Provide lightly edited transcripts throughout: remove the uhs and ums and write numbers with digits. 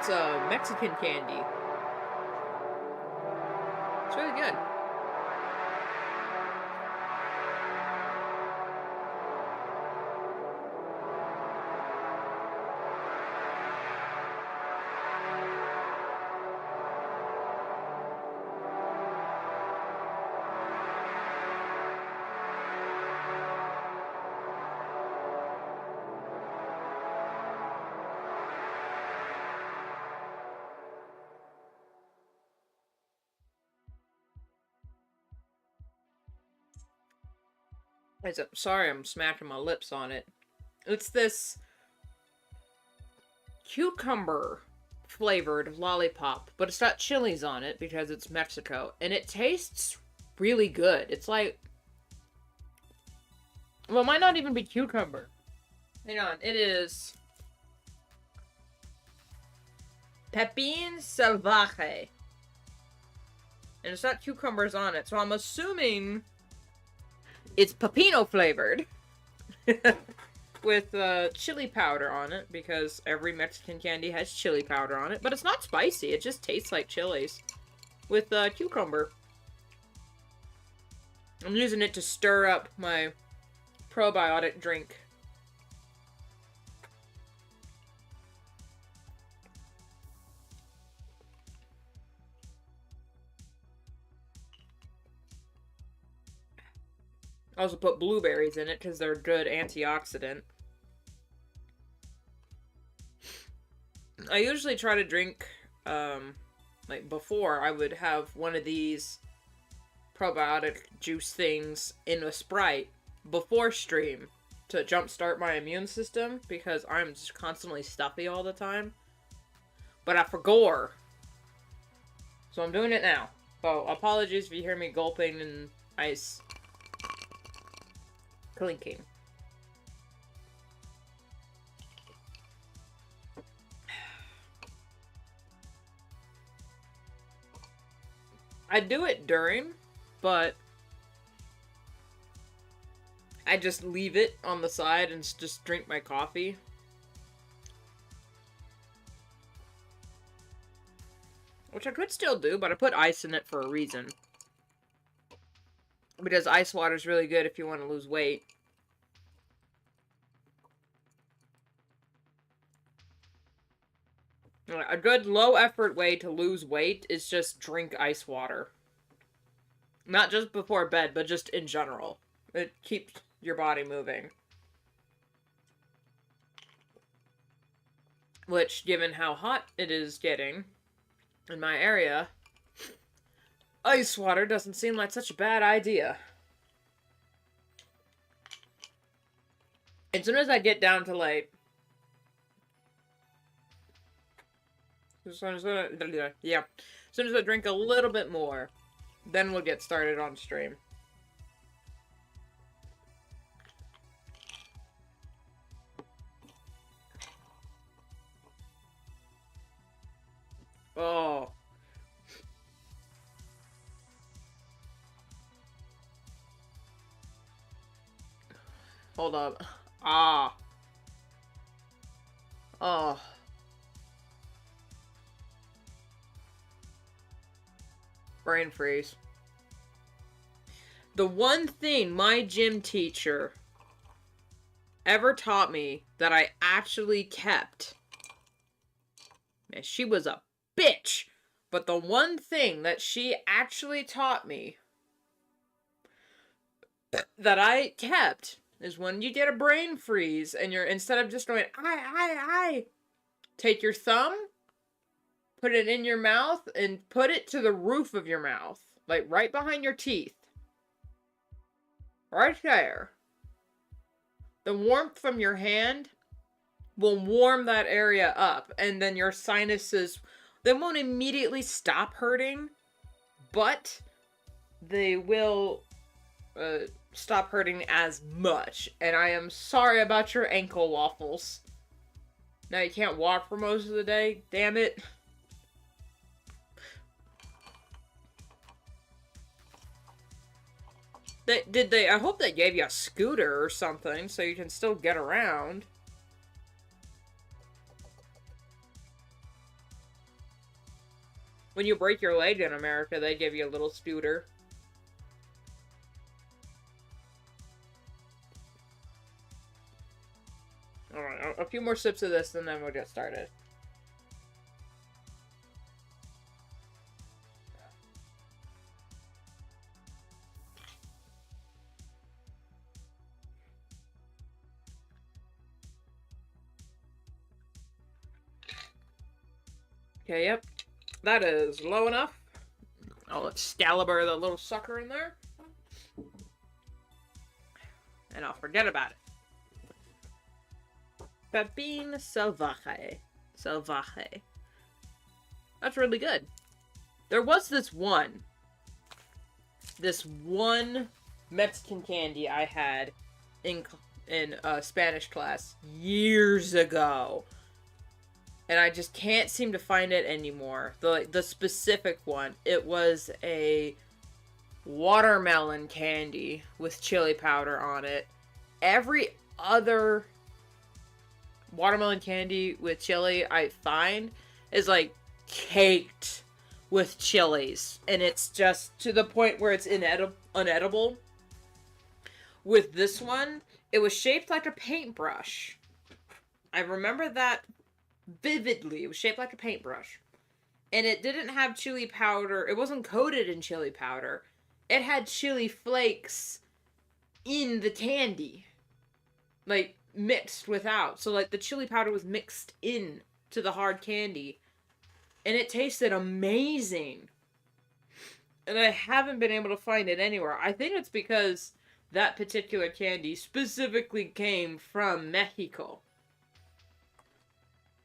It's a Mexican candy. It's really good. Sorry, I'm smacking my lips on it. It's this cucumber flavored lollipop, but it's got chilies on it because it's Mexico, and it tastes really good. It's like, well, it might not even be cucumber. Hang on, it is Pepin Salvaje. And it's got cucumbers on it, so I'm assuming it's pepino flavored. With chili powder on it, because every Mexican candy has chili powder on it. But it's not spicy, it just tastes like chilies. With cucumber. I'm using it to stir up my probiotic drink. I also put blueberries in it because they're a good antioxidant. I usually try to drink, like before, I would have one of these probiotic juice things in a Sprite before stream to jumpstart my immune system because I'm just constantly stuffy all the time. But I forgot. So I'm doing it now. So apologies if you hear me gulping and ice clinking. I do it during, but I just leave it on the side and just drink my coffee. Which I could still do, but I put ice in it for a reason. Because ice water is really good if you want to lose weight. A good low-effort way to lose weight is just drink ice water. Not just before bed, but just in general. It keeps your body moving. Which, given how hot it is getting in my area, ice water doesn't seem like such a bad idea. As soon as I get down to like... yeah. As soon as I drink a little bit more, then we'll get started on stream. Oh. Hold up. Ah. Oh. Brain freeze. The one thing my gym teacher ever taught me that I actually kept. Man, she was a bitch. But the one thing that she actually taught me that I kept is when you get a brain freeze and you're, instead of just going, I, take your thumb, put it in your mouth, and put it to the roof of your mouth. Like, right behind your teeth. Right there. The warmth from your hand will warm that area up. And then your sinuses, they won't immediately stop hurting. But they will stop hurting as much. And I am sorry about your ankle waffles. Now you can't walk for most of the day. Damn it. I hope they gave you a scooter or something so you can still get around. When you break your leg in America, they give you a little scooter. Alright, a few more sips of this and then we'll get started. Okay, yep. That is low enough. I'll Excalibur the little sucker in there. And I'll forget about it. Pepin Salvaje. Salvaje. That's really good. There was this one Mexican candy I had in Spanish class years ago. And I just can't seem to find it anymore. The specific one. It was a watermelon candy with chili powder on it. Every other watermelon candy with chili I find is like caked with chilies. And it's just to the point where it's unedible. With this one, it was shaped like a paintbrush. I remember that vividly. It was shaped like a paintbrush. And it didn't have chili powder. It wasn't coated in chili powder. It had chili flakes in the candy. Like, mixed without. So, like, the chili powder was mixed in to the hard candy. And it tasted amazing. And I haven't been able to find it anywhere. I think it's because that particular candy specifically came from Mexico.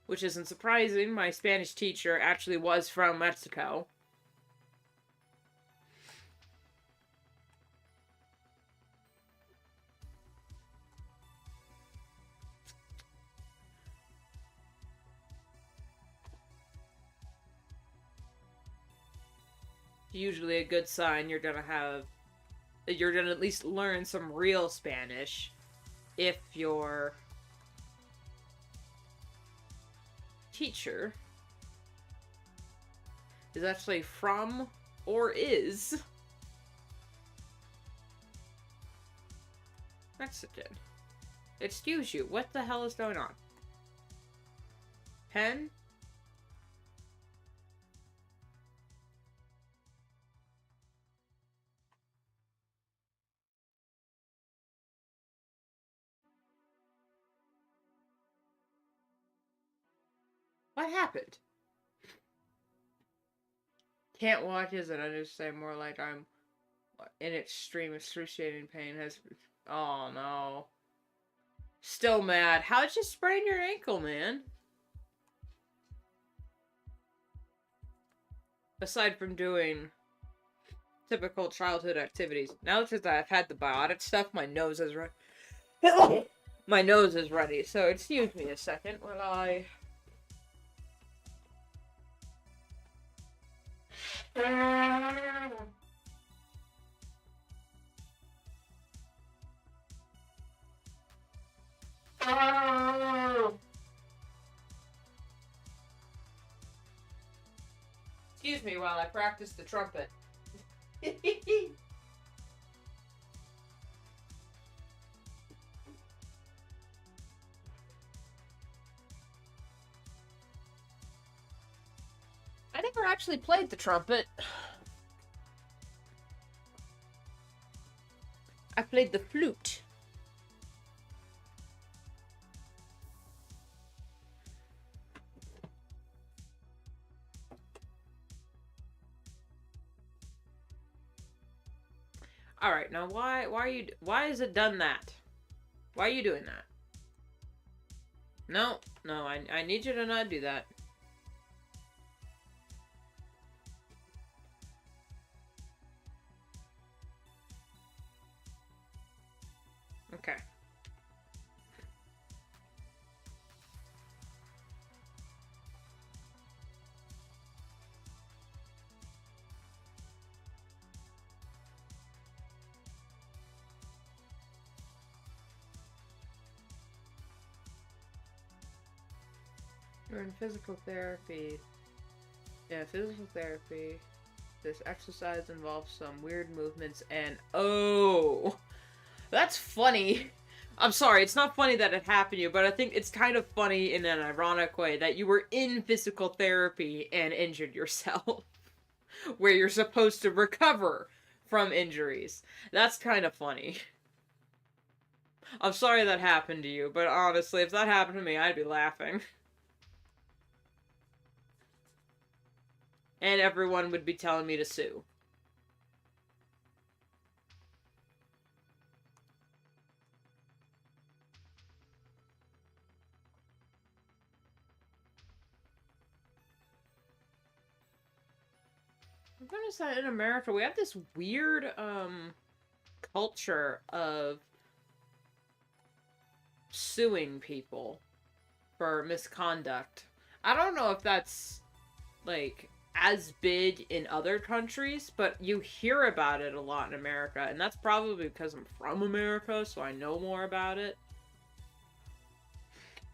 Which isn't surprising. My Spanish teacher actually was from Mexico. Usually a good sign you're gonna at least learn some real Spanish if your teacher is actually from or is Mexican. Excuse you, what the hell is going on? Pen? What happened? Can't watch is it? I just say more like I'm in extreme excruciating pain. Oh no. Still mad. How'd you sprain your ankle, man? Aside from doing typical childhood activities. Now that I've had the biotic stuff, my nose is ready. My nose is ready, so excuse me a second while I... Excuse me while I practice the trumpet. I never actually played the trumpet. I played the flute. All right, now why is it done that? Why are you doing that? No, I need you to not do that. Okay. You're in physical therapy. Yeah, physical therapy. This exercise involves some weird movements and oh, that's funny. I'm sorry, it's not funny that it happened to you, but I think it's kind of funny in an ironic way that you were in physical therapy and injured yourself, where you're supposed to recover from injuries. That's kind of funny. I'm sorry that happened to you, but honestly, if that happened to me, I'd be laughing. And everyone would be telling me to sue. I'm gonna say in America, we have this weird, culture of suing people for misconduct. I don't know if that's, like, as big in other countries, but you hear about it a lot in America, and that's probably because I'm from America, so I know more about it.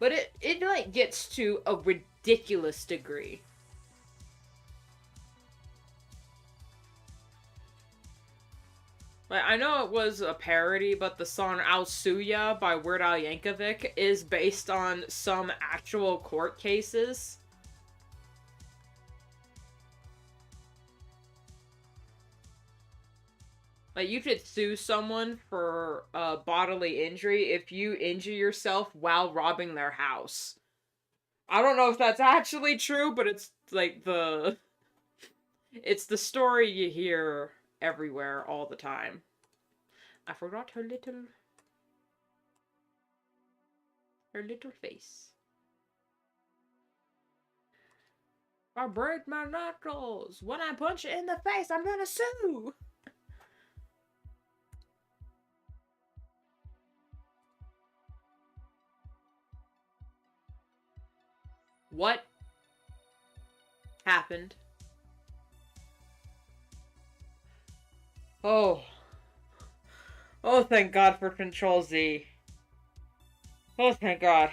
But it like, gets to a ridiculous degree. Like, I know it was a parody, but the song I'll Sue Ya by Weird Al Yankovic is based on some actual court cases. Like, you could sue someone for bodily injury if you injure yourself while robbing their house. I don't know if that's actually true, but it's like it's the story you hear everywhere all the time. I forgot her little face. If I break my knuckles, when I punch you in the face, I'm gonna sue. What happened? Oh. Oh, thank God for Control Z. Oh, thank God.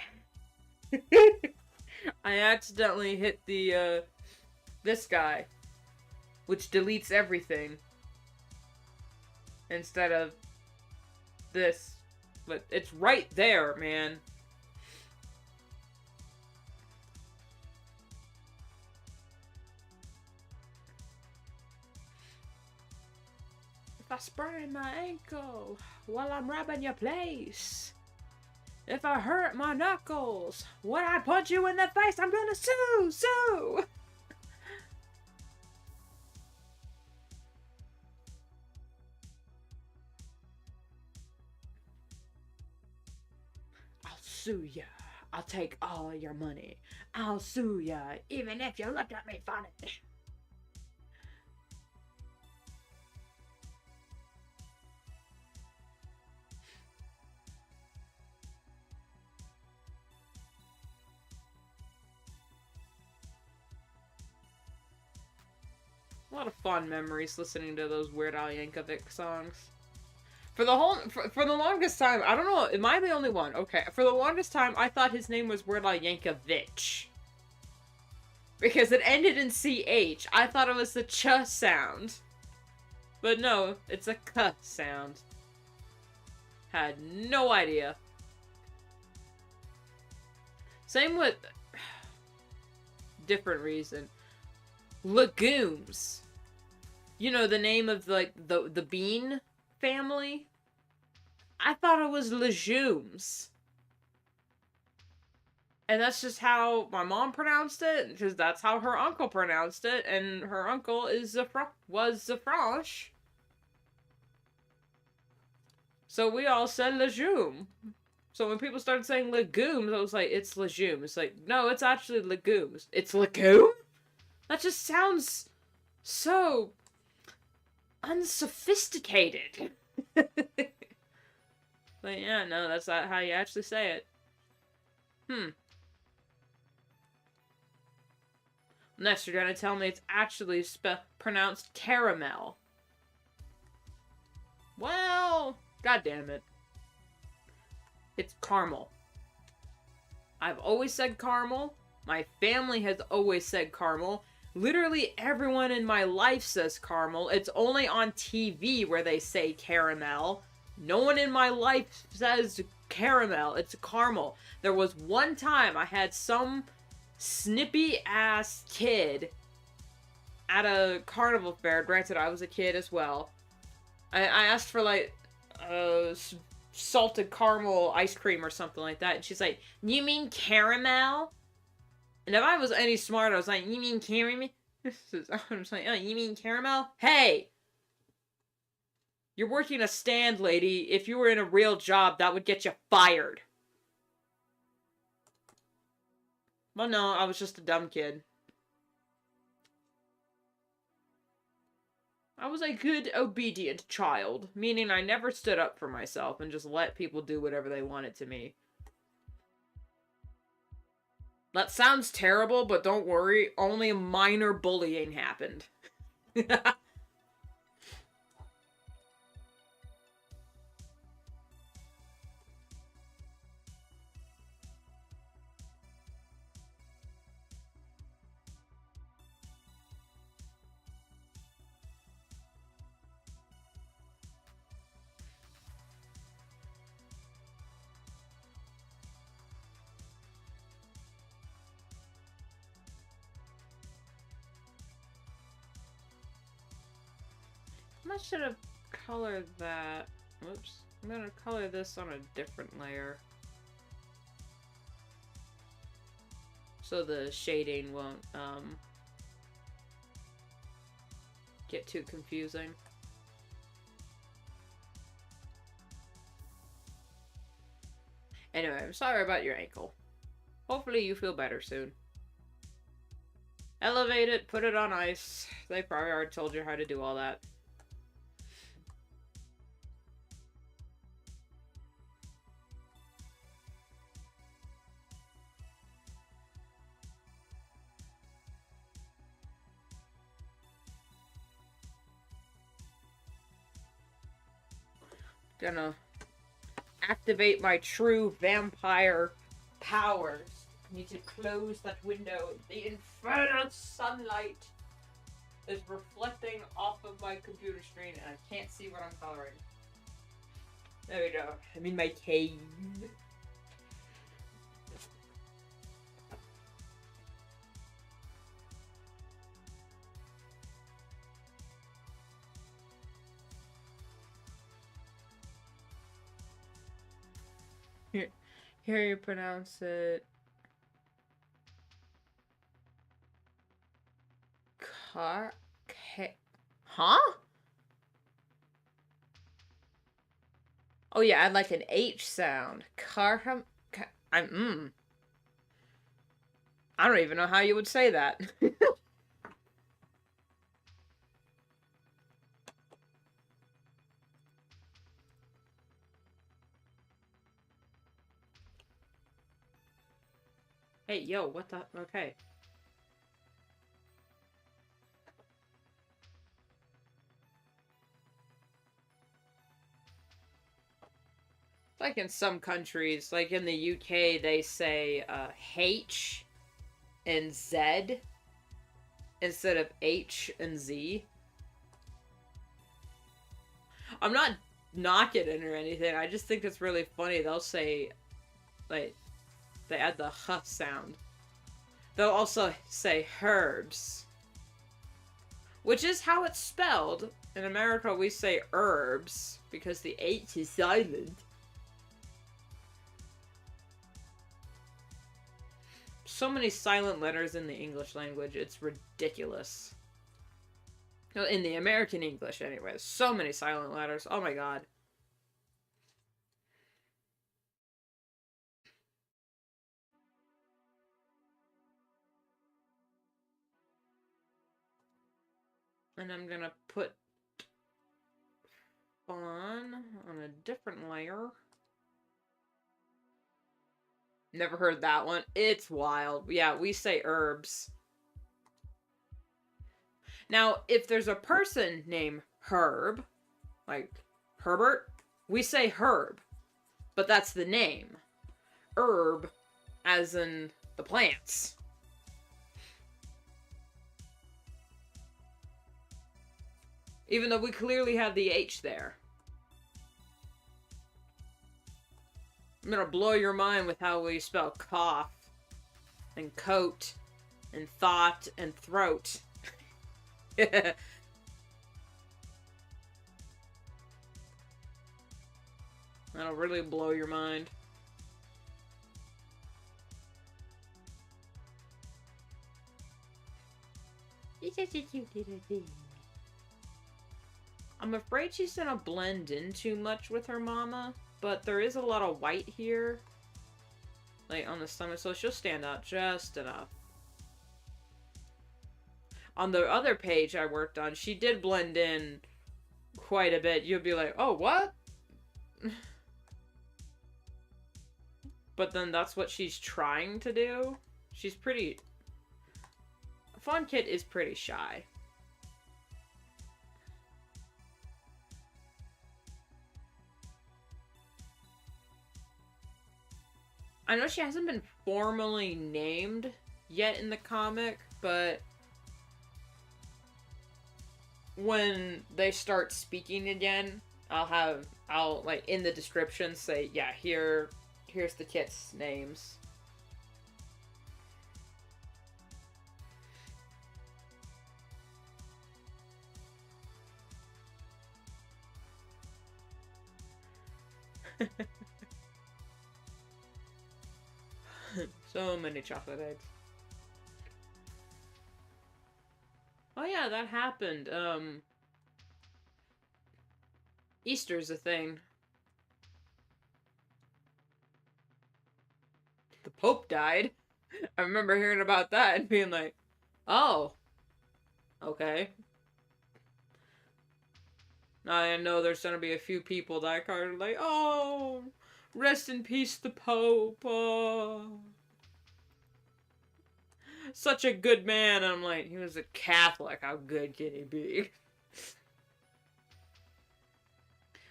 I accidentally hit the, this guy, which deletes everything, instead of this. But it's right there, man. If I sprain my ankle while I'm robbing your place, if I hurt my knuckles when I punch you in the face, I'm gonna sue! I'll sue ya. I'll take all your money. I'll sue ya, even if you look at me funny. A lot of fond memories listening to those Weird Al Yankovic songs. For the longest time, I don't know, am I the only one? Okay, for the longest time, I thought his name was Weird Al Yankovic. Because it ended in CH. I thought it was the ch sound. But no, it's a k sound. Had no idea. Same with... different reason. Legumes. You know, the name of, like, the bean family? I thought it was legumes. And that's just how my mom pronounced it, because that's how her uncle pronounced it, and her uncle was Zafranche. So we all said legume. So when people started saying legumes, I was like, it's legume. It's like, no, it's actually legumes. It's legume? That just sounds so unsophisticated. But yeah, no, that's not how you actually say it. Next, you're gonna tell me it's actually pronounced caramel. Well, god damn it. It's caramel. I've always said caramel. My family has always said caramel. Literally everyone in my life says caramel. It's only on TV where they say caramel. No one in my life says caramel. It's caramel. There was one time I had some snippy ass kid at a carnival fair. Granted, I was a kid as well. I asked for like salted caramel ice cream or something like that, and she's like, "You mean caramel?" And if I was any smarter, I was like, "You mean caramel?" I'm just like, "Oh, you mean caramel? Hey! You're working a stand, lady. If you were in a real job, that would get you fired." Well, no, I was just a dumb kid. I was a good, obedient child, meaning I never stood up for myself and just let people do whatever they wanted to me. That sounds terrible, but don't worry, only minor bullying happened. I should have colored that. Whoops. I'm gonna color this on a different layer, so the shading won't get too confusing. Anyway, I'm sorry about your ankle. Hopefully you feel better soon. Elevate it, put it on ice. They probably already told you how to do all that. Gonna activate my true vampire powers. Need to close that window. The infernal sunlight is reflecting off of my computer screen and I can't see what I'm coloring. There we go. I'm in my cave. Here you pronounce it. Huh? Oh yeah, I'd like an H sound. I don't even know how you would say that. Hey, yo, what the? Okay. Like in some countries, like in the UK, they say H and Z instead of H and Z. I'm not knocking it or anything. I just think it's really funny. They'll say, like, they add the huh sound. They'll also say herbs, which is how it's spelled. In America, we say herbs because the H is silent. So many silent letters in the English language, it's ridiculous. In the American English, anyway. So many silent letters. Oh my god. And I'm gonna put on a different layer. Never heard that one. It's wild. Yeah, we say herbs. Now, if there's a person named Herb, like Herbert, we say Herb. But that's the name. Herb, as in the plants. Even though we clearly have the H there. I'm gonna blow your mind with how we spell cough, and coat, and thought, and throat. That'll really blow your mind. She's such a cute little thing. I'm afraid she's gonna blend in too much with her mama, but there is a lot of white here, like on the stomach, so she'll stand out just enough. On the other page I worked on, she did blend in quite a bit. You'd be like, oh, what? But then that's what she's trying to do. She's pretty... Fawn Kit is pretty shy. I know she hasn't been formally named yet in the comic, but when they start speaking again, I'll like in the description say, yeah, here's the kits' names. So many chocolate eggs. Oh yeah, that happened. Easter's a thing. The Pope died. I remember hearing about that and being like, oh, okay. I know there's gonna be a few people that are like, oh, rest in peace, the Pope. Oh. Such a good man. I'm like, he was a Catholic. How good can he be?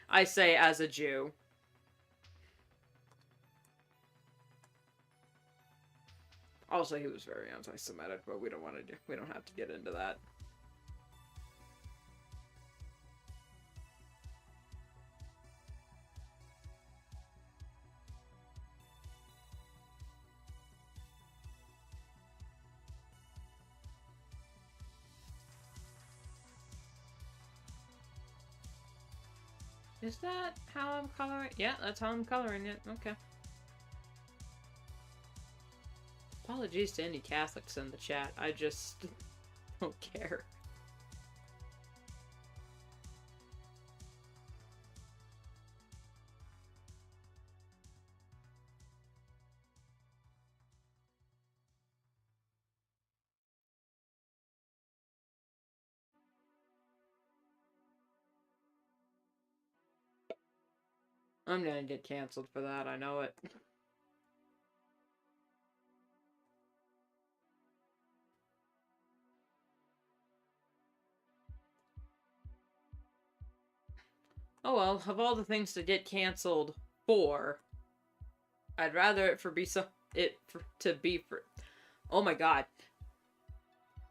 I say as a Jew. Also, he was very anti-Semitic, but we don't have to get into that. Is that how I'm coloring? Yeah, that's how I'm coloring it. Okay. Apologies to any Catholics in the chat. I just don't care. I'm gonna get canceled for that, I know it. Oh well, of all the things to get canceled for, I'd rather it for be so to be for. Oh my god.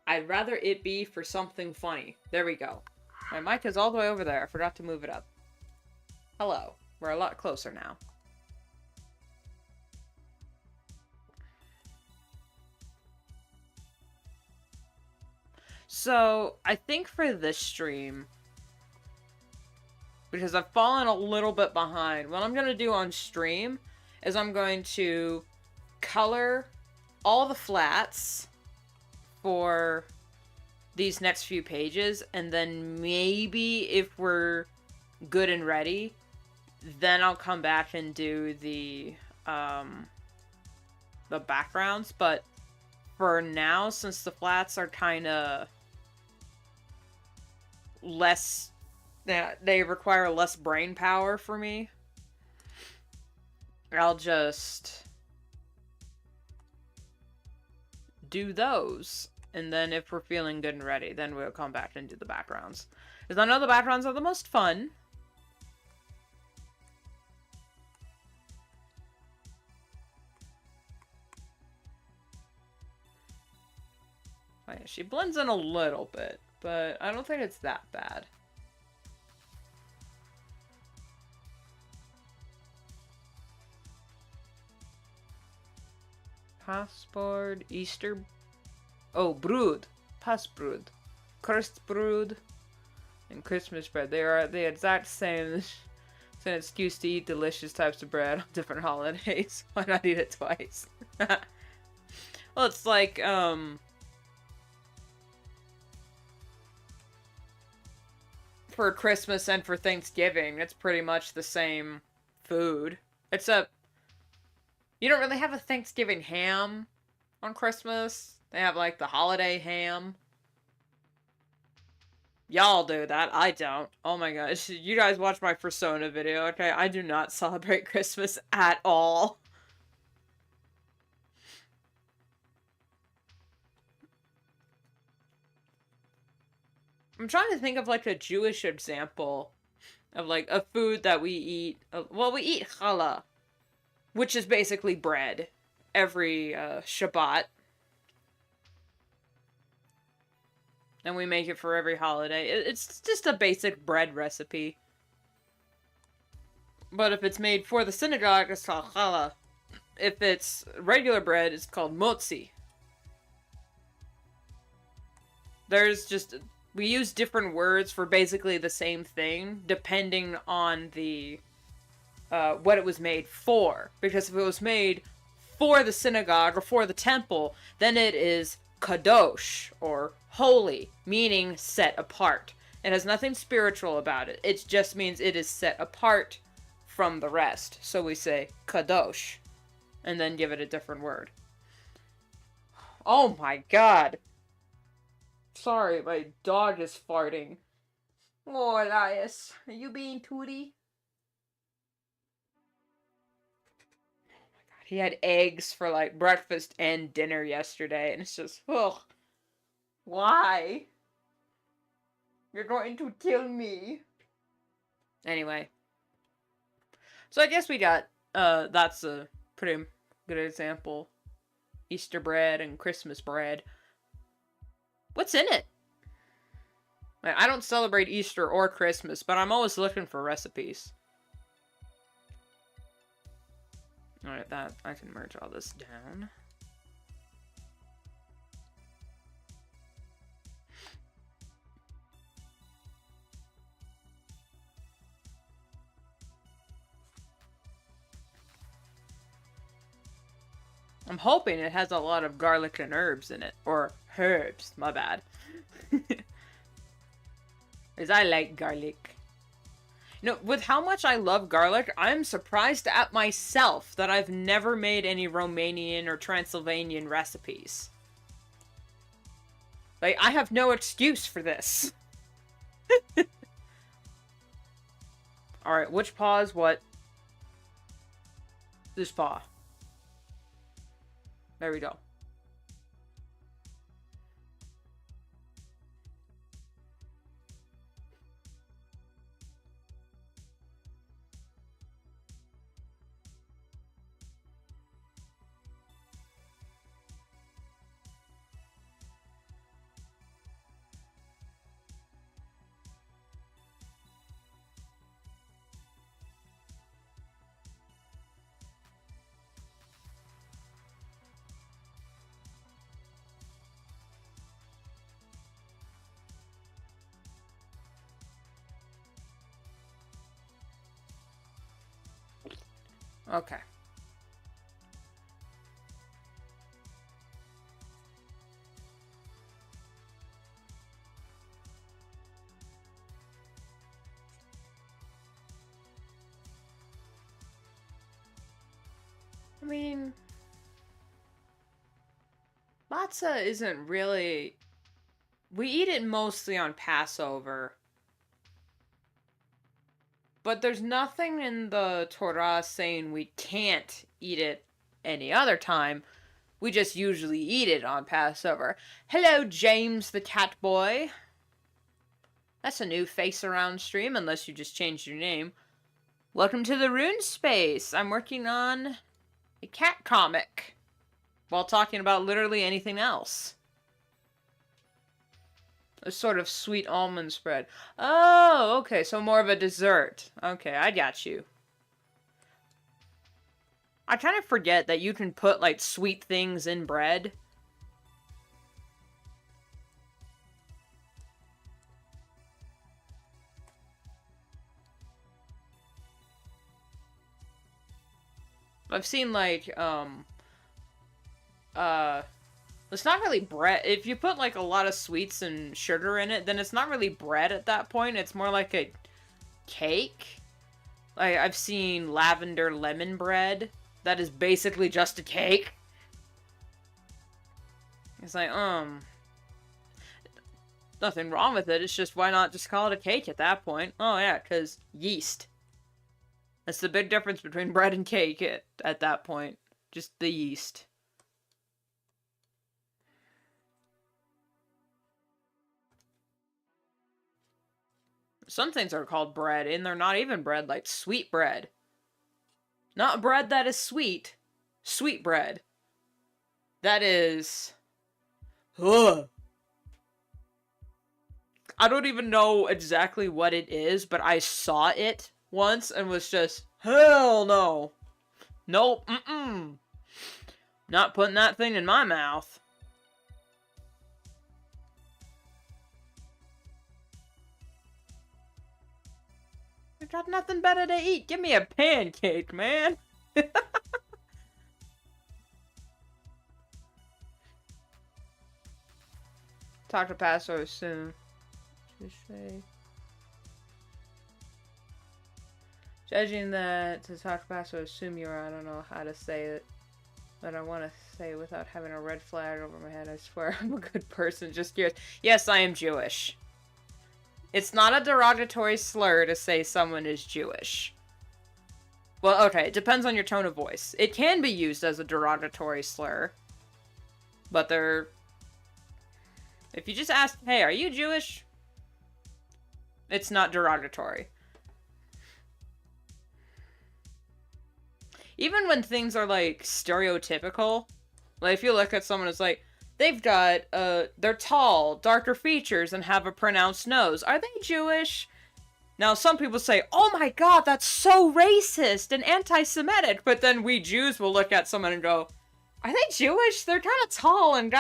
I'd rather it be for something funny. There we go. My mic is all the way over there. I forgot to move it up. Hello. We're a lot closer now. So, I think for this stream, because I've fallen a little bit behind, what I'm going to do on stream is I'm going to color all the flats for these next few pages, and then maybe if we're good and ready, then I'll come back and do the backgrounds. But for now, since the flats are kind of less, they require less brain power for me, I'll just do those. And then if we're feeling good and ready, then we'll come back and do the backgrounds. Because I know the backgrounds are the most fun. Oh yeah, she blends in a little bit, but I don't think it's that bad. Passport, Easter... Oh, brood. Passbrod. Crust brood. And Christmas bread. They are the exact same. It's an excuse to eat delicious types of bread on different holidays. Why not eat it twice? Well, it's like, for Christmas and for Thanksgiving, it's pretty much the same food. Except, you don't really have a Thanksgiving ham on Christmas. They have, like, the holiday ham. Y'all do that. I don't. Oh my gosh. You guys watch my Persona video, okay? I do not celebrate Christmas at all. I'm trying to think of, like, a Jewish example of, like, a food that we eat. Well, we eat challah, which is basically bread, every Shabbat. And we make it for every holiday. It's just a basic bread recipe. But if it's made for the synagogue, it's called challah. If it's regular bread, it's called motzi. There's just... We use different words for basically the same thing, depending on the... what it was made for. Because if it was made for the synagogue or for the temple, then it is kadosh, or holy, meaning set apart. It has nothing spiritual about it. It just means it is set apart from the rest. So we say kadosh, and then give it a different word. Oh my god. Sorry, my dog is farting. Oh, Elias, are you being tooty? He had eggs for, like, breakfast and dinner yesterday, and it's just, ugh. Why? You're going to kill me. Anyway. So I guess we got, that's a pretty good example. Easter bread and Christmas bread. What's in it? Like, I don't celebrate Easter or Christmas, but I'm always looking for recipes. Alright, that, I can merge all this down. I'm hoping it has a lot of garlic and herbs in it. Or herbs, my bad. Because I like garlic. You know, with how much I love garlic, I'm surprised at myself that I've never made any Romanian or Transylvanian recipes. Like, I have no excuse for this. Alright, which paw is what? This paw. There we go. Okay. I mean, matzah isn't really... We eat it mostly on Passover. But there's nothing in the Torah saying we can't eat it any other time. We just usually eat it on Passover. Hello, James the cat boy. That's a new face around stream, unless you just changed your name. Welcome to the Rune Space. I'm working on a cat comic while talking about literally anything else. A sort of sweet almond spread. Oh, okay, so more of a dessert. Okay, I got you. I kind of forget that you can put, like, sweet things in bread. I've seen, like, it's not really bread. If you put, like, a lot of sweets and sugar in it, then it's not really bread at that point. It's more like a cake. Like, I've seen lavender lemon bread. That is basically just a cake. It's like, nothing wrong with it. It's just, why not just call it a cake at that point? Oh, yeah, because yeast. That's the big difference between bread and cake at that point. Just the yeast. Some things are called bread, and they're not even bread, like sweet bread. Not bread that is sweet. Sweet bread. That is... Ugh. I don't even know exactly what it is, but I saw it once and was just, hell no. Nope, Not putting that thing in my mouth. I got nothing better to eat. Give me a pancake, man. Talk to Paso soon. Judging that to talk fast or assume you're, I don't know how to say it, but I want to say it without having a red flag over my head. I swear I'm a good person, just curious. Yes, I am Jewish. It's not a derogatory slur to say someone is Jewish. Well, okay, it depends on your tone of voice. It can be used as a derogatory slur, but they're... If you just ask, hey, are you Jewish? It's not derogatory. Even when things are, like, stereotypical, like, if you look at someone who's like, they've got, they're tall, darker features, and have a pronounced nose. Are they Jewish? Now, some people say, oh my god, that's so racist and anti-Semitic, but then we Jews will look at someone and go, are they Jewish? They're kind of tall and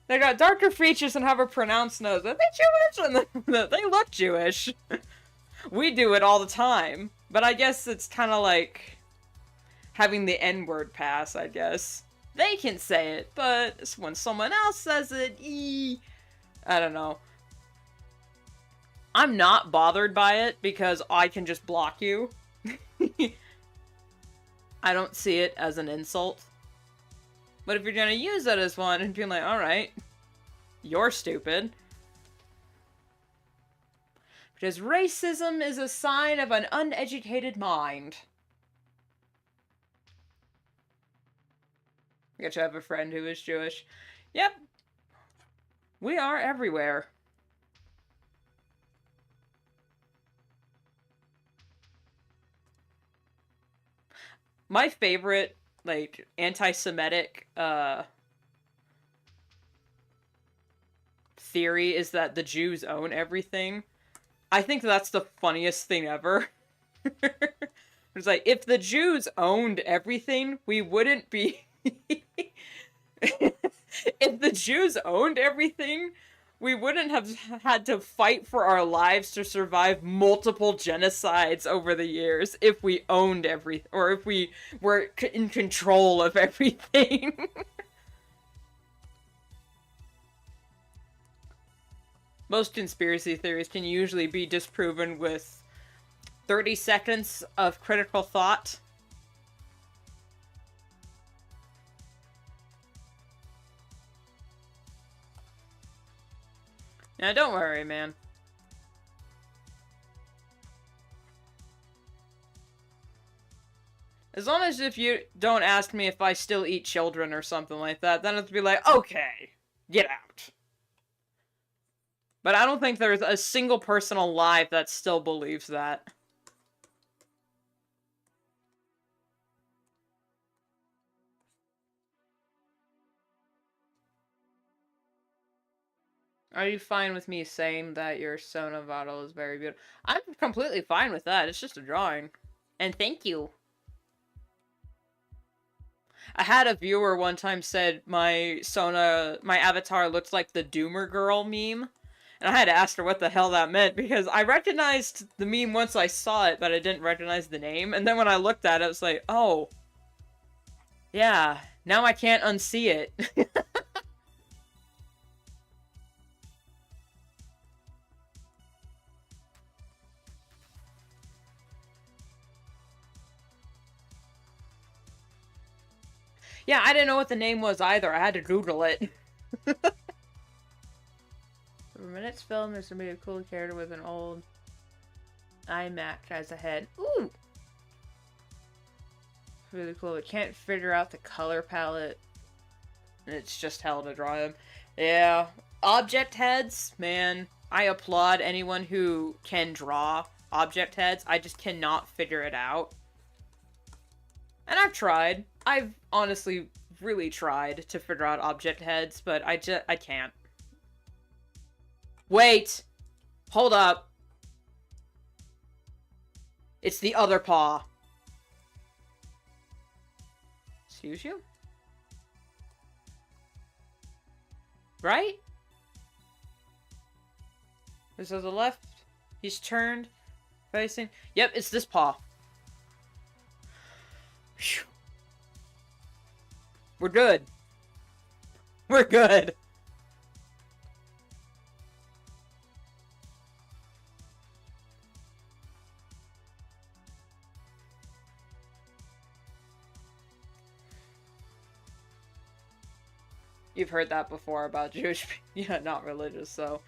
they got darker features and have a pronounced nose. Are they Jewish? And they look Jewish. We do it all the time. But I guess it's kind of like having the N-word pass, I guess. They can say it, but when someone else says it, I don't know. I'm not bothered by it because I can just block you. I don't see it as an insult. But if you're gonna use it as one and be like, alright, you're stupid. Because racism is a sign of an uneducated mind. I guess I have a friend who is Jewish. Yep. We are everywhere. My favorite, like, anti-Semitic, theory is that the Jews own everything. I think that's the funniest thing ever. It's like, if the Jews owned everything, we wouldn't be... If the Jews owned everything, we wouldn't have had to fight for our lives to survive multiple genocides over the years if we owned everything, or if we were in control of everything. Most conspiracy theories can usually be disproven with 30 seconds of critical thought. Now, don't worry, man. As long as if you don't ask me if I still eat children or something like that, then it'll be like, okay, get out. But I don't think there's a single person alive that still believes that. Are you fine with me saying that your Sona bottle is very beautiful? I'm completely fine with that. It's just a drawing. And thank you. I had a viewer one time said my avatar looks like the Doomer Girl meme. And I had to ask her what the hell that meant, because I recognized the meme once I saw it, but I didn't recognize the name. And then when I looked at it, I was like, oh. Yeah, now I can't unsee it. Yeah, I didn't know what the name was either. I had to Google it. For Minutes film, there's gonna be a cool character with an old iMac as a head. Ooh! Really cool. I can't figure out the color palette. And it's just hell to draw him. Yeah. Object heads, man. I applaud anyone who can draw object heads. I just cannot figure it out. And I've tried. I've honestly really tried to figure out object heads, but I can't. Wait! Hold up. It's the other paw. Excuse you? Right? This is the left. He's turned. Facing. Yep, it's this paw. Whew. We're good. We're good. You've heard that before about Jewish people. Yeah, not religious, so.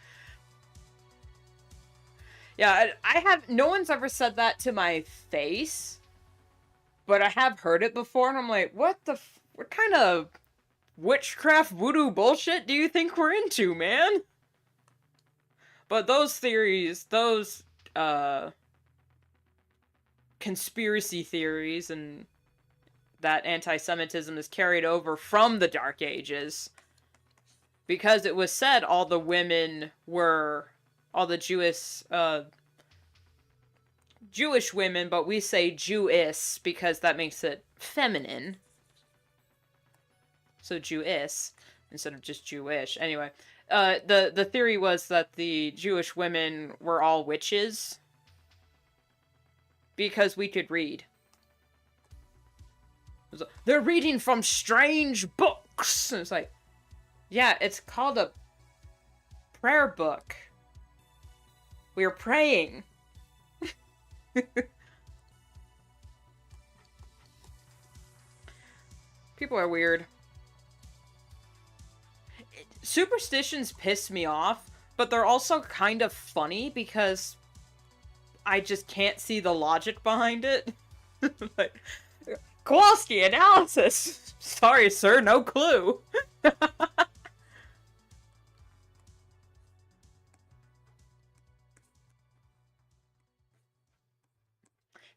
Yeah, I have. No one's ever said that to my face. But I have heard it before, and I'm like, what kind of witchcraft voodoo bullshit do you think we're into, man? But those theories, those, conspiracy theories, and that anti-Semitism is carried over from the Dark Ages. Because it was said all the Jewish women, but we say Jewess because that makes it feminine. So Jewess instead of just Jewish. Anyway, the theory was that the Jewish women were all witches because we could read. They're reading from strange books. And it's like, yeah, it's called a prayer book. We're praying. People are weird. Superstitions piss me off, but they're also kind of funny because I just can't see the logic behind it. Like, Kowalski analysis! Sorry, sir, no clue.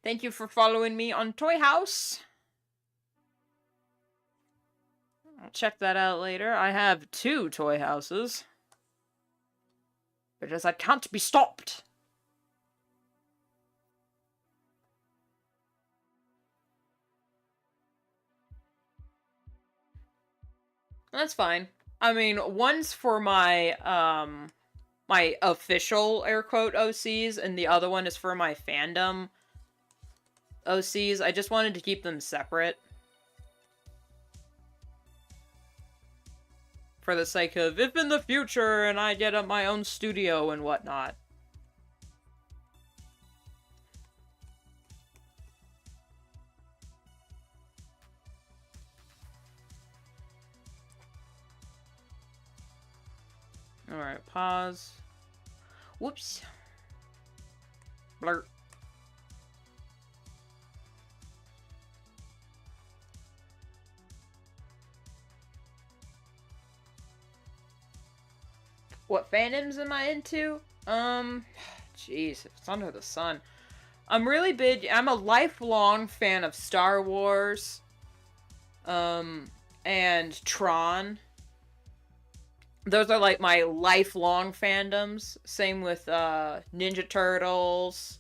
Thank you for following me on Toy House. I'll check that out later. I have 2 toy houses. Because I can't be stopped. That's fine. I mean, one's for my, my official, air quote, OCs, and the other one is for my fandom OCs. I just wanted to keep them separate. For the sake of, if in the future and I get up my own studio and whatnot. Alright, pause. Whoops. Blur. What fandoms am I into? Jeez, it's under the sun. I'm really big. I'm a lifelong fan of Star Wars. And Tron. Those are like my lifelong fandoms. Same with Ninja Turtles.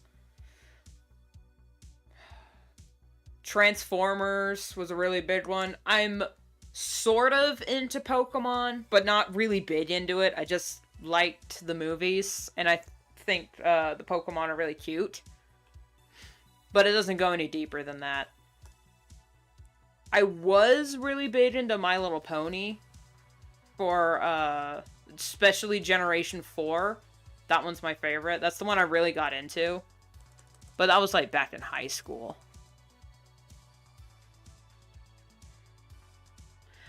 Transformers was a really big one. I'm sort of into Pokemon, but not really big into it. I just liked the movies, and I think the Pokemon are really cute. But it doesn't go any deeper than that. I was really big into My Little Pony for, especially Generation 4. That one's my favorite. That's the one I really got into. But that was, like, back in high school.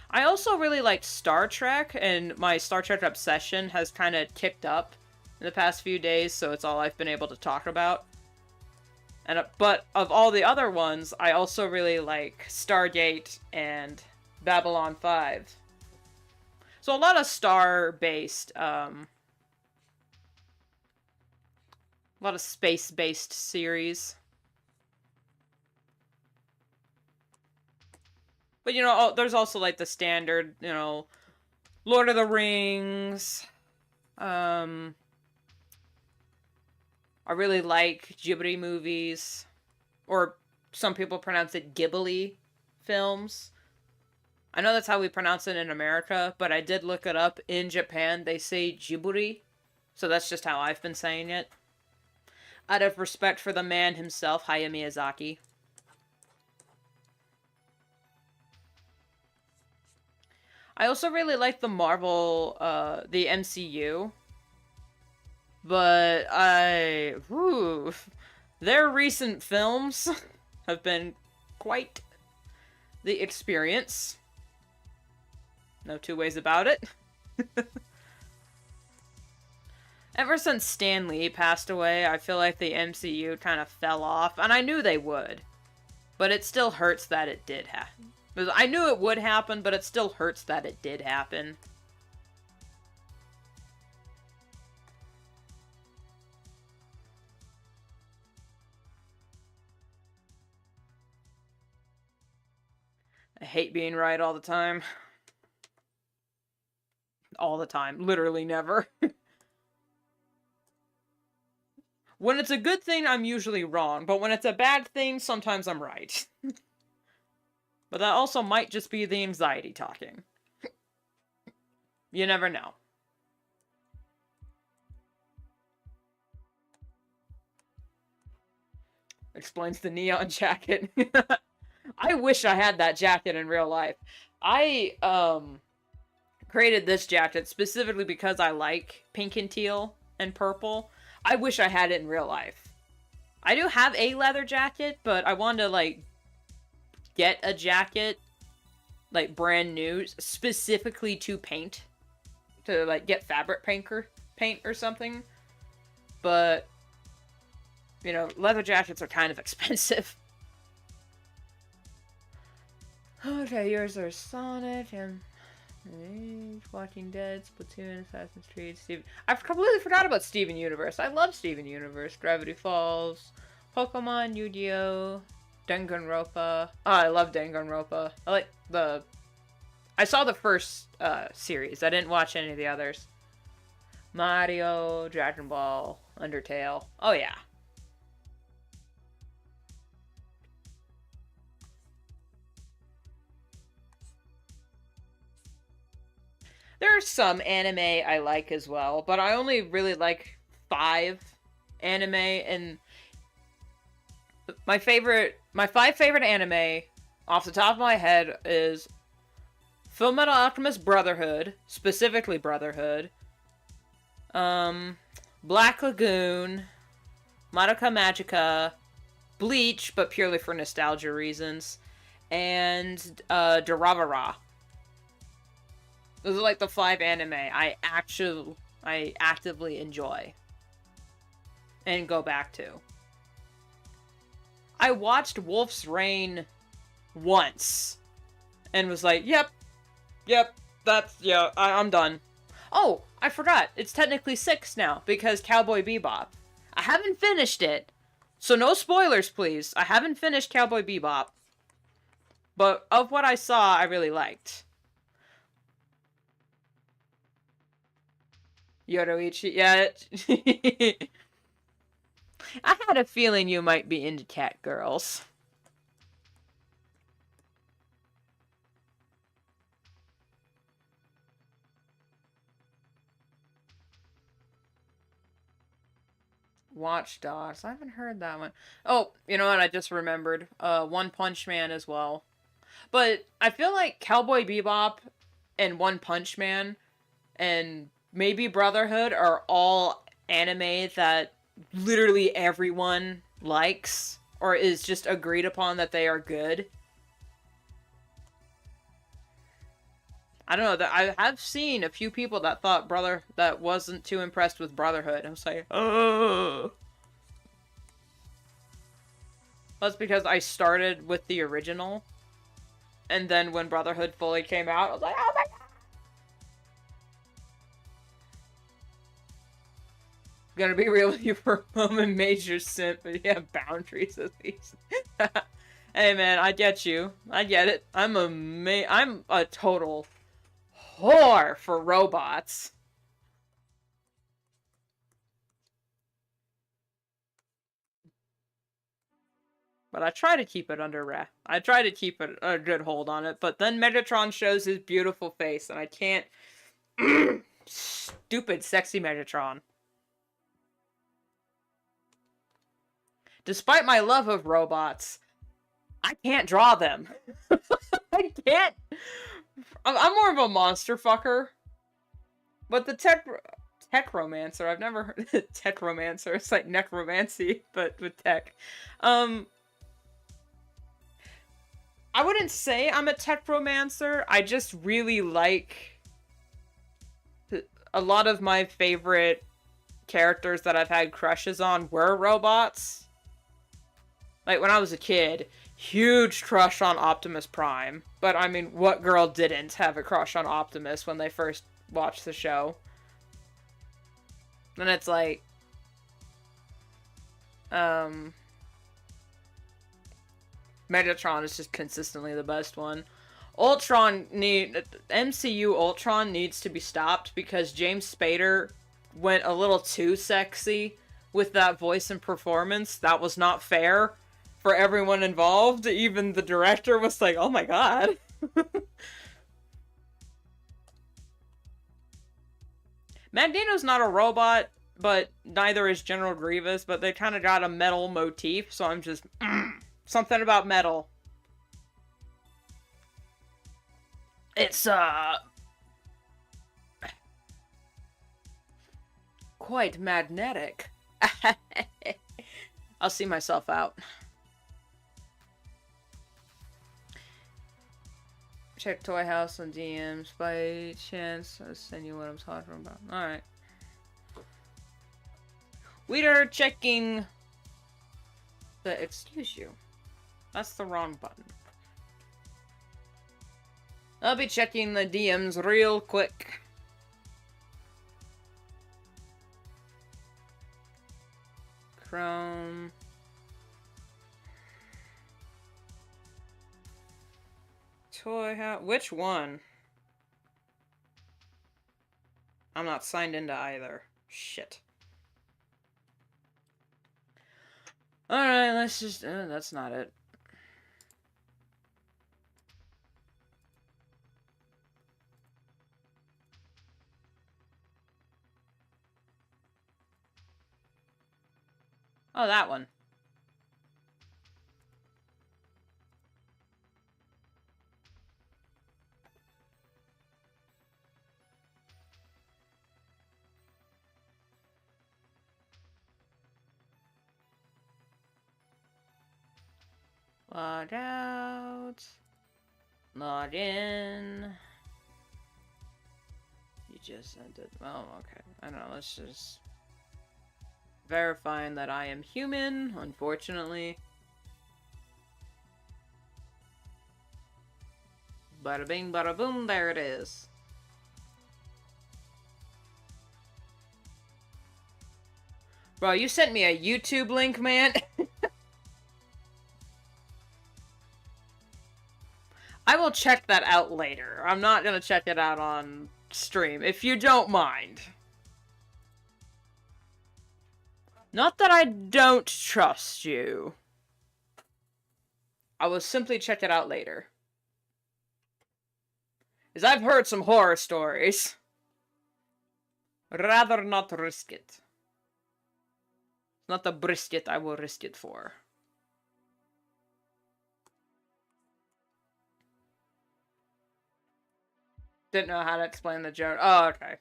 I also really liked Star Trek, and my Star Trek obsession has kind of kicked up in the past few days, so it's all I've been able to talk about. But of all the other ones, I also really like Stargate and Babylon 5. So a lot of star-based, a lot of space-based series. But, you know, there's also, like, the standard, you know, Lord of the Rings. I really like Ghibli movies. Or some people pronounce it Ghibli films. I know that's how we pronounce it in America, but I did look it up. In Japan, they say Ghibli. So that's just how I've been saying it. Out of respect for the man himself, Hayao Miyazaki. I also really like the Marvel, the MCU. But their recent films have been quite the experience. No two ways about it. Ever since Stan Lee passed away, I feel like the MCU kind of fell off, and I knew they would. But it still hurts that it did happen. I knew it would happen, but it still hurts that it did happen. I hate being right all the time. All the time. Literally never. When it's a good thing, I'm usually wrong. But when it's a bad thing, sometimes I'm right. But that also might just be the anxiety talking. You never know. Explains the neon jacket. I wish I had that jacket in real life. I, created this jacket specifically because I like pink and teal and purple. I wish I had it in real life. I do have a leather jacket, but I wanted to, like, get a jacket, like, brand new, specifically to paint. To, like, get fabric paint or something. But, you know, leather jackets are kind of expensive. Okay, yours are Sonic and Walking Dead, Splatoon, Assassin's Creed, Steven. I completely forgot about Steven Universe. I love Steven Universe. Gravity Falls, Pokemon, Yu-Gi-Oh, Danganronpa. Oh, I love Danganronpa. I like the... I saw the first series. I didn't watch any of the others. Mario, Dragon Ball, Undertale. Oh, yeah. There are some anime I like as well, but I only really like 5 anime, and my 5 favorite anime, off the top of my head, is Fullmetal Alchemist Brotherhood, specifically Brotherhood, Black Lagoon, Madoka Magica, Bleach, but purely for nostalgia reasons, and Durarara. Those are like the 5 anime I actively enjoy and go back to. I watched Wolf's Rain once and was like, yep, I'm done. Oh, I forgot. It's technically 6 now because Cowboy Bebop. I haven't finished it, so no spoilers, please. I haven't finished Cowboy Bebop, but of what I saw, I really liked. Yoroichi, yeah. I had a feeling you might be into cat girls. Watch Dogs. I haven't heard that one. Oh, you know what? I just remembered. One Punch Man as well. But I feel like Cowboy Bebop and One Punch Man and maybe Brotherhood are all anime that literally everyone likes or is just agreed upon that they are good. I don't know that I have seen a few people that thought that wasn't too impressed with Brotherhood. I was like, oh. That's because I started with the original, and then when Brotherhood fully came out, I was like, oh my god. Gonna be real with you for a moment, major simp, but you have boundaries at least. Hey man, I get you. I get it. I'm a total whore for robots. But I try to keep it under wrap. I try to keep a good hold on it, but then Megatron shows his beautiful face, and I can't... Stupid, sexy Megatron. Despite my love of robots, I can't draw them. I can't. I'm more of a monster fucker. But the tech romancer, I've never heard tech romancer. It's like necromancy, but with tech. I wouldn't say I'm a tech romancer. I just really like a lot of my favorite characters that I've had crushes on were robots. Like, when I was a kid, huge crush on Optimus Prime. But, I mean, what girl didn't have a crush on Optimus when they first watched the show? And it's like... Megatron is just consistently the best one. MCU Ultron needs to be stopped because James Spader went a little too sexy with that voice and performance. That was not fair for everyone involved. Even the director was like, oh my god. Magneto's not a robot, but neither is General Grievous, but they kind of got a metal motif, so I'm just... something about metal. It's, quite magnetic. I'll see myself out. Check Toy House on DMs by chance. I'll send you what I'm talking about. Alright. We are checking the excuse you. That's the wrong button. I'll be checking the DMs real quick. Chrome. Toy House. Which one? I'm not signed into either. Shit. Alright, let's just... that's not it. Oh, that one. Log out. Log in. You just sent it. Oh, okay. I don't know, let's just... verifying that I am human, unfortunately. Bada bing, bada boom, there it is. Bro, you sent me a YouTube link, man? I will check that out later. I'm not gonna check it out on stream, if you don't mind. Not that I don't trust you. I will simply check it out later. Because I've heard some horror stories. Rather not risk it. Not the brisket I will risk it for. Didn't know how to explain the joke. Oh, okay.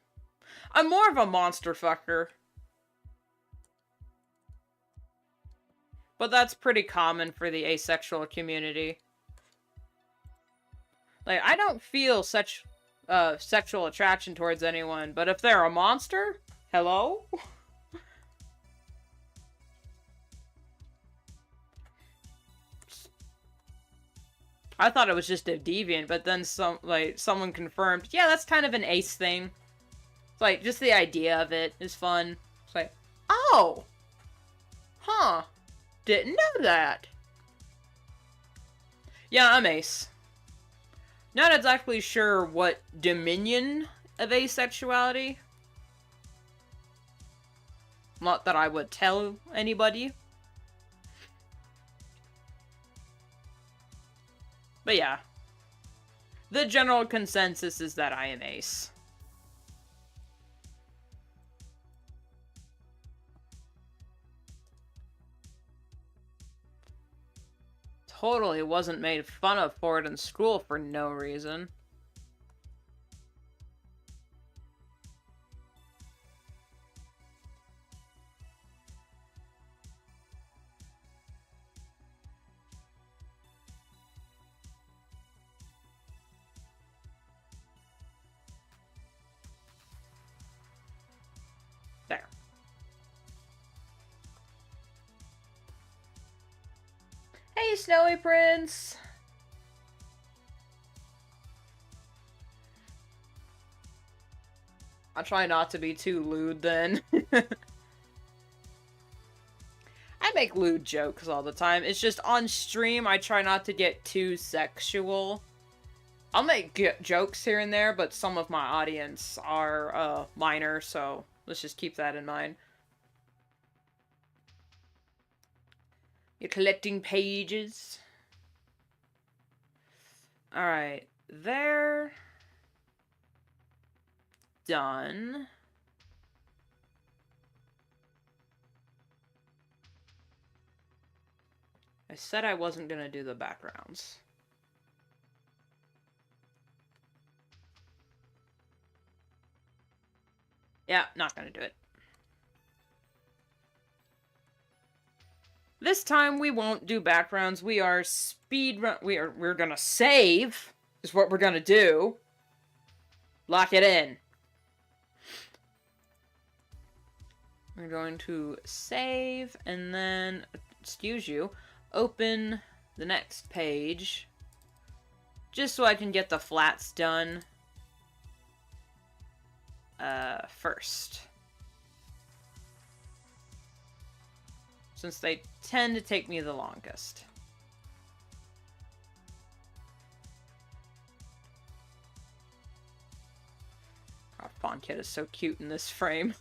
I'm more of a monster fucker. But that's pretty common for the asexual community. Like, I don't feel such sexual attraction towards anyone, but if they're a monster, hello? I thought it was just a deviant, but then someone confirmed, yeah, that's kind of an ace thing. It's like, just the idea of it is fun. It's like, oh! Huh. Didn't know that. Yeah, I'm ace. Not exactly sure what dominion of asexuality. Not that I would tell anybody. But yeah. The general consensus is that I am ace. Totally wasn't made fun of for it in school for no reason. There. Hey, Snowy Prince! I'll try not to be too lewd then. I make lewd jokes all the time. It's just on stream, I try not to get too sexual. I'll make jokes here and there, but some of my audience are minor, so let's just keep that in mind. You're collecting pages. Alright, there. Done. I said I wasn't gonna do the backgrounds. Yeah, not gonna do it. This time we won't do backgrounds. We are speedrun. We're gonna save. Is what we're gonna do. Lock it in. We're going to save and then, excuse you, open the next page. Just so I can get the flats done. First. Since they tend to take me the longest. God, Fawn Kid is so cute in this frame.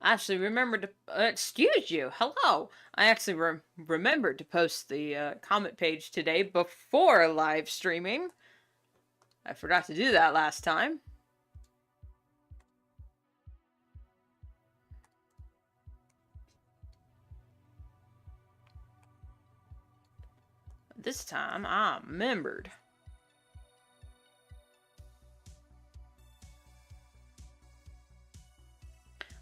I actually remembered to, excuse you, hello! I actually remembered to post the comment page today before live streaming. I forgot to do that last time. This time, I remembered.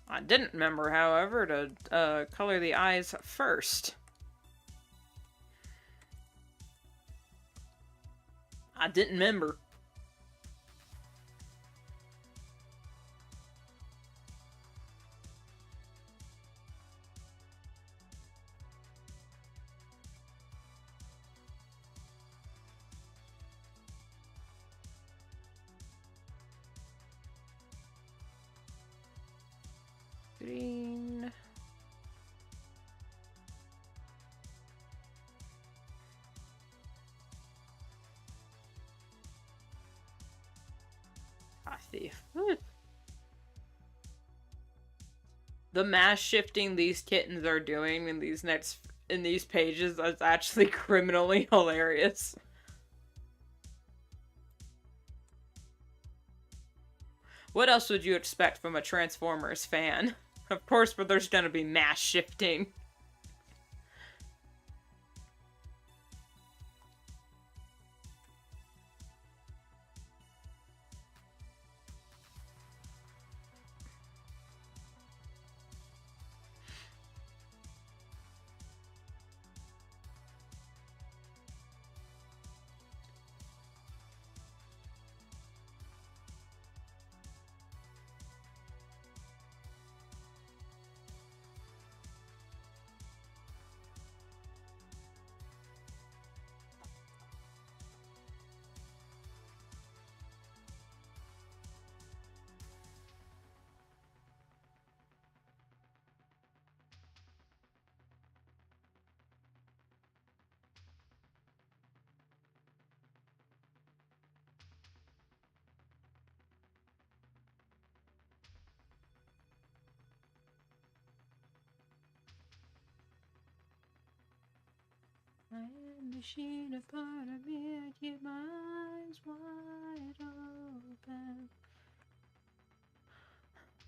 I didn't remember, however, to color the eyes first. I didn't remember. Green. empathy. The mass shifting these kittens are doing in these pages is actually criminally hilarious. What else would you expect from a Transformers fan? Of course, but there's gonna be mass shifting. I am a machine, a part of me, I keep my eyes wide open.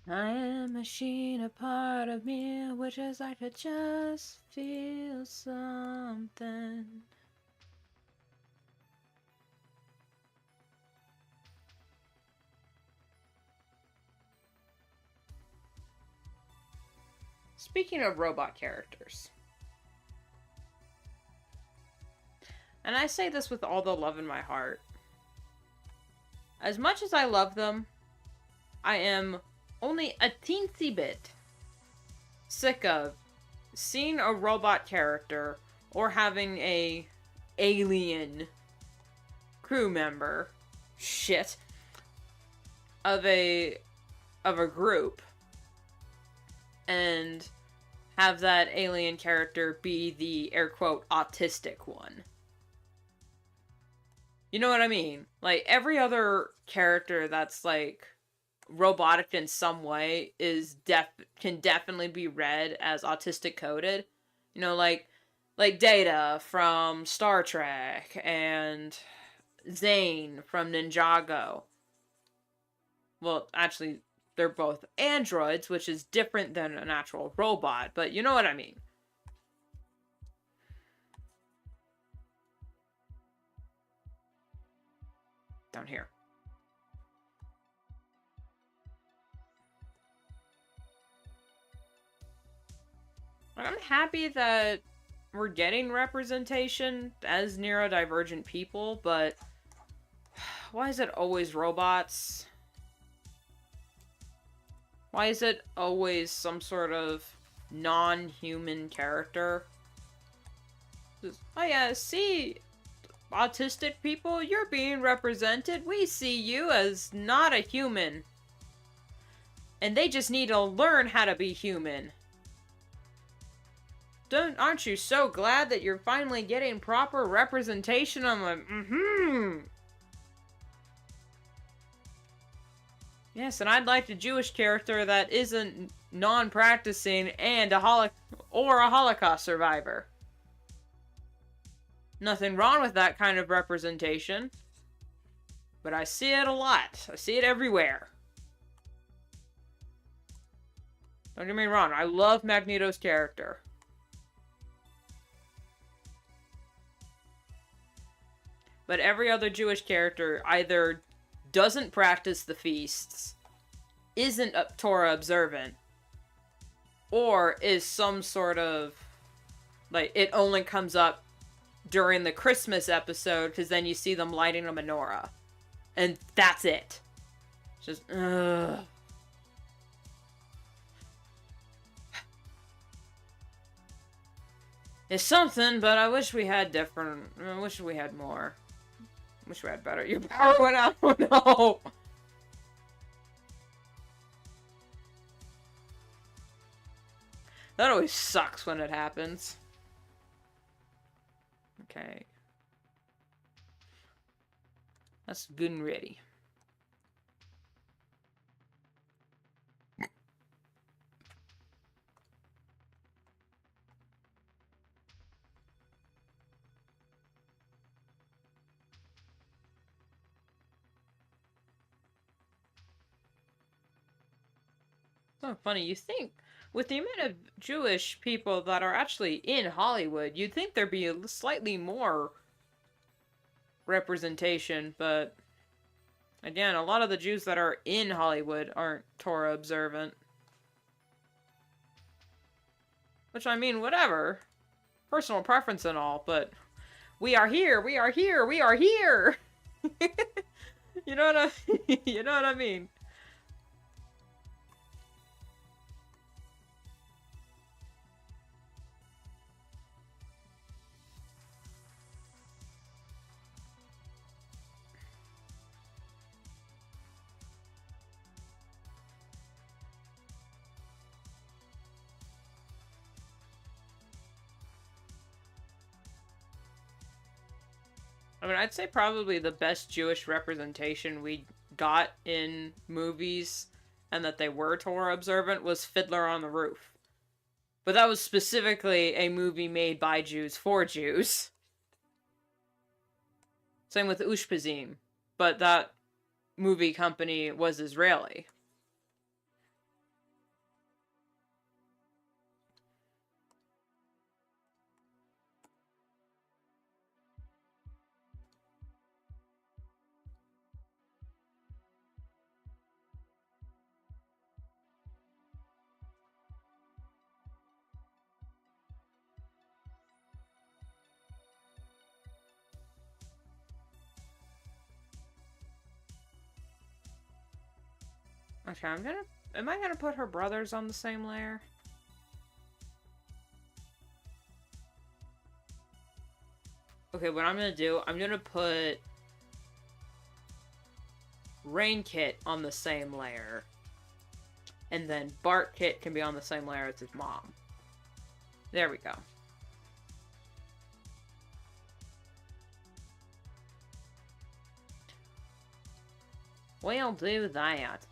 I am a machine, a part of me, wishes I could just feel something. Speaking of robot characters, and I say this with all the love in my heart, as much as I love them, I am only a teensy bit sick of seeing a robot character or having a alien crew member of a group and have that alien character be the air quote autistic one. You know what I mean? Like, every other character that's like robotic in some way can definitely be read as autistic coded. You know, like Data from Star Trek and Zane from Ninjago. Well, actually, they're both androids, which is different than an actual robot, but you know what I mean. Down here. I'm happy that we're getting representation as neurodivergent people, but why is it always robots? Why is it always some sort of non-human character? Just, oh yeah, see, autistic people, you're being represented. We see you as not a human. And they just need to learn how to be human. Aren't you so glad that you're finally getting proper representation? I'm like, Yes, and I'd like a Jewish character that isn't non-practicing and a Holocaust survivor. Nothing wrong with that kind of representation. But I see it a lot. I see it everywhere. Don't get me wrong, I love Magneto's character. But every other Jewish character either doesn't practice the feasts, isn't Torah observant, or is some sort of, like, it only comes up during the Christmas episode because then you see them lighting a menorah. And that's it. Just, ugh. It's something, but I wish we had I wish we had more. I wish we had better. Your power went out. Oh no! That always sucks when it happens. Okay. That's good and ready. so funny. You think, with the amount of Jewish people that are actually in Hollywood, you'd think there'd be a slightly more representation, but again, a lot of the Jews that are in Hollywood aren't Torah observant. Which, I mean, whatever. Personal preference and all, but we are here, we are here, we are here! You know what you know what I mean? I mean, I'd say probably the best Jewish representation we got in movies, and that they were Torah observant, was Fiddler on the Roof. But that was specifically a movie made by Jews for Jews. Same with Ushpizim, but that movie company was Israeli. Okay, am I gonna put her brothers on the same layer? Okay, what I'm gonna do, I'm gonna put Rain Kit on the same layer. And then Bart Kit can be on the same layer as his mom. There we go. We'll do that.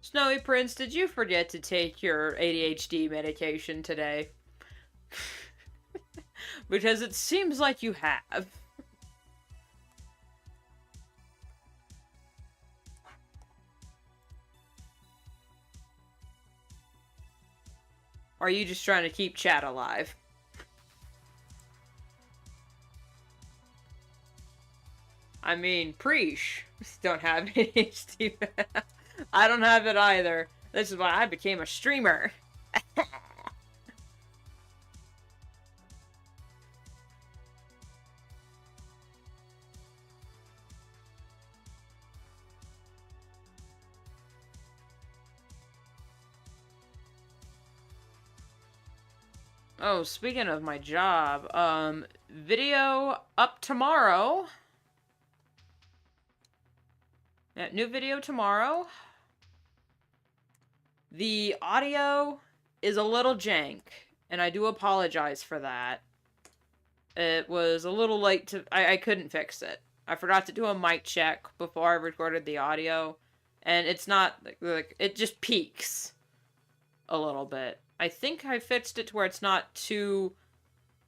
Snowy Prince, did you forget to take your ADHD medication today? Because it seems like you have. Or are you just trying to keep chat alive? I mean, Preesh don't have ADHD. I don't have it either. This is why I became a streamer. Oh, speaking of my job, video up tomorrow. Yeah, new video tomorrow. The audio is a little jank, and I do apologize for that. It was a little late to... I couldn't fix it. I forgot to do a mic check before I recorded the audio, and it's not... like it just peaks a little bit. I think I fixed it to where it's not too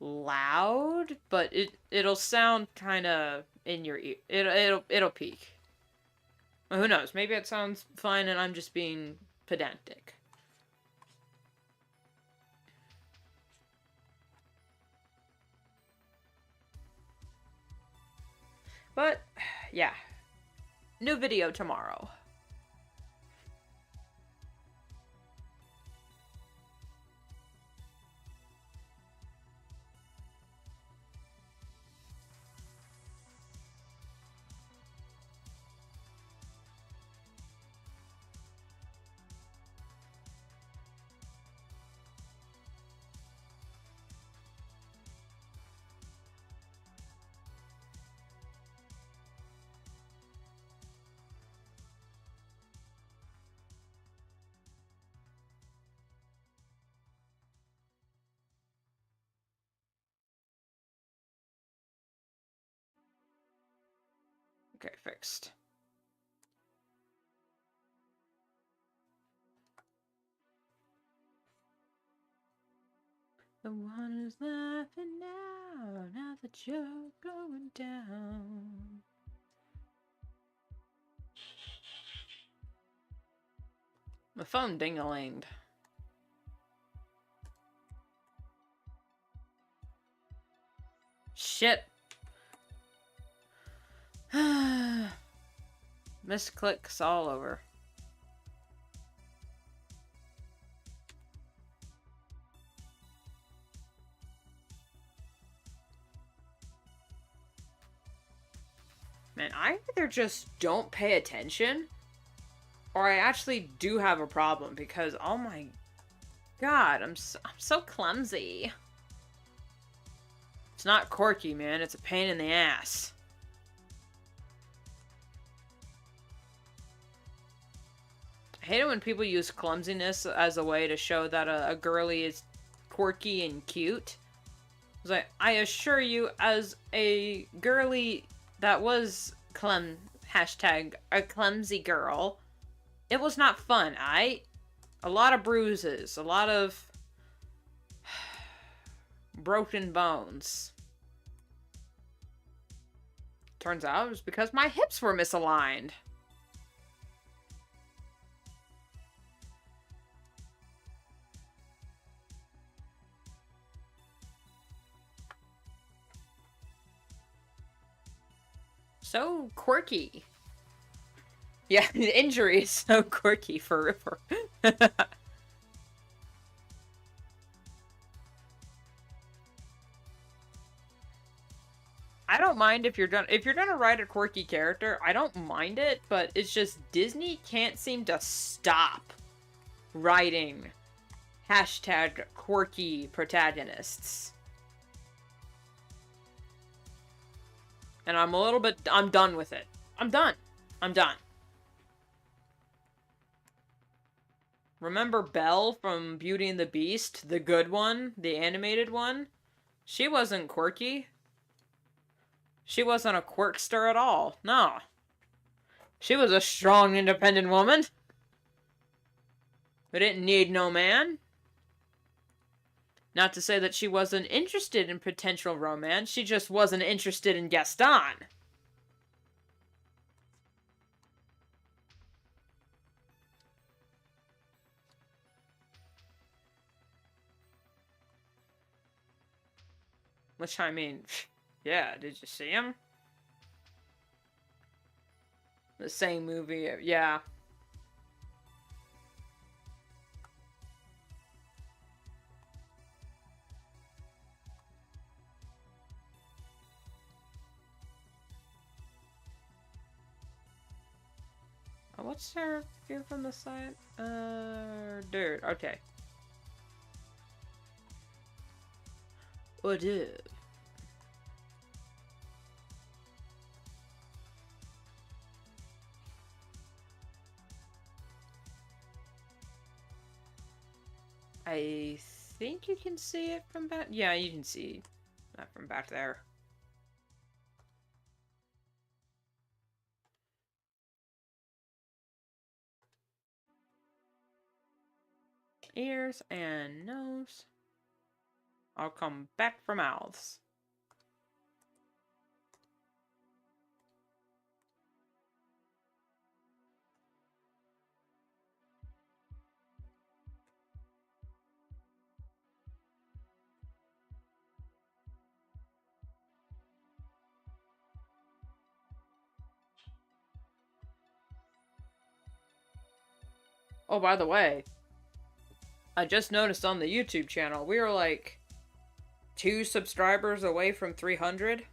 loud, but it'll sound kind of in your ear. It'll peak. Well, who knows? Maybe it sounds fine and I'm just being pedantic. But, yeah. New video tomorrow. Okay, fixed. The one who's laughing now the joke going down. My phone ding-a-linged. Shit. Misclicks all over. Man, I either just don't pay attention, or I actually do have a problem, because, oh my god, I'm so clumsy. It's not quirky, man. It's a pain in the ass. I hate it when people use clumsiness as a way to show that a girly is quirky and cute. It's like, I assure you, as a girly that was hashtag a clumsy girl, it was not fun. A lot of bruises, a lot of broken bones. Turns out it was because my hips were misaligned. So quirky. Yeah, the injury is so quirky for Ripper. I don't mind if you're gonna write a quirky character, I don't mind it, but it's just Disney can't seem to stop writing hashtag quirky protagonists. And I'm done with it. I'm done. Remember Belle from Beauty and the Beast? The good one? The animated one? She wasn't quirky. She wasn't a quirkster at all. No. She was a strong, independent woman. Who didn't need no man. Not to say that she wasn't interested in potential romance, she just wasn't interested in Gaston. Which, I mean, yeah, did you see him? The same movie, yeah. What's her view from the side? Dude, okay. What is? I think you can see it from back. Yeah, you can see that from back there. Ears and nose. I'll come back for mouths. Oh, by the way, I just noticed on the YouTube channel, we were like 2 subscribers away from 300.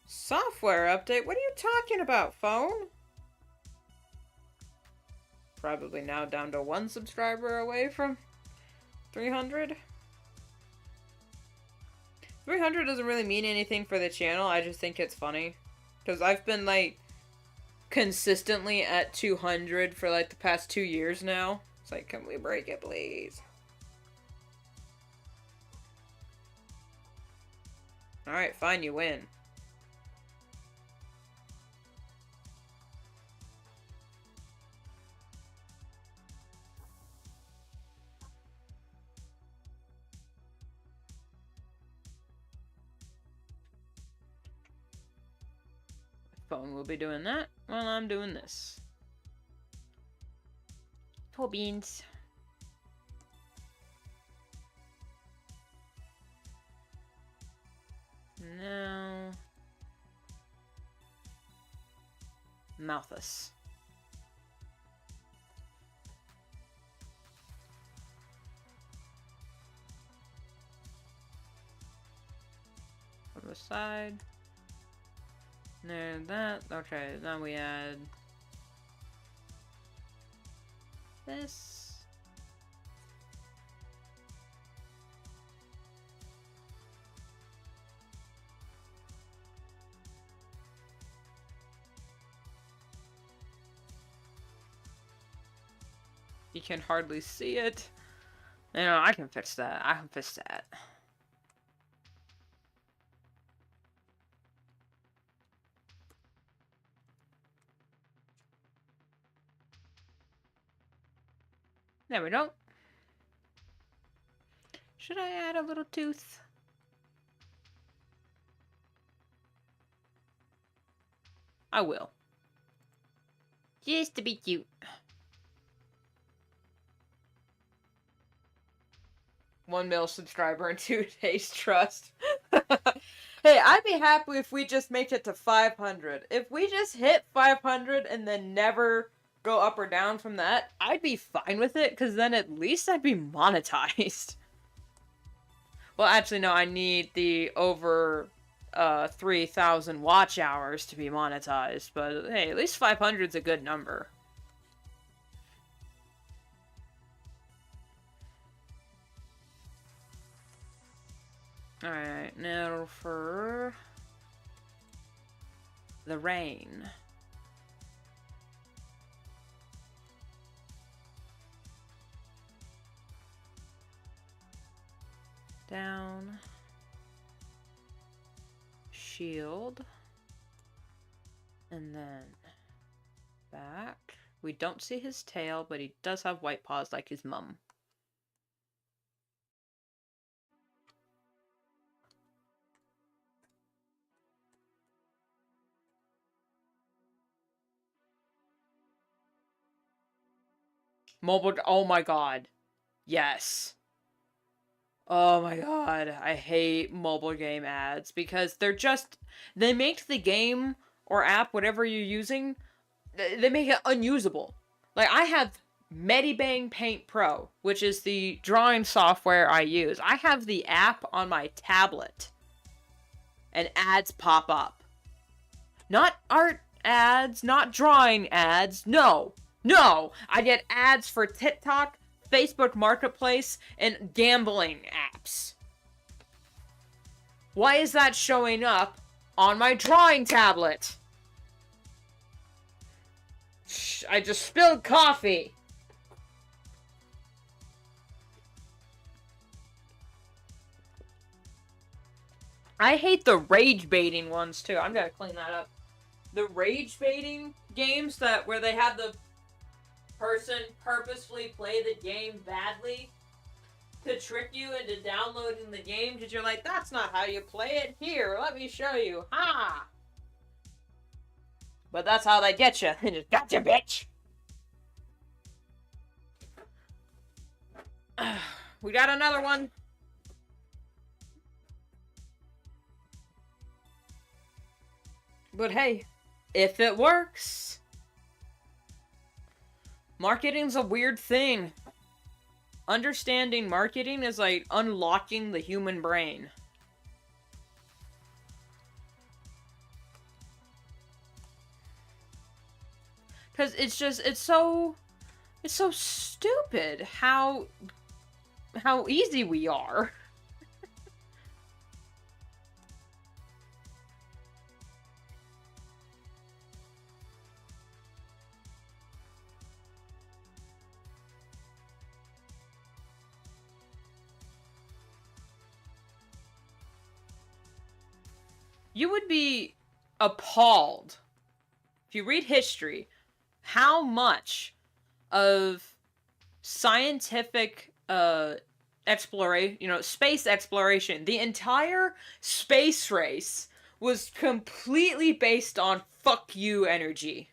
Software update? What are you talking about, phone? Probably now down to 1 subscriber away from 300. 300 doesn't really mean anything for the channel, I just think it's funny. Because I've been, like, consistently at 200 for, like, the past 2 years now. It's like, can we break it, please? Alright, fine, you win. phone will be doing that while I'm doing this. Poor beans. Now... Malthus. On the side. There's that. Okay, now we add this. You can hardly see it. You know, I can fix that. I can fix that. There we go. Should I add a little tooth? I will. Just to be cute. 1 mil subscriber in 2 days trust. Hey, I'd be happy if we just make it to 500. If we just hit 500 and then never go up or down from that, I'd be fine with it, because then at least I'd be monetized. Well, actually, no, I need the over 3,000 watch hours to be monetized, but hey, at least 500 is a good number. Alright, now for the rain. Down. Shield. And then back. We don't see his tail, but he does have white paws like his mum. Mobile, oh my god. Yes. Oh my god, I hate mobile game ads because they make the game or app, whatever you're using, they make it unusable. Like, I have Medibang Paint Pro, which is the drawing software I use. I have the app on my tablet, and ads pop up. Not art ads, not drawing ads, no. No! I get ads for TikTok, Facebook Marketplace, and gambling apps. Why is that showing up on my drawing tablet? Shh, I just spilled coffee. I hate the rage baiting ones too. I'm gonna clean that up. The rage baiting games where they have the person purposefully play the game badly to trick you into downloading the game because you're like, that's not how you play it. Here, let me show you. Ha! But that's how they get you. They just gotcha, bitch! We got another one. But hey, if it works... Marketing's a weird thing. Understanding marketing is like unlocking the human brain. Because it's so stupid how easy we are. You would be appalled, if you read history, how much of scientific exploration, space exploration, the entire space race was completely based on fuck you energy.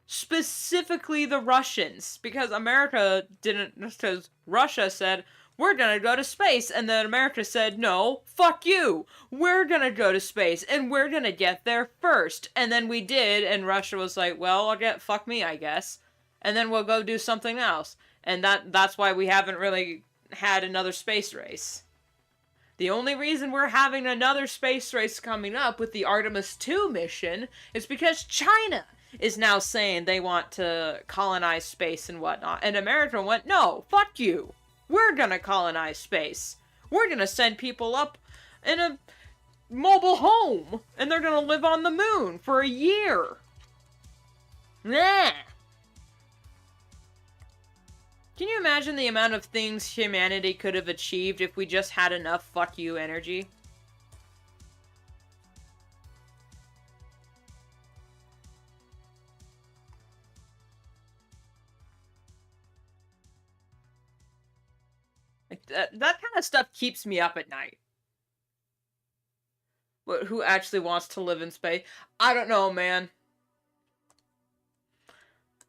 Specifically the Russians, because America didn't, because Russia said, we're gonna go to space, and then America said, no, fuck you, we're gonna go to space, and we're gonna get there first, and then we did, and Russia was like, well, fuck me, I guess, and then we'll go do something else, and that's why we haven't really had another space race. The only reason we're having another space race coming up with the Artemis 2 mission is because China is now saying they want to colonize space and whatnot. And America went, no, fuck you. We're gonna colonize space. We're gonna send people up in a mobile home. And they're gonna live on the moon for a year. Nah. Can you imagine the amount of things humanity could have achieved if we just had enough fuck you energy? That kind of stuff keeps me up at night. But who actually wants to live in space? I don't know, man.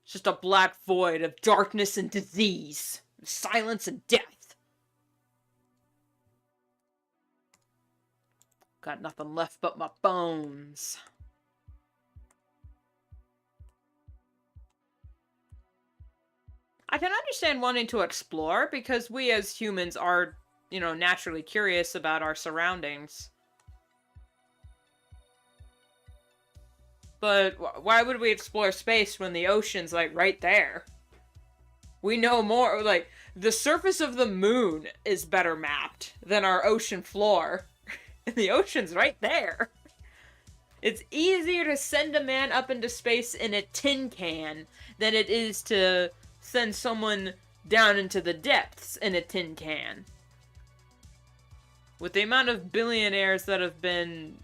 It's just a black void of darkness and disease, silence and death. Got nothing left but my bones. I can understand wanting to explore, because we as humans are, you know, naturally curious about our surroundings. But why would we explore space when the ocean's, like, right there? We know more, like, the surface of the moon is better mapped than our ocean floor. And the ocean's right there. It's easier to send a man up into space in a tin can than it is to send someone down into the depths in a tin can. With the amount of billionaires that have been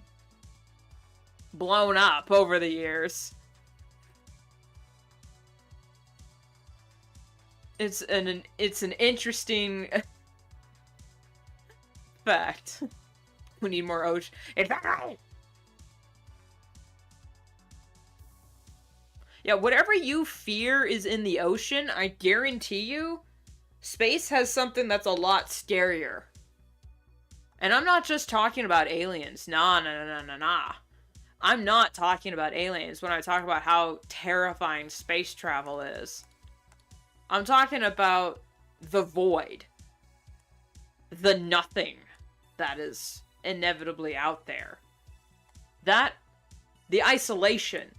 blown up over the years, it's an interesting fact. We need more ocean. In fact, yeah, whatever you fear is in the ocean, I guarantee you, space has something that's a lot scarier. And I'm not just talking about aliens. Nah. I'm not talking about aliens when I talk about how terrifying space travel is. I'm talking about the void. The nothing that is inevitably out there. The isolation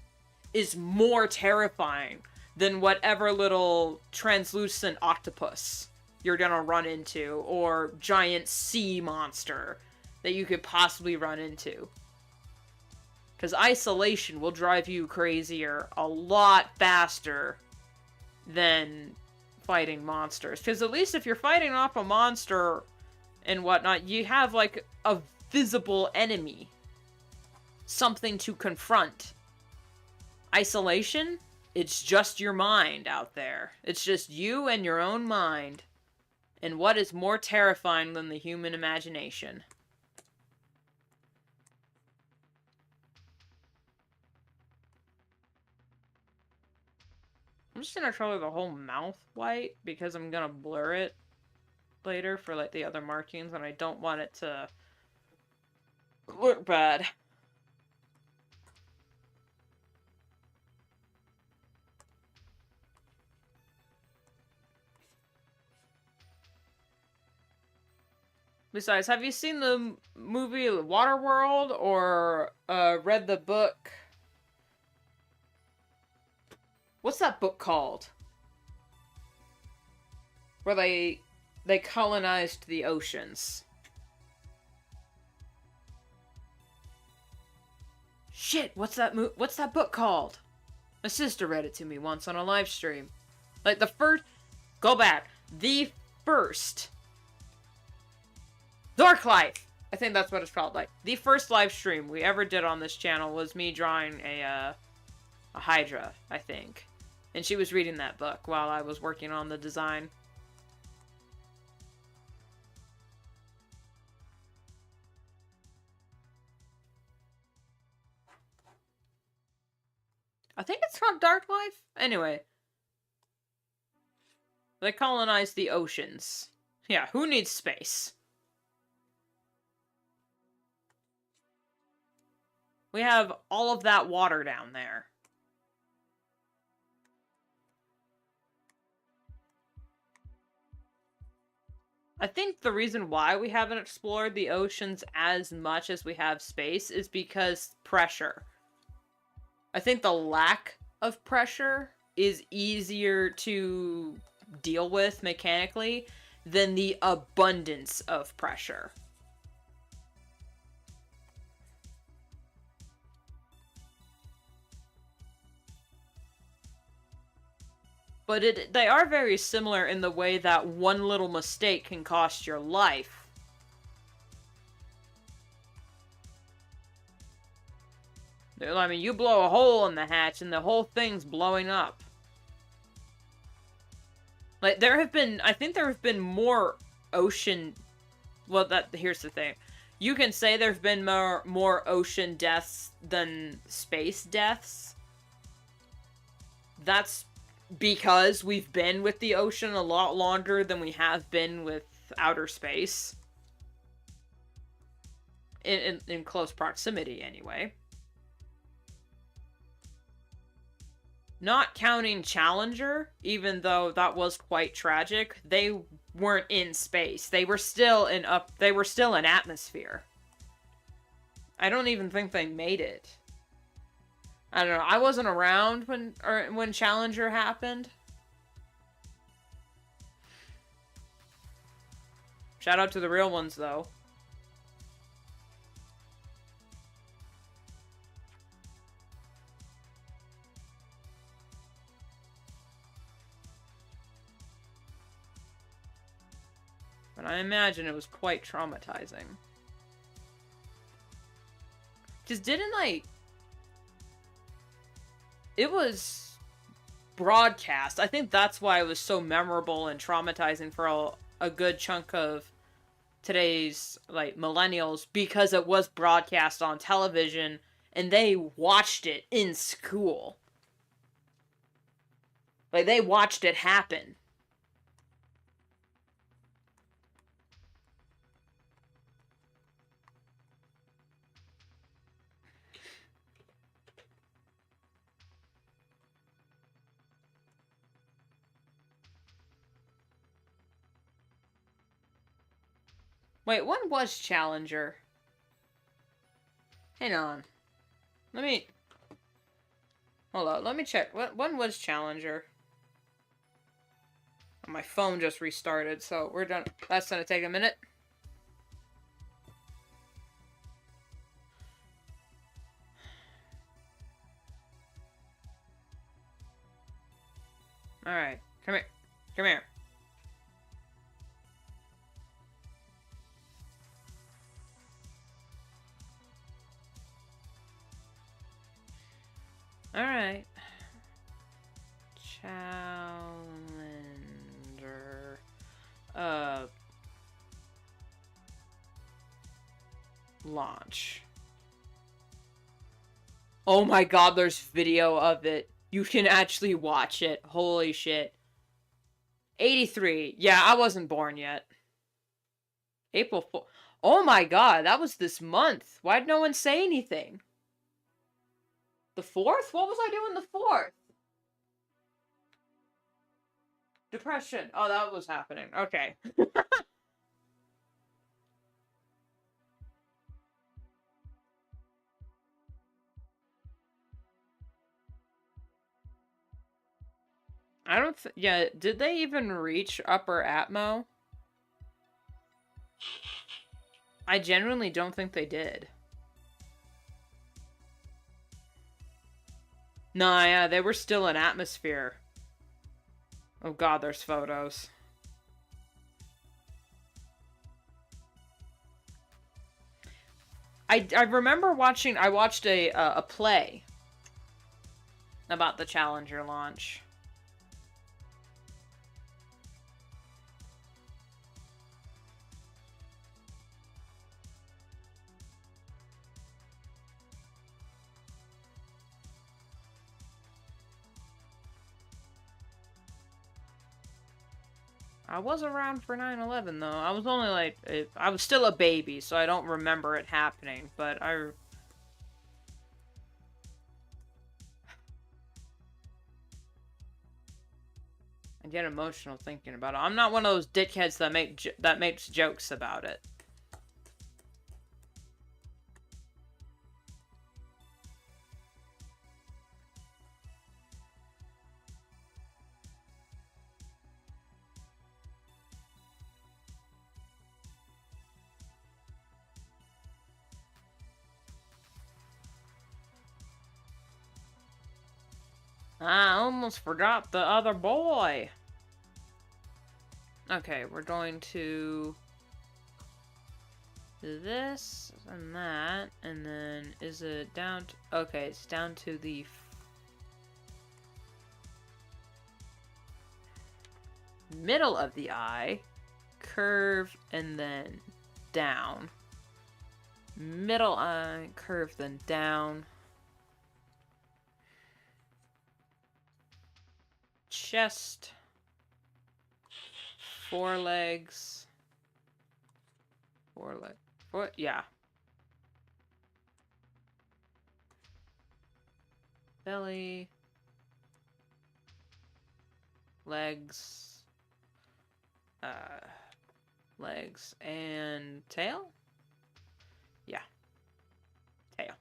is more terrifying than whatever little translucent octopus you're gonna run into, or giant sea monster that you could possibly run into. Because isolation will drive you crazier a lot faster than fighting monsters. Because at least if you're fighting off a monster and whatnot, you have, like, a visible enemy. Something to confront. Isolation, it's just your mind out there. It's just you and your own mind. And what is more terrifying than the human imagination? I'm just gonna color the whole mouth white, because I'm gonna blur it later for, like, the other markings, and I don't want it to look bad. Besides, have you seen the movie Waterworld, or read the book? What's that book called? Where they colonized the oceans. Shit, what's that book called? My sister read it to me once on a live stream. Like, the first Dark Life! I think that's what it's called. Like, the first live stream we ever did on this channel was me drawing a Hydra, I think. And she was reading that book while I was working on the design. I think it's called Dark Life? Anyway. They colonized the oceans. Yeah, who needs space? We have all of that water down there. I think the reason why we haven't explored the oceans as much as we have space is because pressure. I think the lack of pressure is easier to deal with mechanically than the abundance of pressure. But they are very similar in the way that one little mistake can cost your life. I mean, you blow a hole in the hatch and the whole thing's blowing up. Like, I think there have been more ocean... Well, here's the thing. You can say there have been more ocean deaths than space deaths. That's because we've been with the ocean a lot longer than we have been with outer space. In close proximity, anyway. Not counting Challenger, even though that was quite tragic, they weren't in space. They were still in atmosphere. I don't even think they made it. I don't know. I wasn't around when Challenger happened. Shout out to the real ones, though. But I imagine it was quite traumatizing. Just didn't, like... It was broadcast. I think that's why it was so memorable and traumatizing for a good chunk of today's, like, millennials, because it was broadcast on television and they watched it in school. Like, they watched it happen. Wait, when was Challenger? Hang on. Hold on, let me check. When was Challenger? My phone just restarted, so we're done. That's gonna take a minute. Alright, come here. Come here. Alright. Challenger. Launch. Oh my god, there's video of it. You can actually watch it. Holy shit. 83. Yeah, I wasn't born yet. April 4th. Oh my god, that was this month. Why'd no one say anything? The 4th? What was I doing the 4th? Depression. Oh, that was happening. Okay. I don't yeah, did they even reach upper Atmo? I genuinely don't think they did. Nah, yeah, they were still in atmosphere. Oh god, there's photos. I remember watching, I watched a play about the Challenger launch. I was around for 9/11 though. I was only like, I was still a baby, so I don't remember it happening, but I get emotional thinking about it. I'm not one of those dickheads that makes jokes about it. I almost forgot the other boy. Okay, we're going to do this and that, and then is it down to, okay, it's down to the middle of the eye, curve, and then down. Middle eye, curve, then down. Chest, forelegs, yeah. Belly, legs, legs, and tail? Yeah, tail.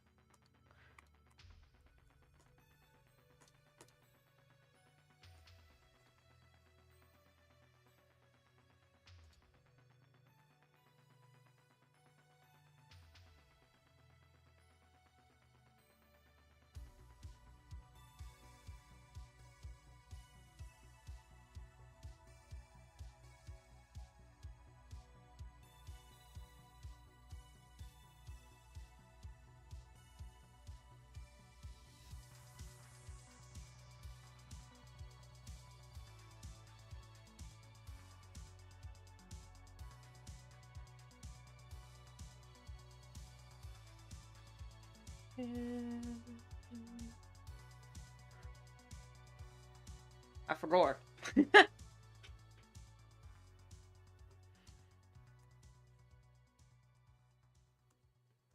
I forgot.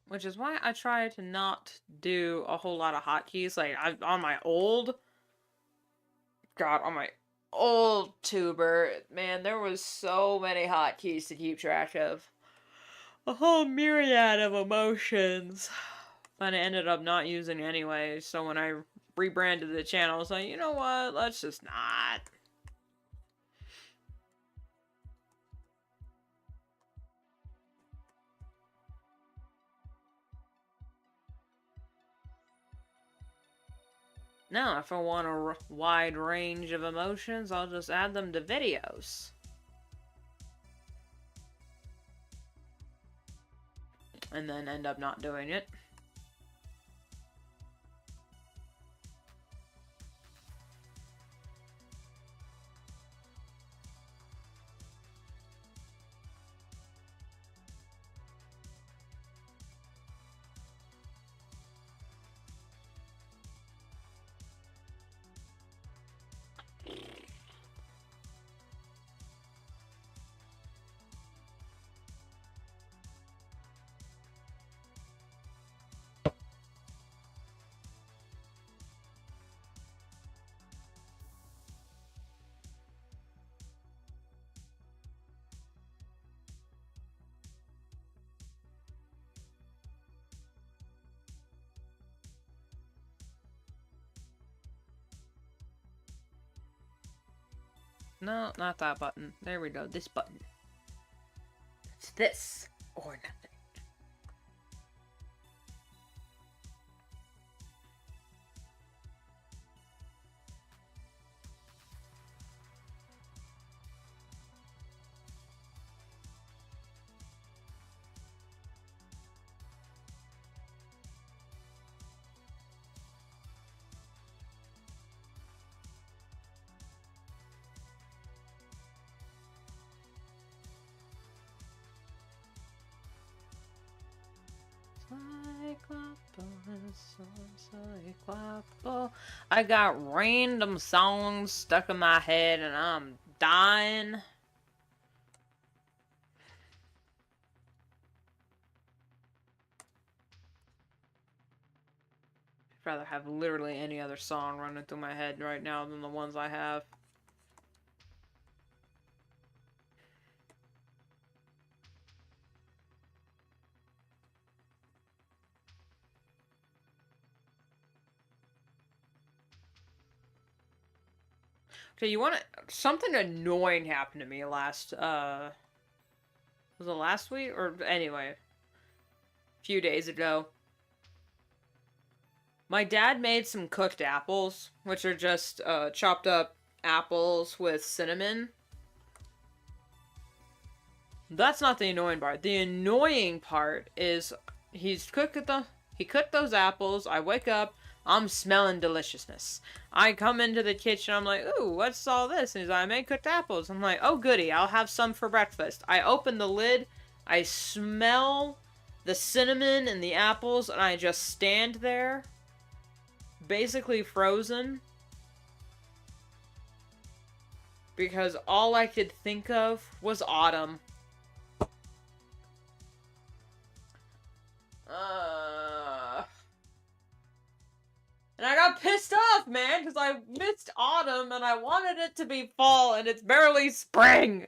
Which is why I try to not do a whole lot of hotkeys. Like, on my old tuber, man, there was so many hotkeys to keep track of. A whole myriad of emotions. But I ended up not using anyway, so when I rebranded the channel, I was like, you know what, let's just not. Now, if I want a wide range of emotions, I'll just add them to videos. And then end up not doing it. No, not that button. There we go. This button. It's this or nothing. I got random songs stuck in my head and I'm dying. I'd rather have literally any other song running through my head right now than the ones I have. Okay, you want to... Something annoying happened to me last, was it last week? Or, anyway, a few days ago. My dad made some cooked apples, which are just, chopped up apples with cinnamon. That's not the annoying part. The annoying part is he cooked those apples. I wake up, I'm smelling deliciousness. I come into the kitchen, I'm like, ooh, what's all this? And he's like, I made cooked apples. I'm like, oh goody, I'll have some for breakfast. I open the lid, I smell the cinnamon and the apples, and I just stand there, basically frozen. Because all I could think of was autumn. And I got pissed off, man, because I missed autumn and I wanted it to be fall and it's barely spring.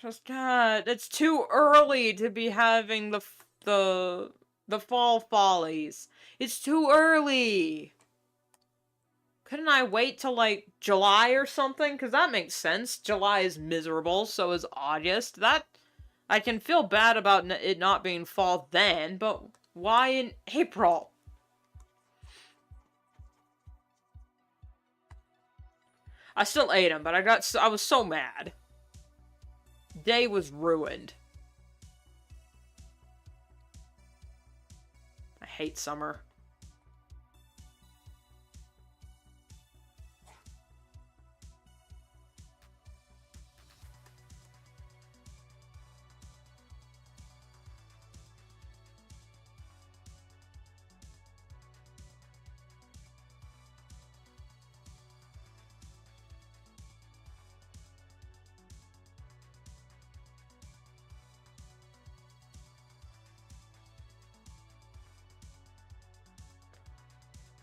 Just, God, it's too early to be having the fall follies. It's too early. Couldn't I wait till, like, July or something? Because that makes sense. July is miserable, so is August. I can feel bad about it not being fall then, but why in April? I still ate them, but I was so mad. Day was ruined. I hate summer.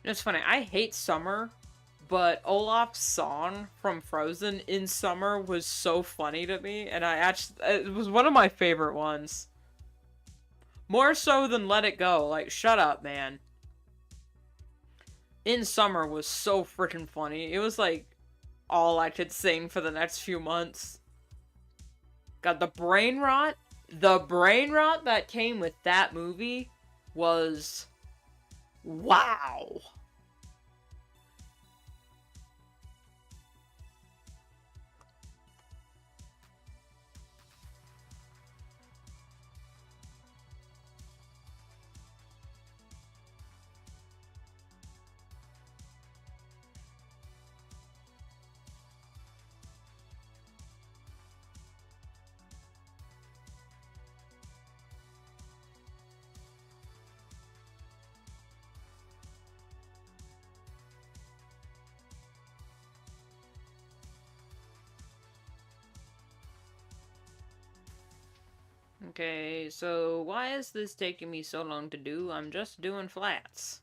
It's funny, I hate summer, but Olaf's song from Frozen in summer was so funny to me, and it was one of my favorite ones. More so than Let It Go, like, shut up, man. In summer was so freaking funny. It was, like, all I could sing for the next few months. God, the brain rot that came with that movie was... wow. Okay, so why is this taking me so long to do? I'm just doing flats.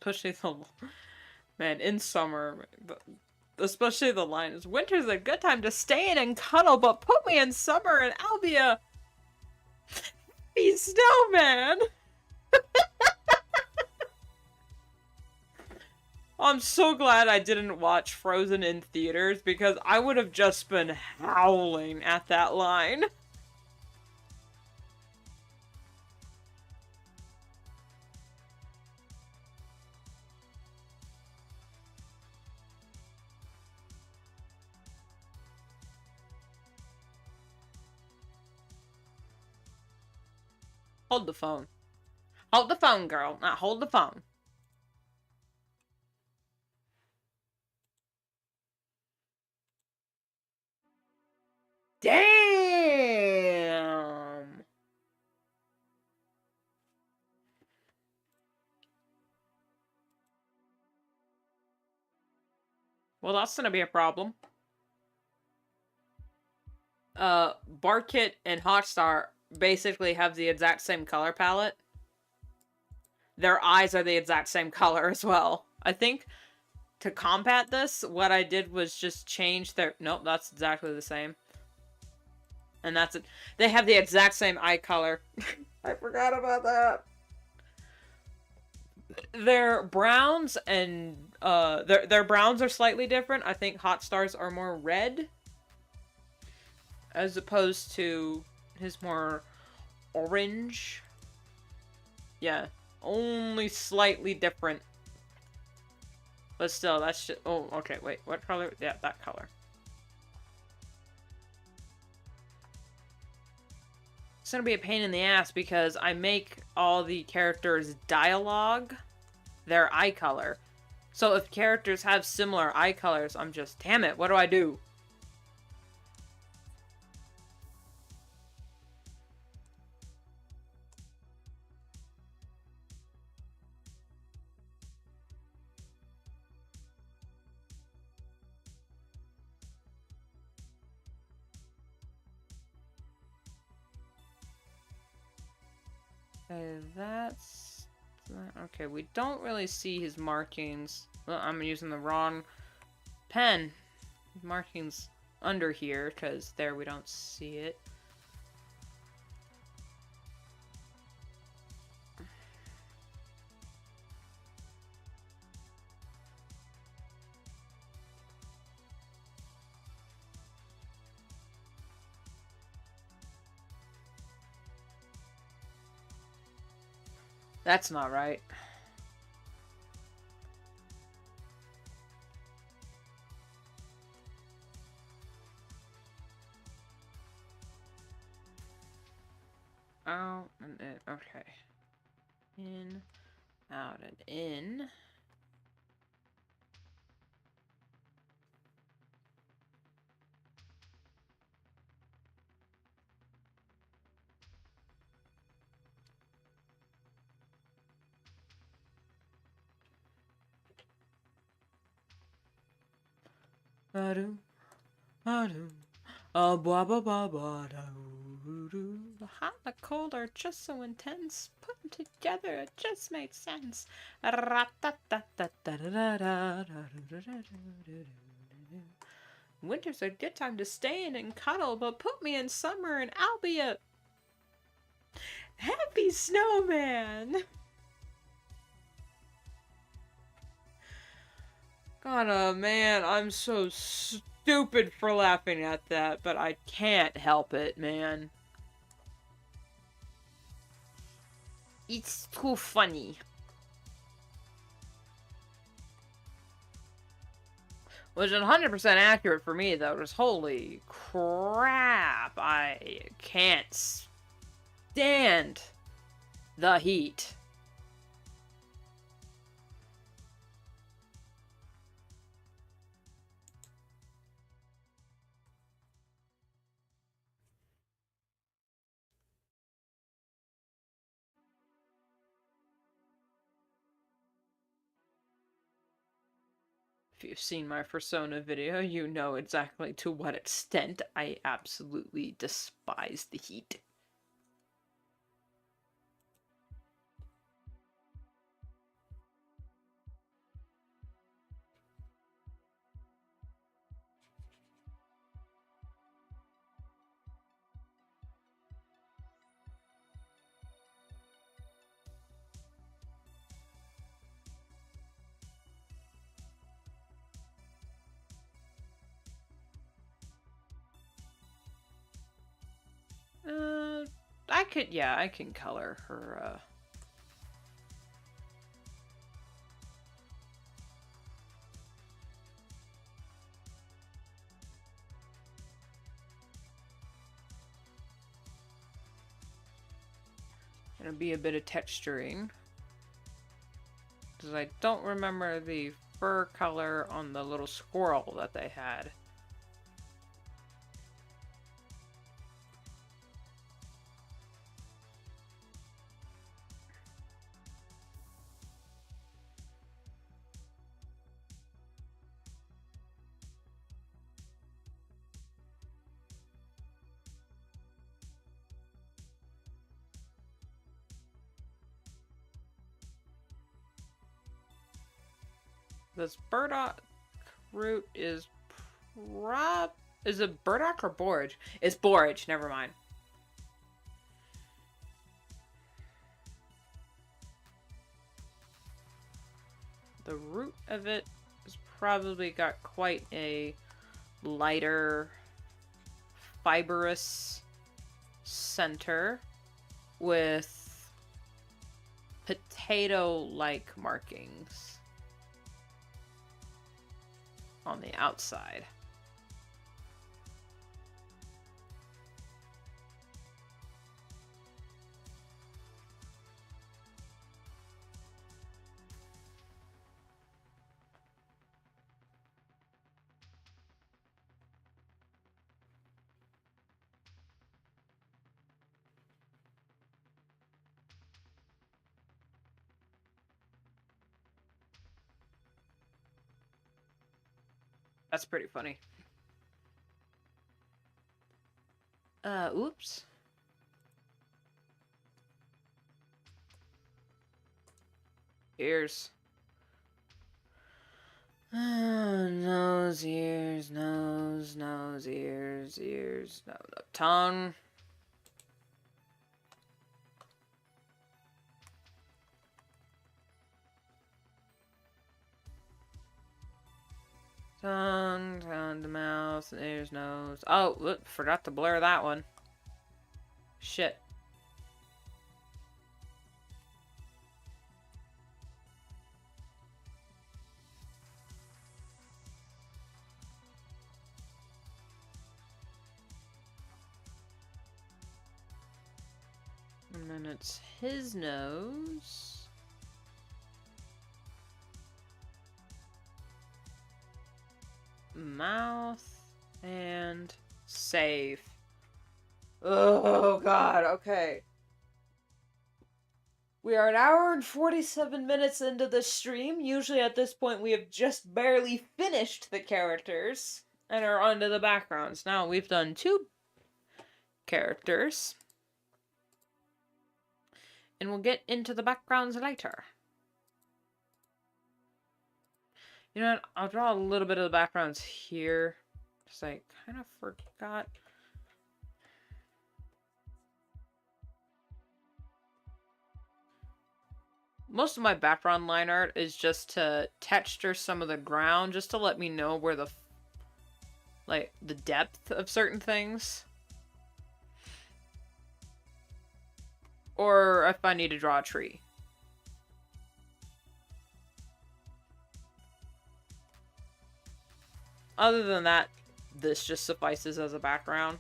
Especially man, in summer, especially the line is, winter's a good time to stay in and cuddle, but put me in summer and I'll be a snowman. I'm so glad I didn't watch Frozen in theaters, because I would have just been howling at that line. Hold the phone. Hold the phone, girl. Not hold the phone. Damn! Well, that's gonna be a problem. Barkit and Hotstar basically have the exact same color palette. Their eyes are the exact same color as well. I think to combat this, what I did was just change their... Nope, that's exactly the same. And that's it. They have the exact same eye color. I forgot about that. Their browns and their browns are slightly different. I think Hotstars are more red, as opposed to his more orange. Yeah, only slightly different. But still, that's just... Oh, okay, wait. What color? Yeah, that color. It's gonna be a pain in the ass because I make all the characters' dialogue their eye color. So if characters have similar eye colors, I'm just... Damn it, what do I do? Okay, that's... Okay, we don't really see his markings. Well, I'm using the wrong pen. Markings under here, because there we don't see it. That's not right. Out and in. Okay. In, out, and in. Ba-do, ba-do, ba ba ba ba do. The hot and the cold are just so intense. Put them together, it just made sense. Winter's a good time to stay in and cuddle, but put me in summer and I'll be a happy snowman. God, oh man, I'm so stupid for laughing at that, but I can't help it, man. It's too funny. Was 100% accurate for me, though. Just holy crap. I can't stand the heat. If you've seen my Persona video, you know exactly to what extent I absolutely despise the heat. I can color her, Gonna be a bit of texturing. Because I don't remember the fur color on the little squirrel that they had. This burdock root is is it burdock or borage? It's borage, never mind. The root of it has probably got quite a lighter, fibrous center with potato-like markings on the outside. That's pretty funny. Oops. Ears. Nose, ears, nose, nose, ears, ears, no, tongue. Tongue, the mouth, ears, nose. Oh, look, forgot to blur that one. Shit. And then it's his nose. Mouth. And save. Oh, God. Okay. We are an hour and 47 minutes into the stream. Usually at this point we have just barely finished the characters and are onto the backgrounds. Now we've done 2 characters. And we'll get into the backgrounds later. You know what? I'll draw a little bit of the backgrounds here. Because I kind of forgot. Most of my background line art is just to texture some of the ground, just to let me know where the, like, the depth of certain things. Or if I need to draw a tree. Other than that, this just suffices as a background.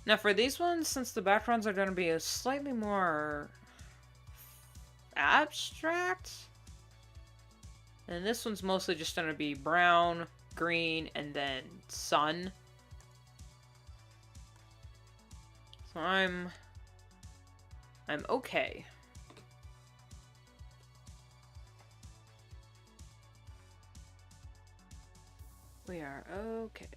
Now for these ones, since the backgrounds are going to be a slightly more abstract, and this one's mostly just going to be brown, green, and then sun. So I'm okay. We are okay.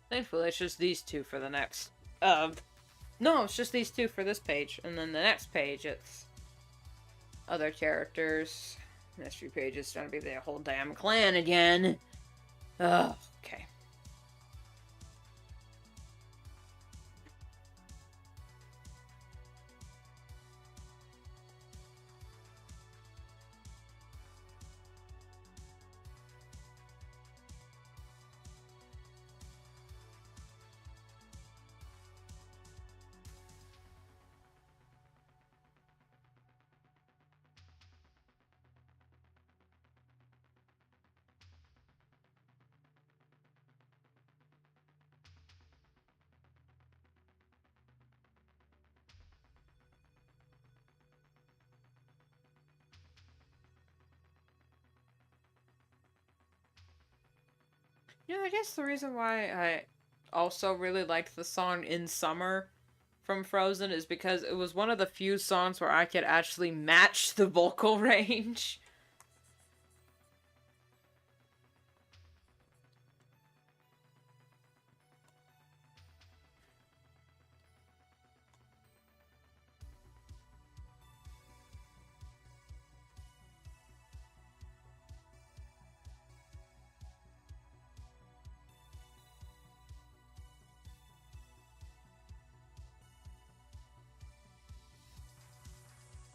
Thankfully, it's just these 2 for the next, no, it's just these 2 for this page, and then the next page, it's other characters. Mystery page is gonna be the whole damn clan again. Ugh, okay. Yeah, I guess the reason why I also really liked the song In Summer from Frozen is because it was one of the few songs where I could actually match the vocal range.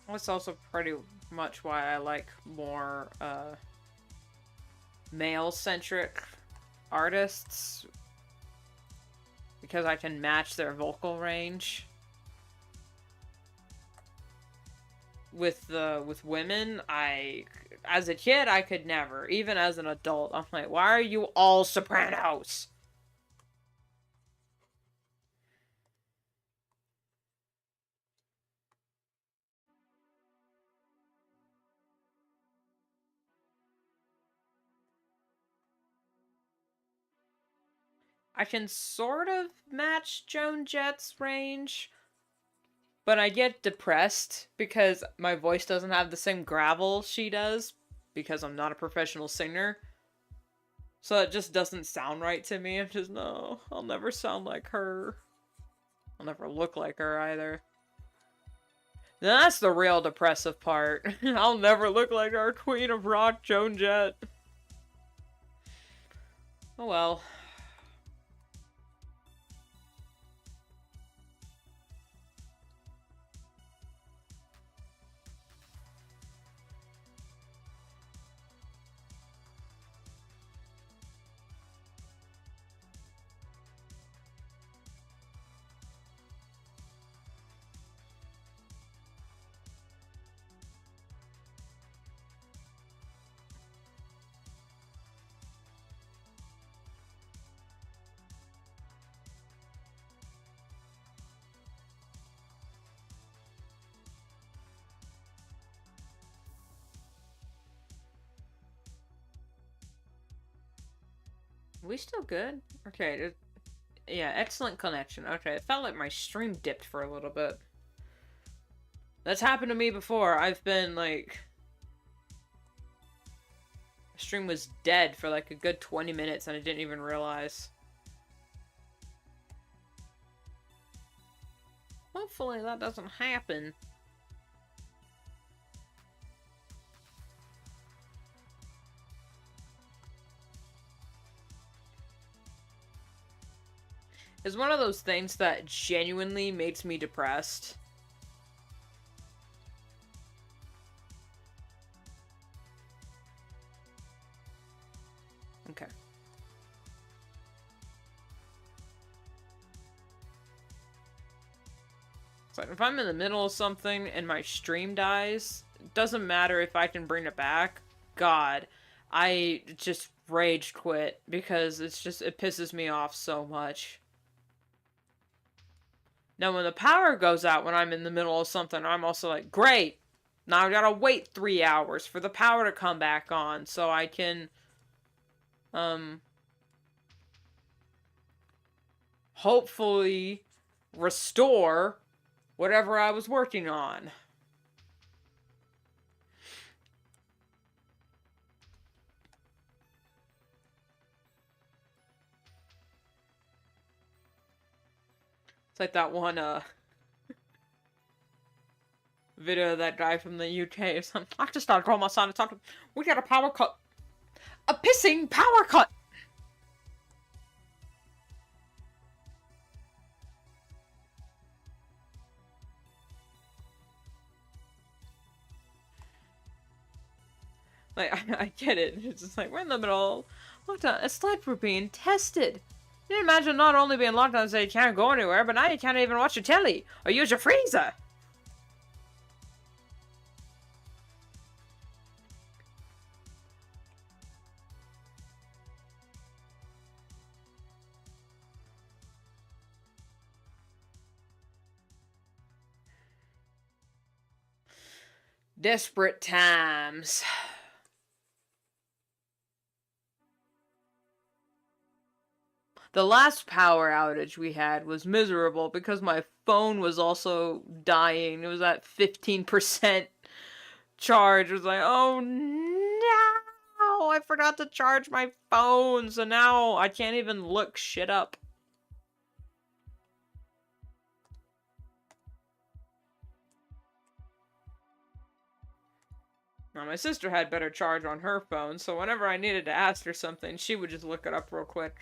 That's also pretty much why I like more male-centric artists, because I can match their vocal range. With women, as a kid I could never. Even as an adult, I'm like, why are you all sopranos? I can sort of match Joan Jett's range, but I get depressed because my voice doesn't have the same gravel she does, because I'm not a professional singer. So it just doesn't sound right to me. I'm just, no, I'll never sound like her. I'll never look like her either. Now that's the real depressive part. I'll never look like our queen of rock, Joan Jett. Oh well. Are we still good? Okay, yeah, excellent connection. Okay, it felt like my stream dipped for a little bit. That's happened to me before. I've been, like... stream was dead for, like, a good 20 minutes and I didn't even realize. Hopefully that doesn't happen. It's one of those things that genuinely makes me depressed. Okay. It's like, if I'm in the middle of something and my stream dies, it doesn't matter if I can bring it back. God, I just rage quit because it's just, it pisses me off so much. Now, when the power goes out when I'm in the middle of something, I'm also like, great! Now I gotta wait 3 hours for the power to come back on so I can, hopefully restore whatever I was working on. It's like that one, video of that guy from the UK. I just started calling my son and talking. We got a power cut. A pissing power cut! Like, I get it. It's just like, we're in the middle of lockdown. It's like we're being tested. You can imagine not only being locked down so you can't go anywhere, but now you can't even watch your telly or use your freezer. Desperate times. The last power outage we had was miserable because my phone was also dying. It was at 15% charge. It was like, oh no, I forgot to charge my phone, so now I can't even look shit up. Now, my sister had better charge on her phone, so whenever I needed to ask her something, she would just look it up real quick.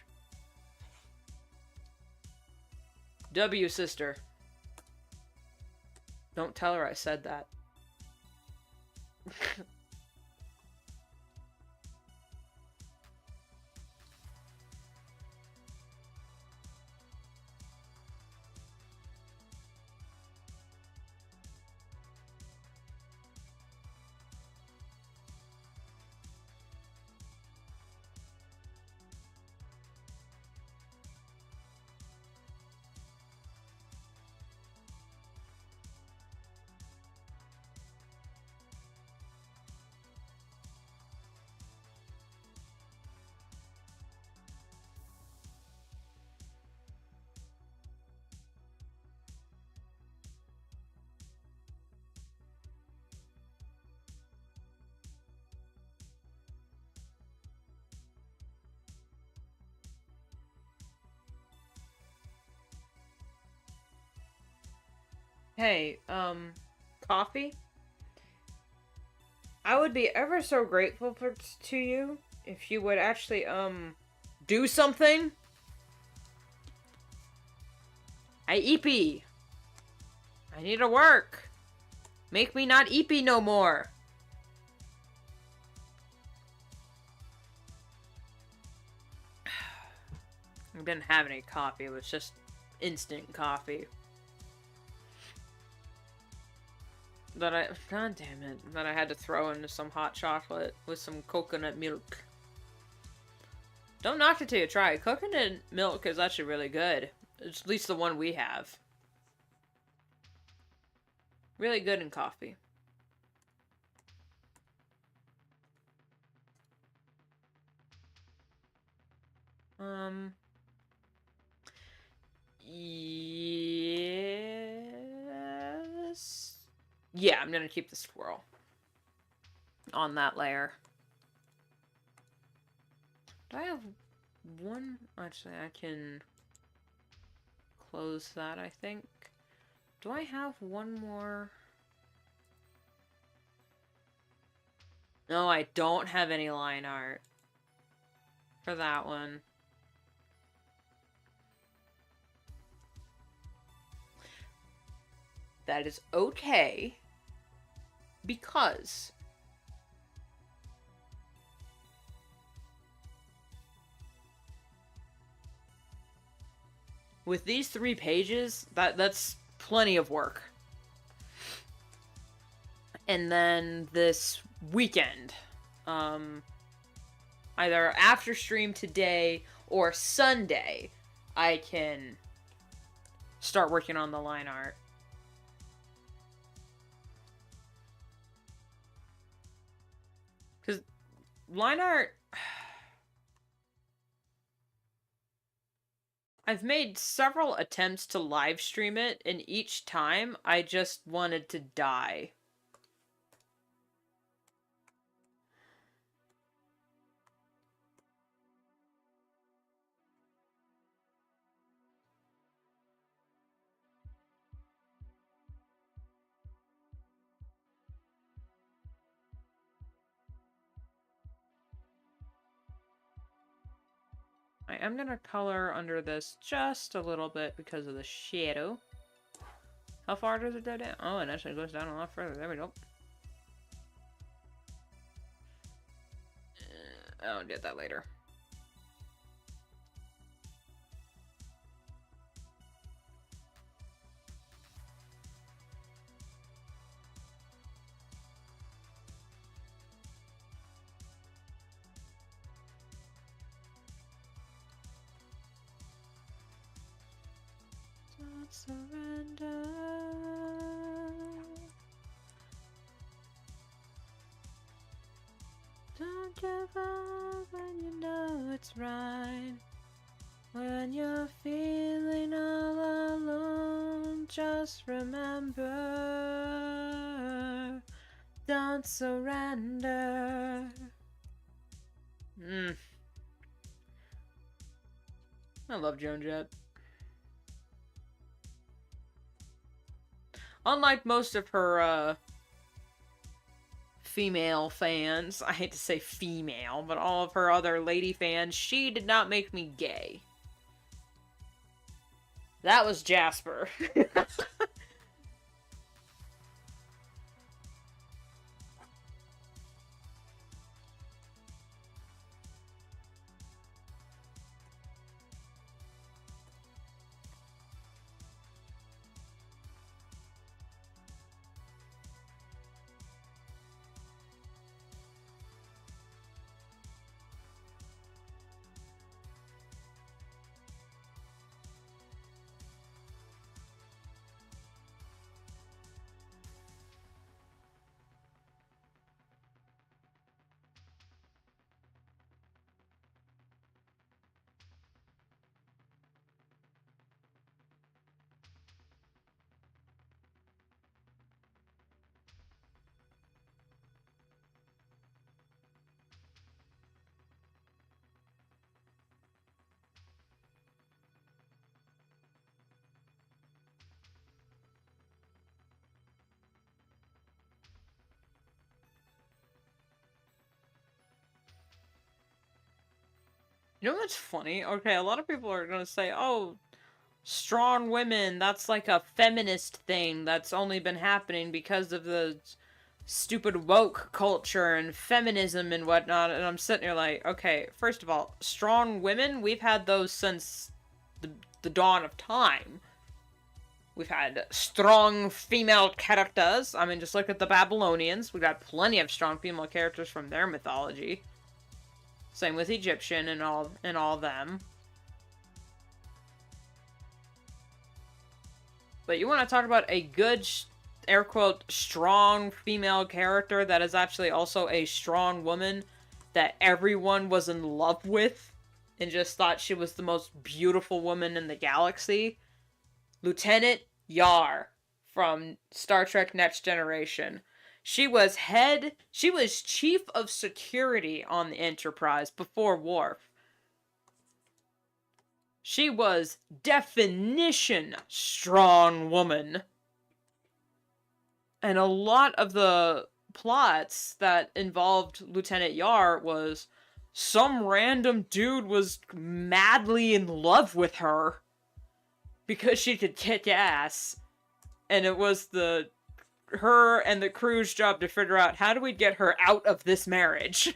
W, sister. Don't tell her I said that. Hey, coffee? I would be ever so grateful to you if you would actually, do something. I eepy. I need to work. Make me not eepy no more. I didn't have any coffee, it was just instant coffee. God damn it, that I had to throw into some hot chocolate with some coconut milk. Don't knock it till you try it. Coconut milk is actually really good. It's at least the one we have. Really good in coffee. Yes. Yeah, I'm gonna keep the squirrel on that layer. Do I have one? Actually, I can close that, I think. Do I have one more? No, I don't have any line art for that one. That is okay, because with these 3 pages, that's plenty of work. And then this weekend, either after stream today or Sunday, I can start working on the line art. Because line art, I've made several attempts to live stream it, and each time I just wanted to die. I am going to color under this just a little bit because of the shadow. How far does it go down? Oh, it actually goes down a lot further. There we go. I'll get that later. Don't surrender. Don't give up when you know it's right. When you're feeling all alone, just remember, don't surrender. I love Joan Jett. Unlike most of her, female fans, I hate to say female, but all of her other lady fans, she did not make me gay. That was Jasper. You know what's funny? Okay, a lot of people are gonna say, oh, strong women, that's like a feminist thing that's only been happening because of the stupid woke culture and feminism and whatnot. And I'm sitting here like, okay, first of all, strong women, we've had those since the dawn of time. We've had strong female characters. I mean, just look at the Babylonians. We've got plenty of strong female characters from their mythology. Same with Egyptian and all them. But you want to talk about a good, air quote, strong female character that is actually also a strong woman that everyone was in love with and just thought she was the most beautiful woman in the galaxy? Lieutenant Yar from Star Trek Next Generation. She was chief of security on the Enterprise before Worf. She was definition strong woman. And a lot of the plots that involved Lieutenant Yar was some random dude was madly in love with her because she could kick ass. And it was her and the crew's job to figure out how do we get her out of this marriage.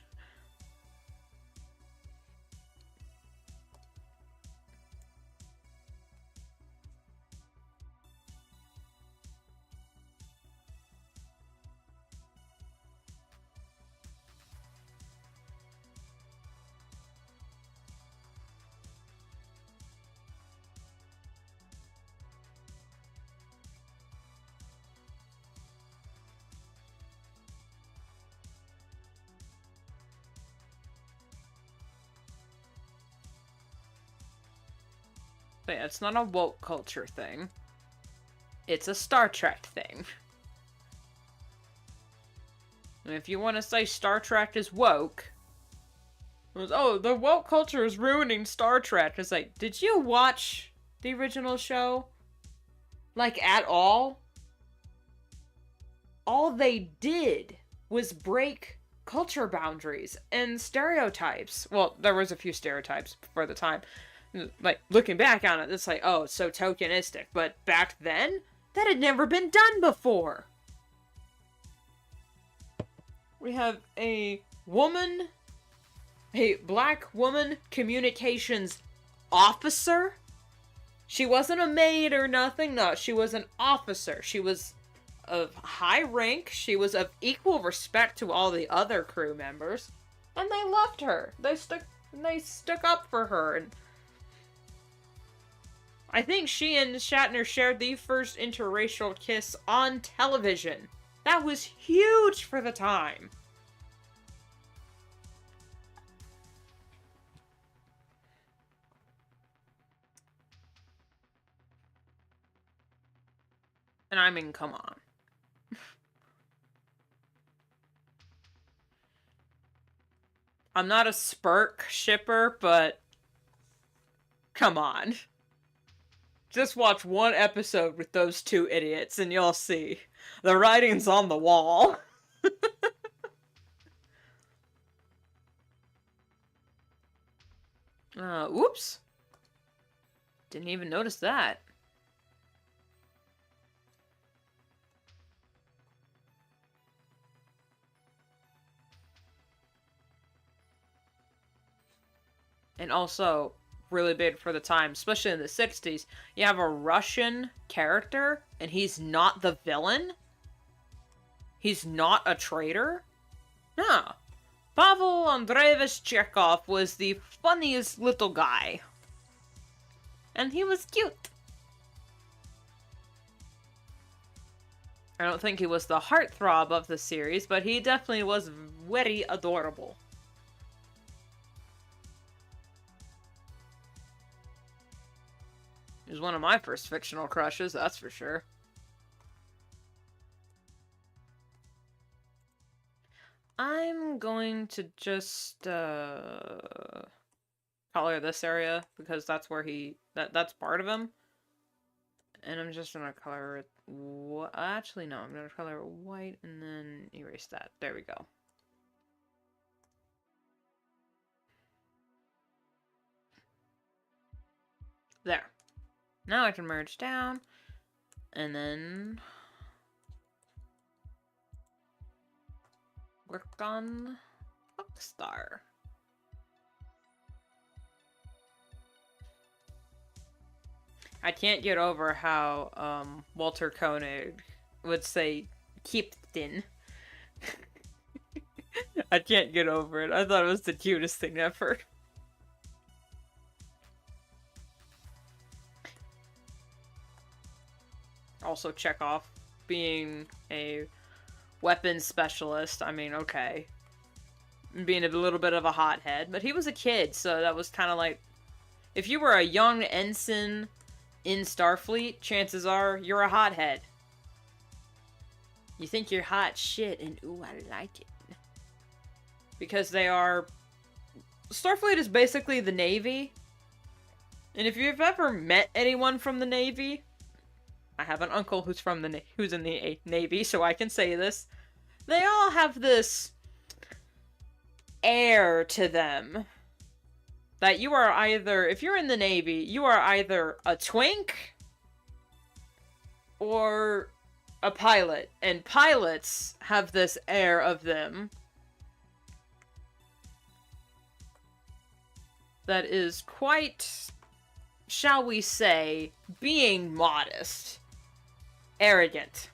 But yeah, it's not a woke culture thing. It's a Star Trek thing. And if you want to say Star Trek is woke, oh, the woke culture is ruining Star Trek. It's like, did you watch the original show? Like, at all? All they did was break culture boundaries and stereotypes. Well, there was a few stereotypes for the time. Like, looking back on it, it's like, oh, it's so tokenistic. But back then, that had never been done before. We have a black woman communications officer. She wasn't a maid or nothing, no, she was an officer. She was of high rank, she was of equal respect to all the other crew members, and they loved her. They stuck up for her, and I think she and Shatner shared the first interracial kiss on television. That was huge for the time. And I mean, come on. I'm not a Spurk shipper, but come on. Just watch one episode with those two idiots and you'll see. The writing's on the wall. Oops. Didn't even notice that. And also, really big for the time, especially in the 60s, you have a Russian character, and he's not the villain? He's not a traitor? No. Pavel Andreevich Chekhov was the funniest little guy. And he was cute. I don't think he was the heartthrob of the series, but he definitely was very adorable. He was one of my first fictional crushes, that's for sure. I'm going to just color this area because that's where that's part of him. And I'm just gonna color it. Actually, no, I'm gonna color it white and then erase that. There we go. There. Now I can merge down and then work on Rockstar. I can't get over how Walter Koenig would say Captain. I can't get over it. I thought it was the cutest thing ever. Also Chekhov being a weapons specialist. I mean, okay. Being a little bit of a hothead. But he was a kid, so that was kind of like... If you were a young ensign in Starfleet, chances are you're a hothead. You think you're hot shit, and ooh, I like it. Because they are... Starfleet is basically the Navy. And if you've ever met anyone from the Navy... I have an uncle who's from who's in the Navy, so I can say this. They all have this air to them that you are either, if you're in the Navy, you are either a twink or a pilot. And pilots have this air of them that is quite, shall we say, being modest. Arrogant.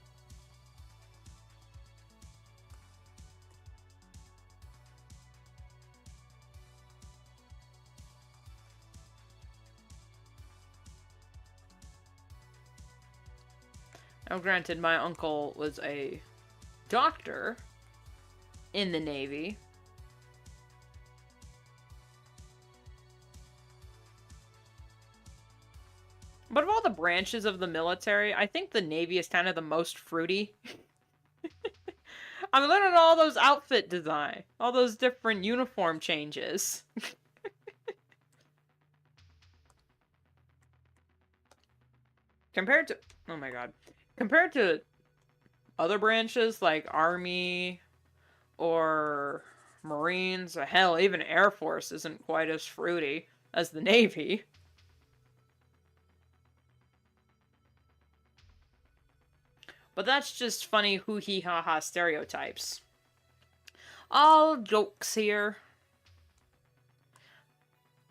Now, granted, my uncle was a doctor in the Navy. But of all the branches of the military, I think the Navy is kind of the most fruity. I'm looking at all those outfit design. All those different uniform changes. Compared to... Oh my god. Compared to other branches like Army or Marines, or hell, even Air Force isn't quite as fruity as the Navy. But that's just funny hoo-hee-ha-ha stereotypes. All jokes here.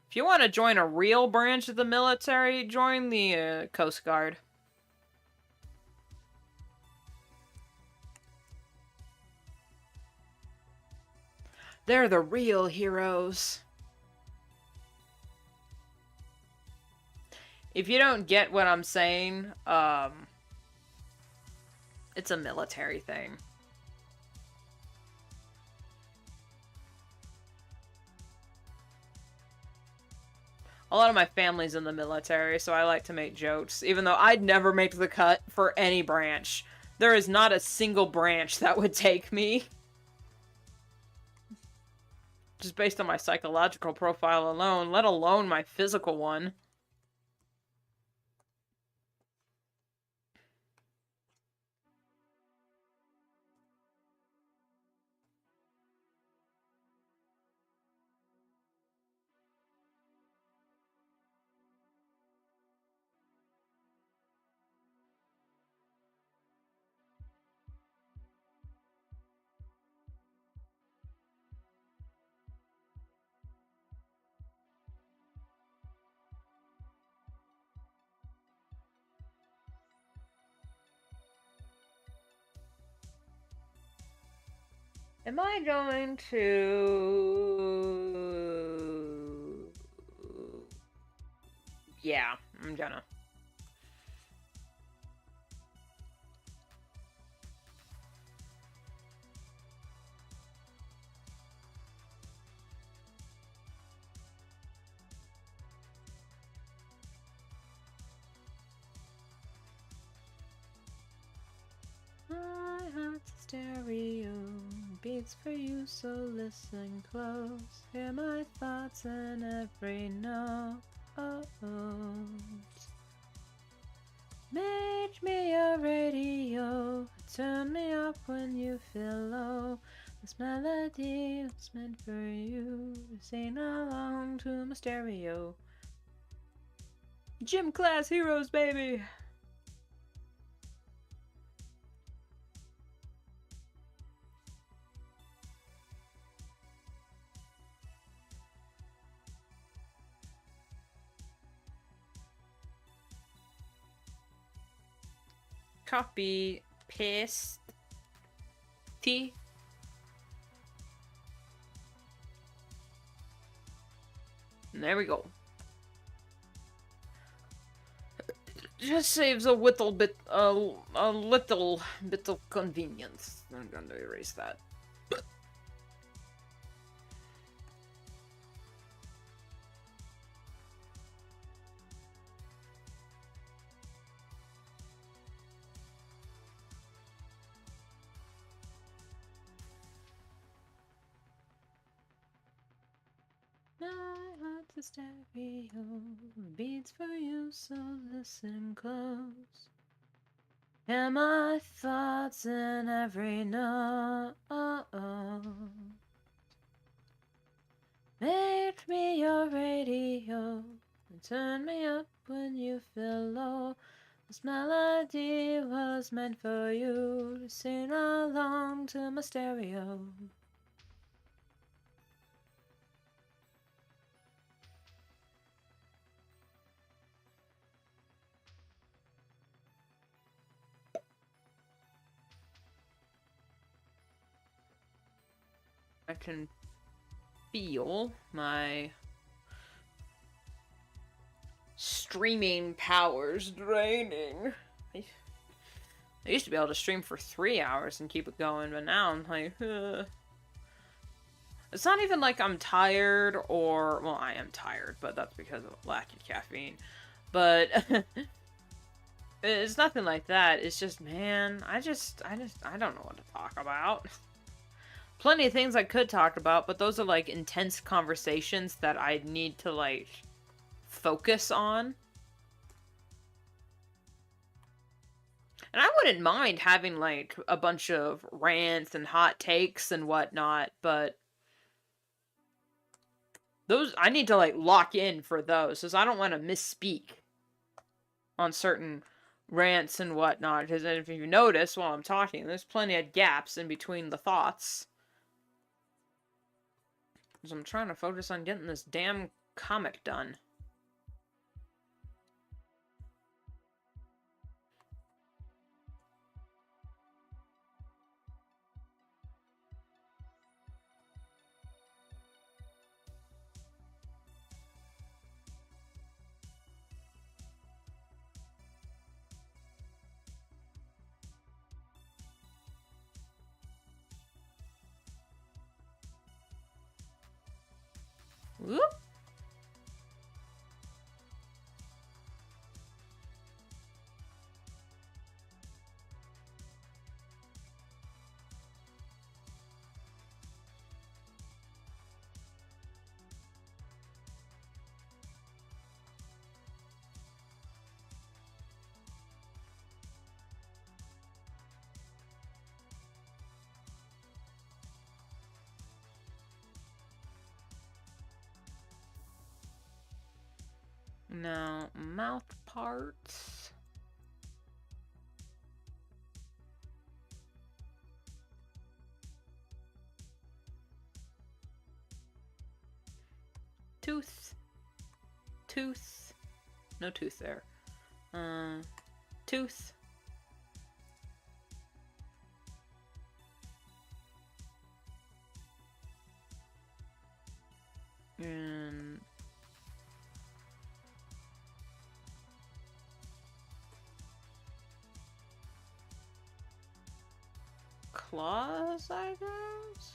If you want to join a real branch of the military, join the Coast Guard. They're the real heroes. If you don't get what I'm saying, it's a military thing. A lot of my family's in the military, so I like to make jokes, even though I'd never make the cut for any branch. There is not a single branch that would take me. Just based on my psychological profile alone, let alone my physical one. Am I going to... Yeah, I'm gonna. My heart's a stereo, beats for you, so listen close. Hear my thoughts in every note. Make me a radio, turn me up when you feel low. This melody was meant for you, sing along to my stereo. Gym class heroes, baby! Copy, paste, T. And there we go. Just saves a little bit of convenience. I'm gonna erase that. My heart's a stereo, beats for you, so listen close. Hear my thoughts in every note. Make me your radio, and turn me up when you feel low. This melody was meant for you, to sing along to my stereo. I can feel my streaming powers draining. I used to be able to stream for 3 hours and keep it going, but now I'm like, It's not even like I'm tired or... Well, I am tired, but that's because of lack of caffeine. But... it's nothing like that. It's just, man, I don't know what to talk about. Plenty of things I could talk about, but those are, like, intense conversations that I need to, like, focus on. And I wouldn't mind having, like, a bunch of rants and hot takes and whatnot, but those, I need to, like, lock in for those, because I don't want to misspeak on certain rants and whatnot, because if you notice while I'm talking, there's plenty of gaps in between the thoughts. Because I'm trying to focus on getting this damn comic done. Whoop. Now, mouth parts. Tooth. Tooth. No tooth there. Tooth. And claws, I guess?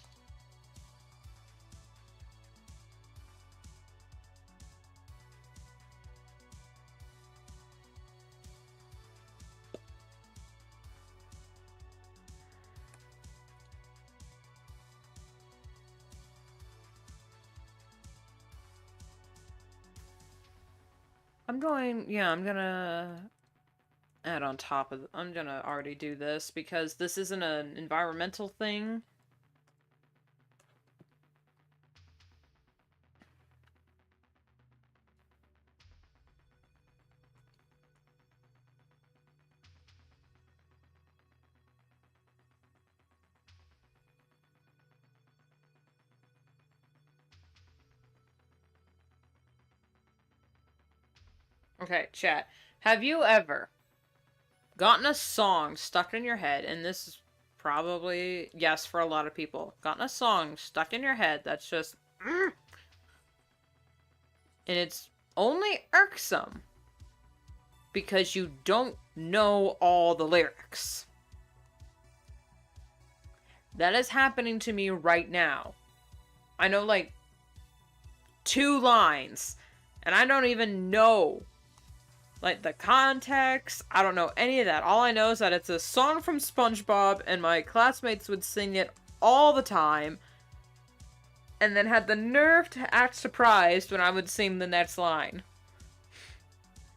I'm gonna add on top of... I'm gonna already do this because this isn't an environmental thing. Okay, chat. Have you ever gotten a song stuck in your head, and this is probably, yes, for a lot of people, gotten a song stuck in your head that's just, and it's only irksome because you don't know all the lyrics. That is happening to me right now. I know, like, 2 lines, and I don't even know, like, the context. I don't know any of that. All I know is that it's a song from SpongeBob, and my classmates would sing it all the time, and then had the nerve to act surprised when I would sing the next line.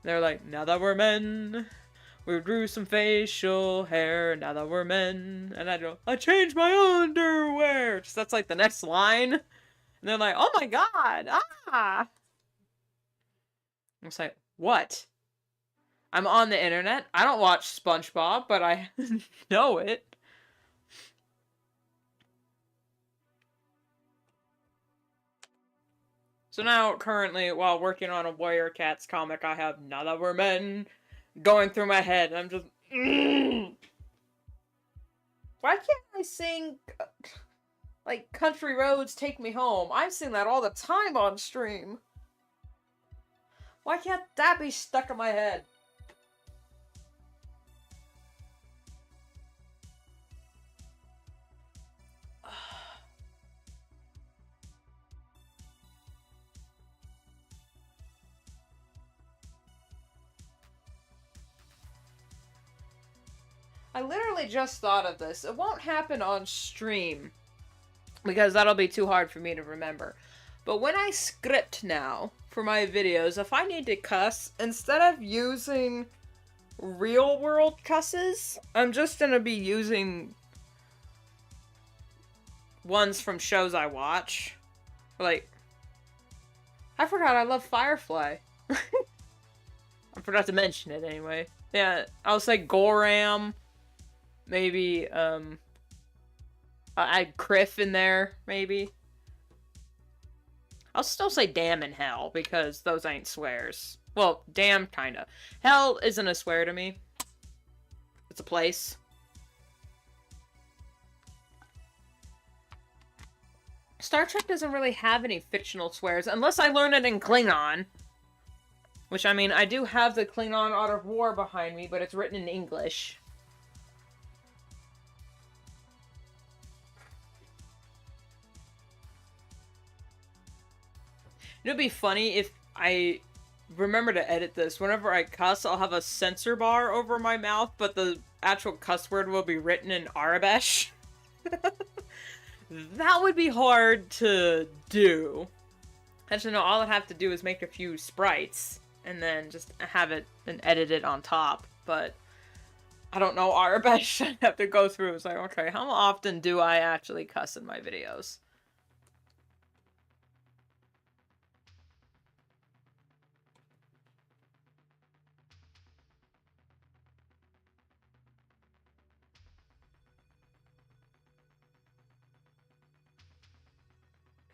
They're like, now that we're men, we grew some facial hair, now that we're men, and I go, I changed my underwear! Just, that's like the next line. And they're like, oh my god, ah! I was like, what? I'm on the internet. I don't watch SpongeBob, but I know it. So now, currently, while working on a Warrior Cats comic, I have Now That We're Men going through my head. I'm just... Why can't I sing, like, Country Roads Take Me Home? I sing that all the time on stream. Why can't that be stuck in my head? I literally just thought of this. It won't happen on stream, because that'll be too hard for me to remember. But when I script now for my videos, if I need to cuss, instead of using real world cusses, I'm just gonna be using ones from shows I watch. Like, I forgot I love Firefly. I forgot to mention it anyway. Yeah, I'll say Goram. Maybe, I'll add Criff in there, maybe. I'll still say damn and hell, because those ain't swears. Well, damn, kinda. Hell isn't a swear to me. It's a place. Star Trek doesn't really have any fictional swears, unless I learn it in Klingon. Which, I mean, I do have the Klingon Art of War behind me, but it's written in English. It'd be funny if I remember to edit this. Whenever I cuss, I'll have a censor bar over my mouth, but the actual cuss word will be written in Arabic. That would be hard to do. Actually, no, all I'd have to do is make a few sprites, and then just have it and edit it on top, but I don't know Arabic. I'd have to go through. It's like, okay, how often do I actually cuss in my videos?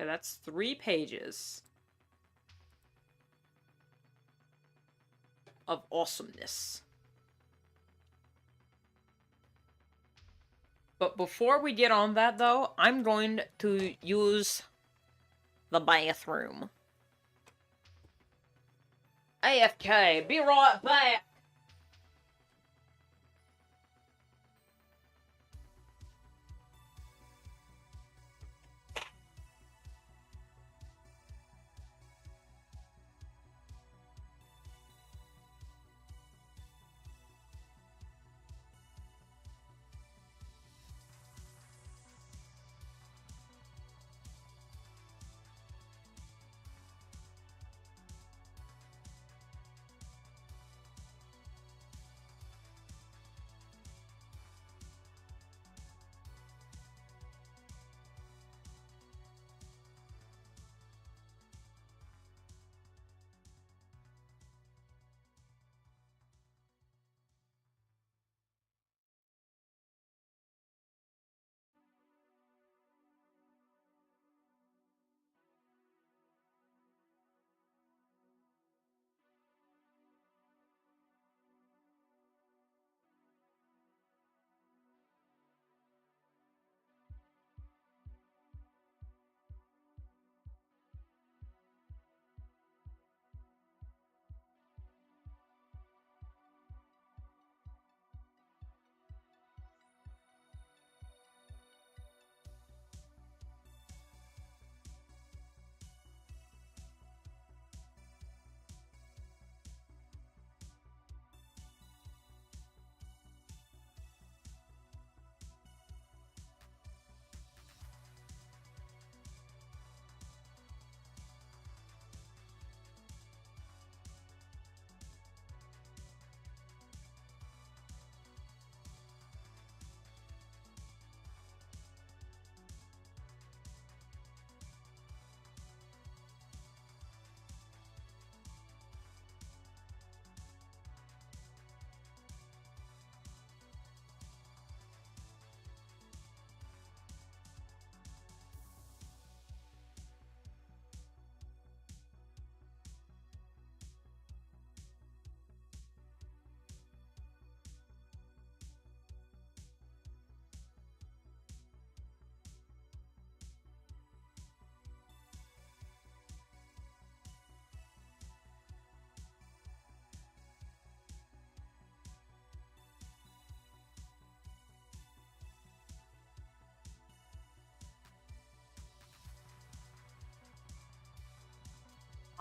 Okay, that's 3 pages of awesomeness. But before we get on that, though, I'm going to use the bathroom. AFK, be right back!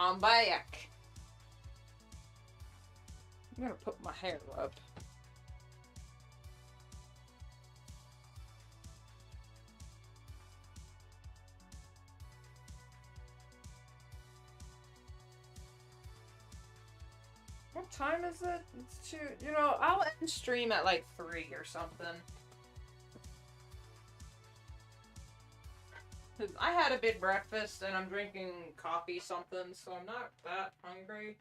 I'm back. I'm gonna put my hair up. What time is it? It's 2. You know, I'll end stream at like 3 or something. I had a big breakfast and I'm drinking coffee something, so I'm not that hungry.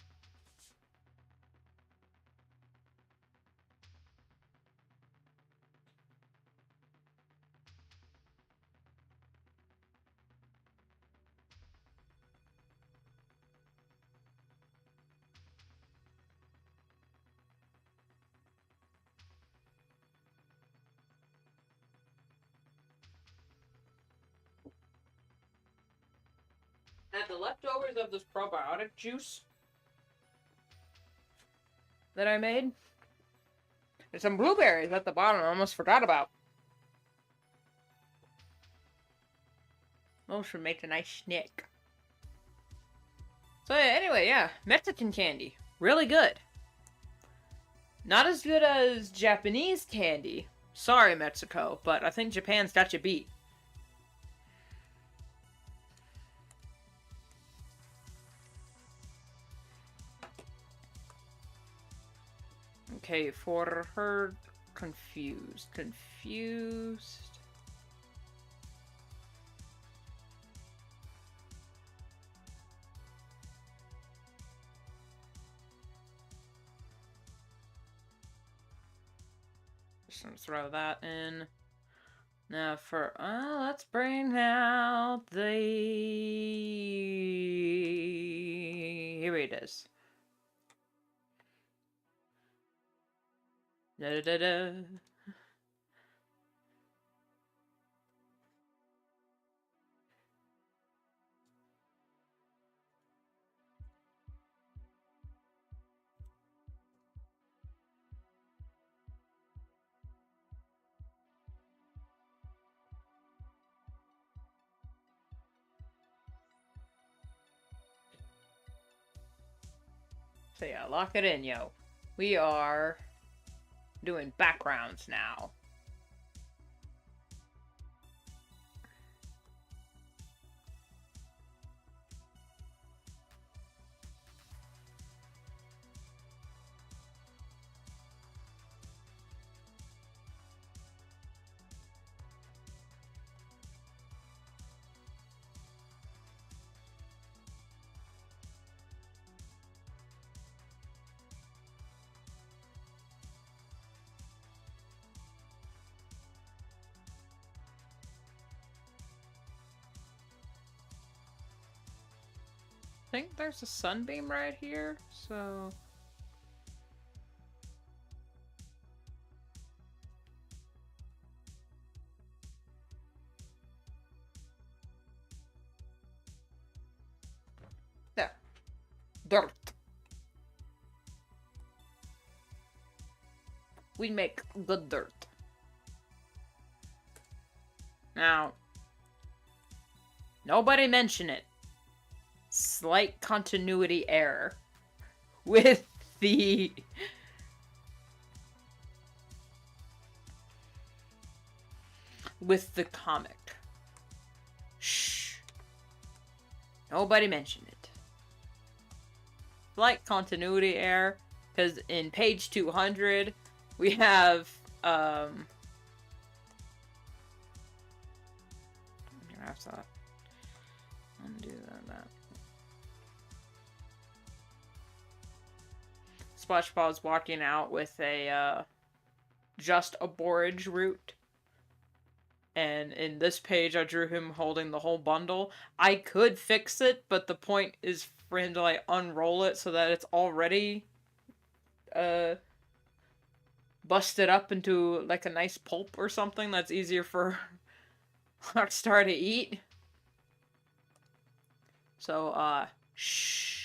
Had the leftovers of this probiotic juice that I made. There's some blueberries at the bottom I almost forgot about. Those should make a nice snack. So anyway, yeah, Mexican candy. Really good. Not as good as Japanese candy. Sorry, Mexico, but I think Japan's got you beat. Okay, for her, confused. Just gonna throw that in. Now let's bring out the... Here it is. Da da da. So yeah, lock it in, yo. We are doing backgrounds now. I think there's a sunbeam right here, so... There. Dirt. We make good dirt. Now, nobody mention it. Slight continuity error with the comic. Shh. Nobody mentioned it. Slight continuity error, because in page 200 we have undo that. SpongeBob's walking out with a just a borage root. And in this page, I drew him holding the whole bundle. I could fix it, but the point is for him to, like, unroll it so that it's already, busted up into, like, a nice pulp or something that's easier for Rockstar to eat. So, shh.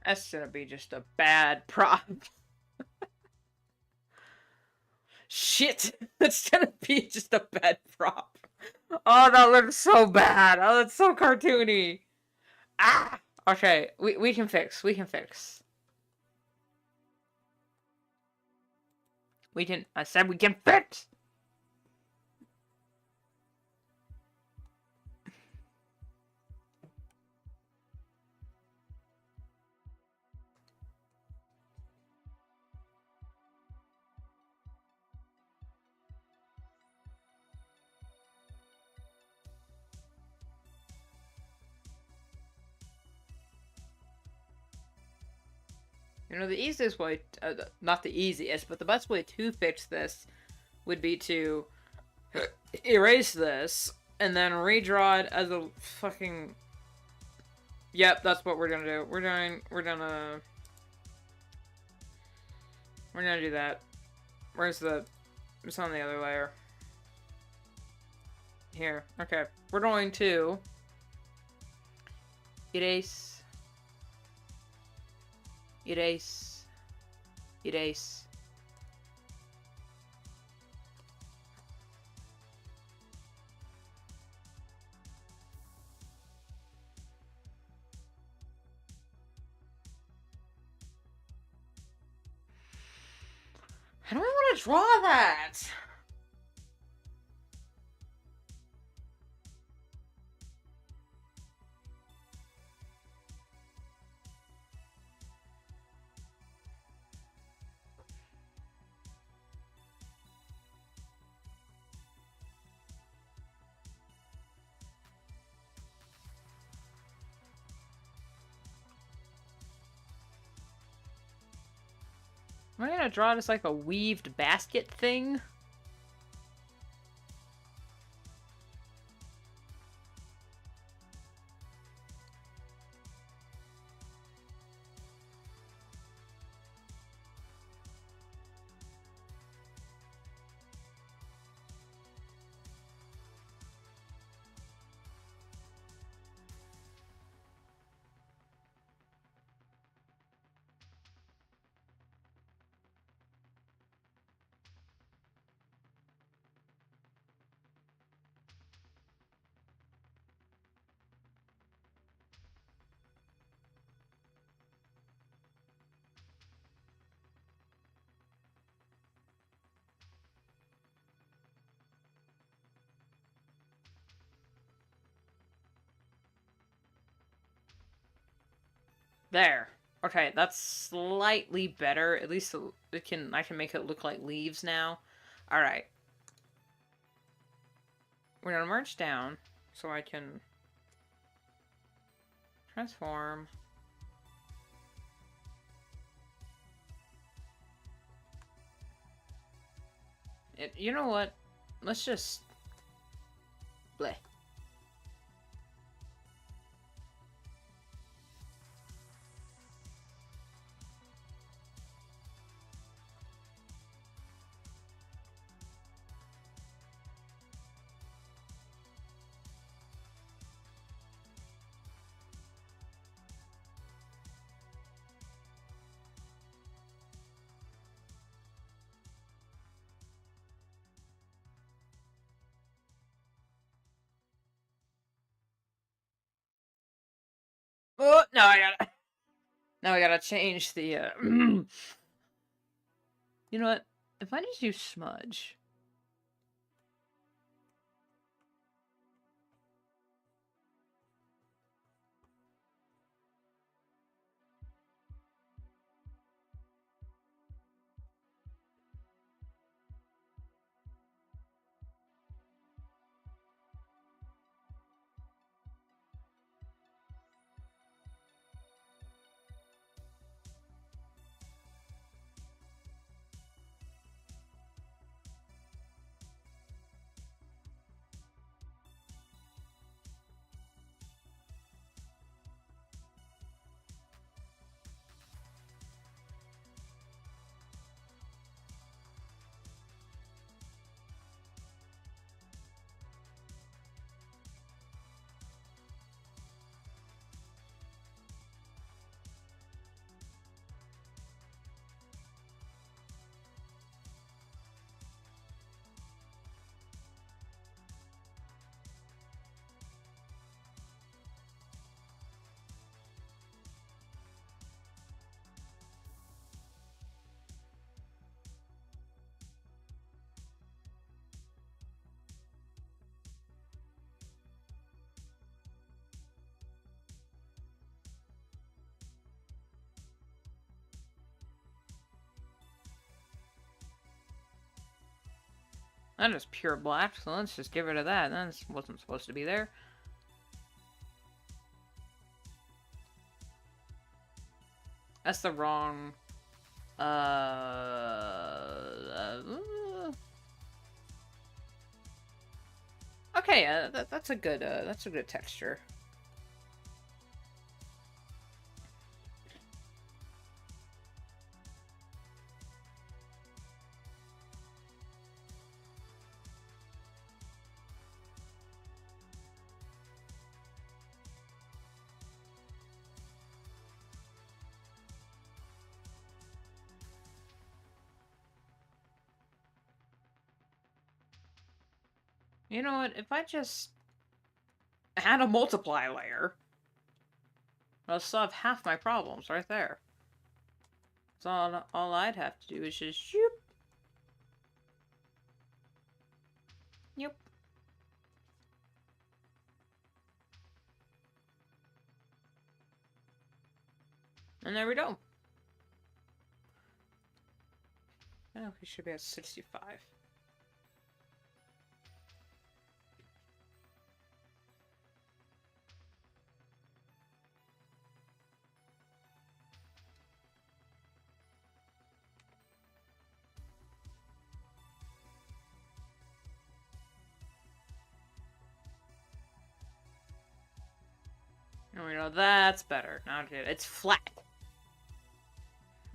That's gonna be just a bad prop. Shit! That's gonna be just a bad prop. Oh, that looks so bad. Oh, that's so cartoony. Ah! Okay, we can fix. We can fix. I said we can fix! You know, the easiest way, not the easiest, but the best way to fix this would be to erase this and then redraw it as a fucking... Yep, that's what we're gonna do. We're gonna do that. Where's the... It's on the other layer. Here. Okay. We're going to Erase. Erase. Erase. How do I want to draw that? Am I gonna draw this like a weaved basket thing? There. Okay, that's slightly better. At least I can make it look like leaves now. All right. We're gonna merge down so I can transform. You know what? Let's just bleh. Oh, no, I gotta... Now I gotta change the, You know what? If I just use smudge... That is pure black, so let's just get rid of that. That wasn't supposed to be there. That's the wrong... Okay, that's a good texture. You know what? If I just add a multiply layer, I'll solve half my problems right there. So all I'd have to do is just shoop. Yep. And there we go. Oh, we should be at 65. Oh, you know, that's better. Now it's flat.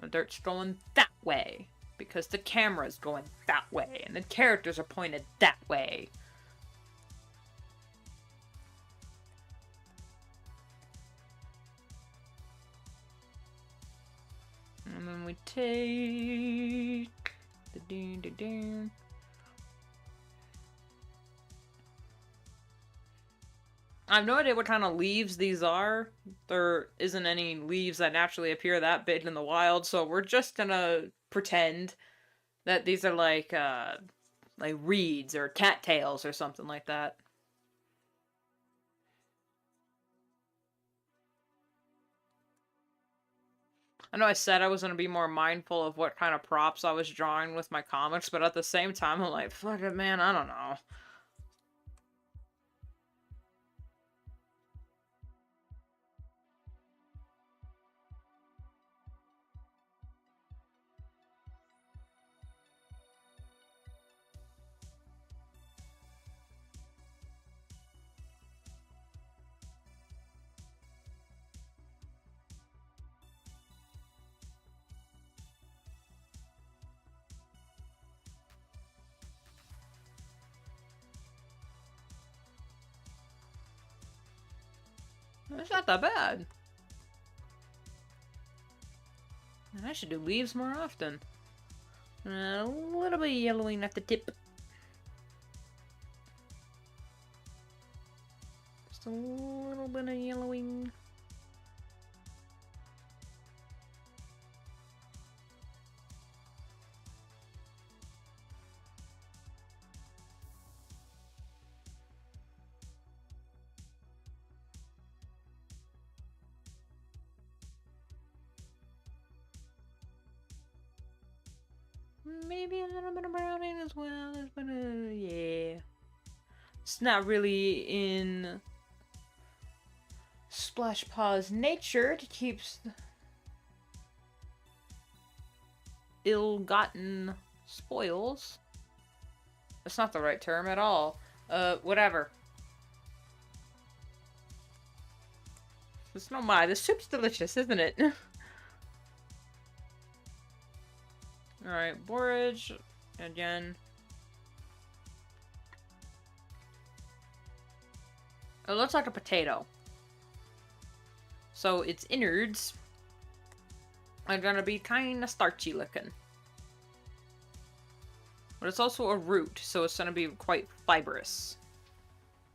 The dirt's going that way. Because the camera's going that way. And the characters are pointed that way. And then we take the ding. I have no idea what kind of leaves these are. There isn't any leaves that naturally appear that big in the wild, so we're just gonna pretend that these are like reeds or cattails or something like that. I know I said I was going to be more mindful of what kind of props I was drawing with my comics, but at the same time, I'm like, fuck it, man, I don't know. It's not that bad. And I should do leaves more often. A little bit of yellowing at the tip. Just a little bit of yellowing. Maybe a little bit of browning as well. Yeah. It's not really in Splash Paw's nature to keep ill-gotten spoils. That's not the right term at all. Whatever. It's not my. The soup's delicious, isn't it? Alright, borage. Again. It looks like a potato. So its innards are gonna be kinda starchy looking. But it's also a root, so it's gonna be quite fibrous.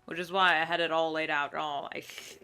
Which is why I had it all laid out all like...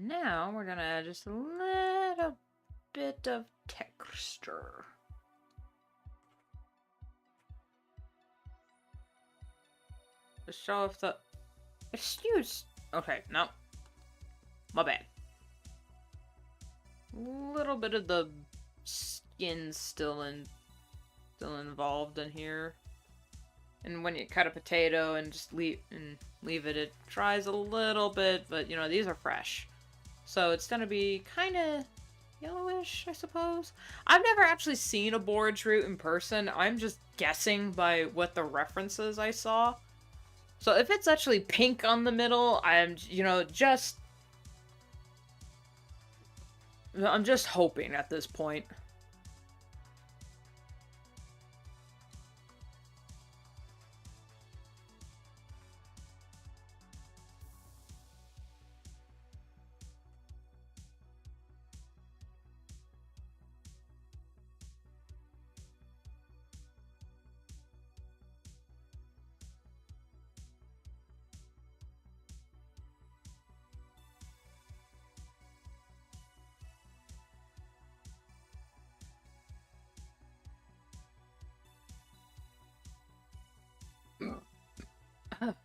now we're gonna add just a little bit of texture. To show if the... Excuse... Okay, no. My bad. A little bit of the skin still involved in here. And when you cut a potato and just leave it, it dries a little bit, but you know, these are fresh. So it's gonna be kind of yellowish, I suppose. I've never actually seen a borage root in person. I'm just guessing by what the references I saw. So if it's actually pink on the middle, I'm just hoping at this point.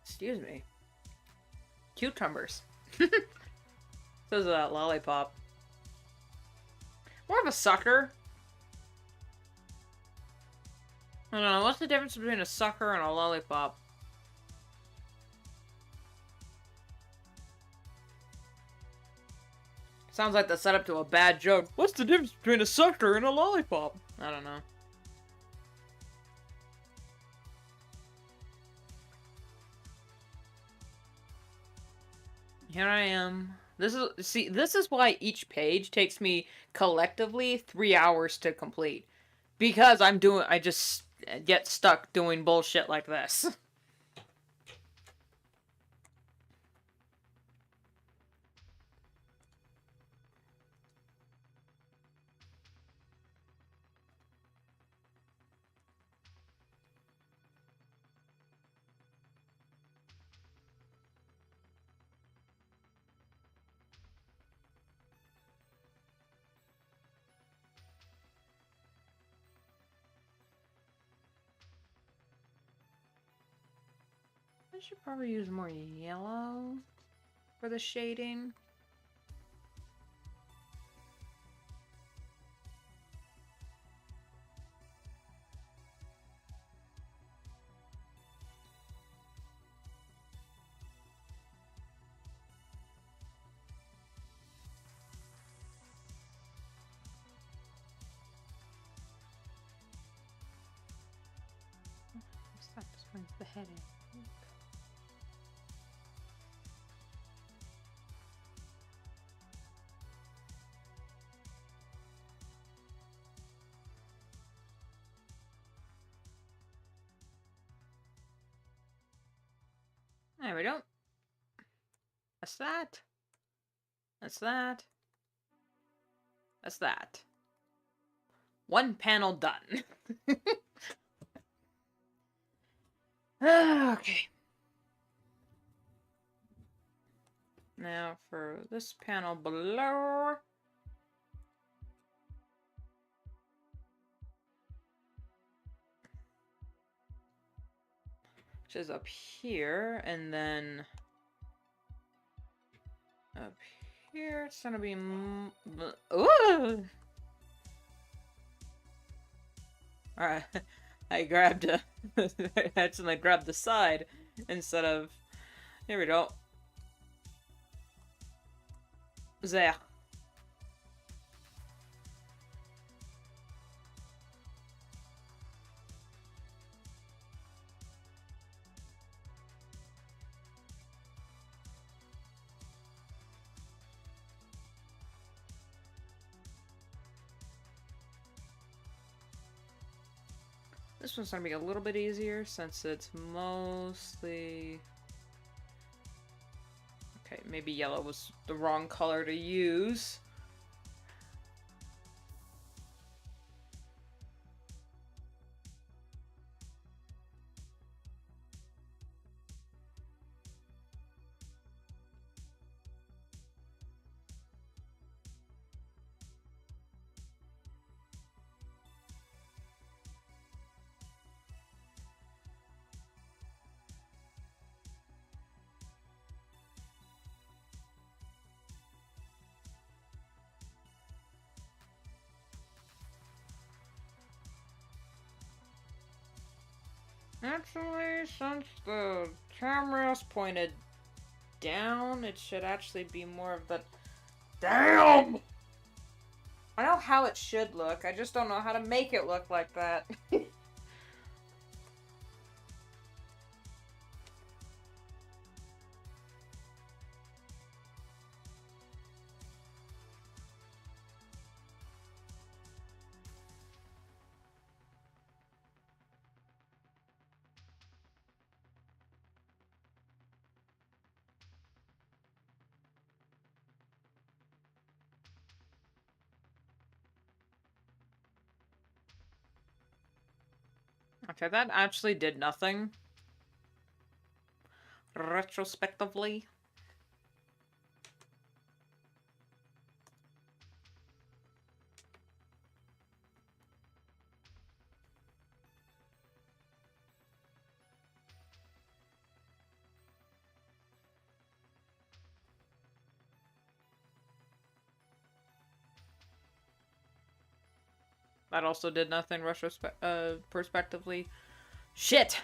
Excuse me. Cucumbers. Says that lollipop. More of a sucker. I don't know, what's the difference between a sucker and a lollipop? Sounds like the setup to a bad joke. What's the difference between a sucker and a lollipop? I don't know. Here I am. This is why each page takes me collectively 3 hours to complete. Because I just get stuck doing bullshit like this. I should probably use more yellow for the shading. Stop, this brings the head in. There we go. That's that. That's that. That's that. One panel done. Okay. Now for this panel below. Which is up here, and then up here it's gonna be ooh! Alright, I grabbed I accidentally grabbed the side instead of, here we go. There. This one's gonna be a little bit easier since it's mostly... Okay, maybe yellow was the wrong color to use. Actually, since the camera's pointed down, it should actually be more of the... Damn! I know how it should look, I just don't know how to make it look like that. Okay, that actually did nothing. Retrospectively. That also did nothing perspectively. Shit!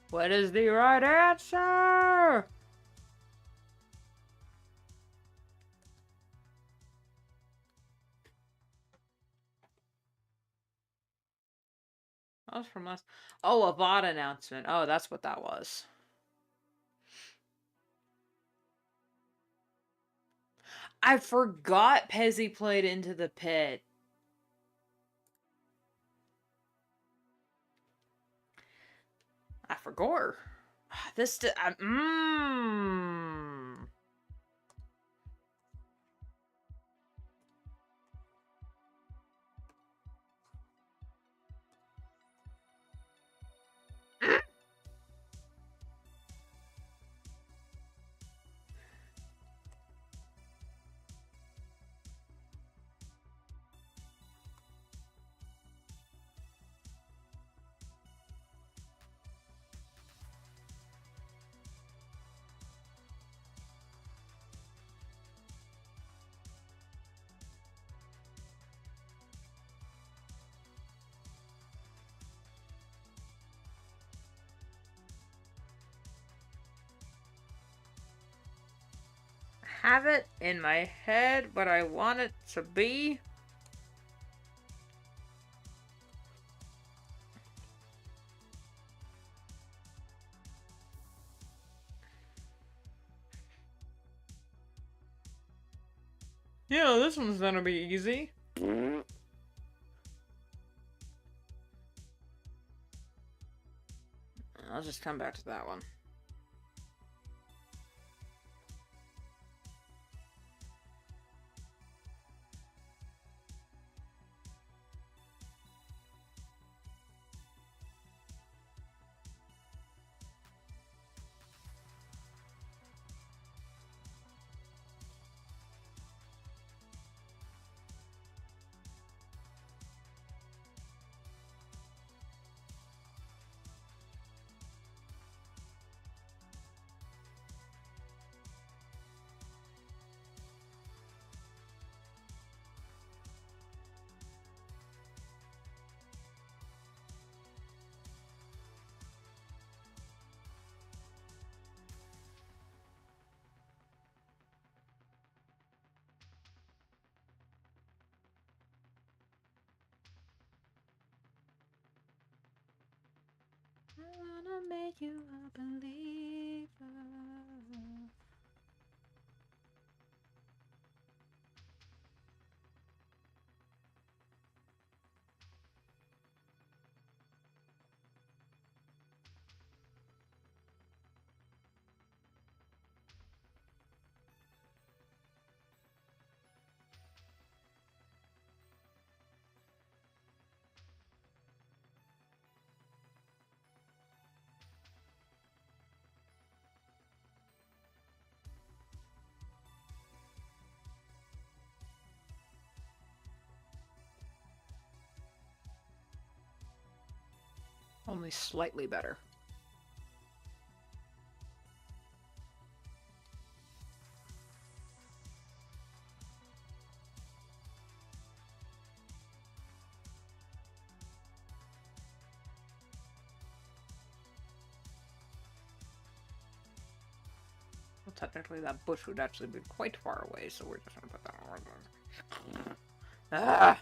What is the right answer? That was from us. Oh, a bot announcement. Oh, that's what that was. I forgot Pezzy played Into the Pit. I forgot. This... have it in my head what I want it to be. Yeah, this one's gonna be easy. I'll just come back to that one. I wanna make you a believer. only slightly better. Well, technically that bush would actually be quite far away, so we're just gonna put that on. Ah!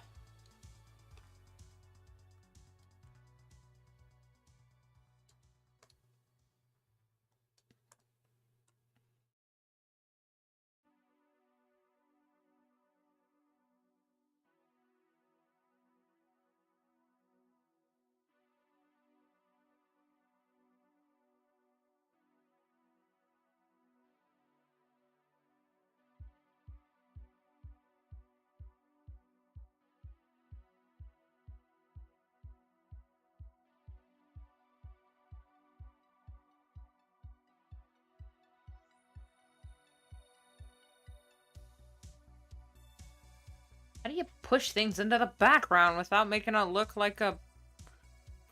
How do you push things into the background without making it look like a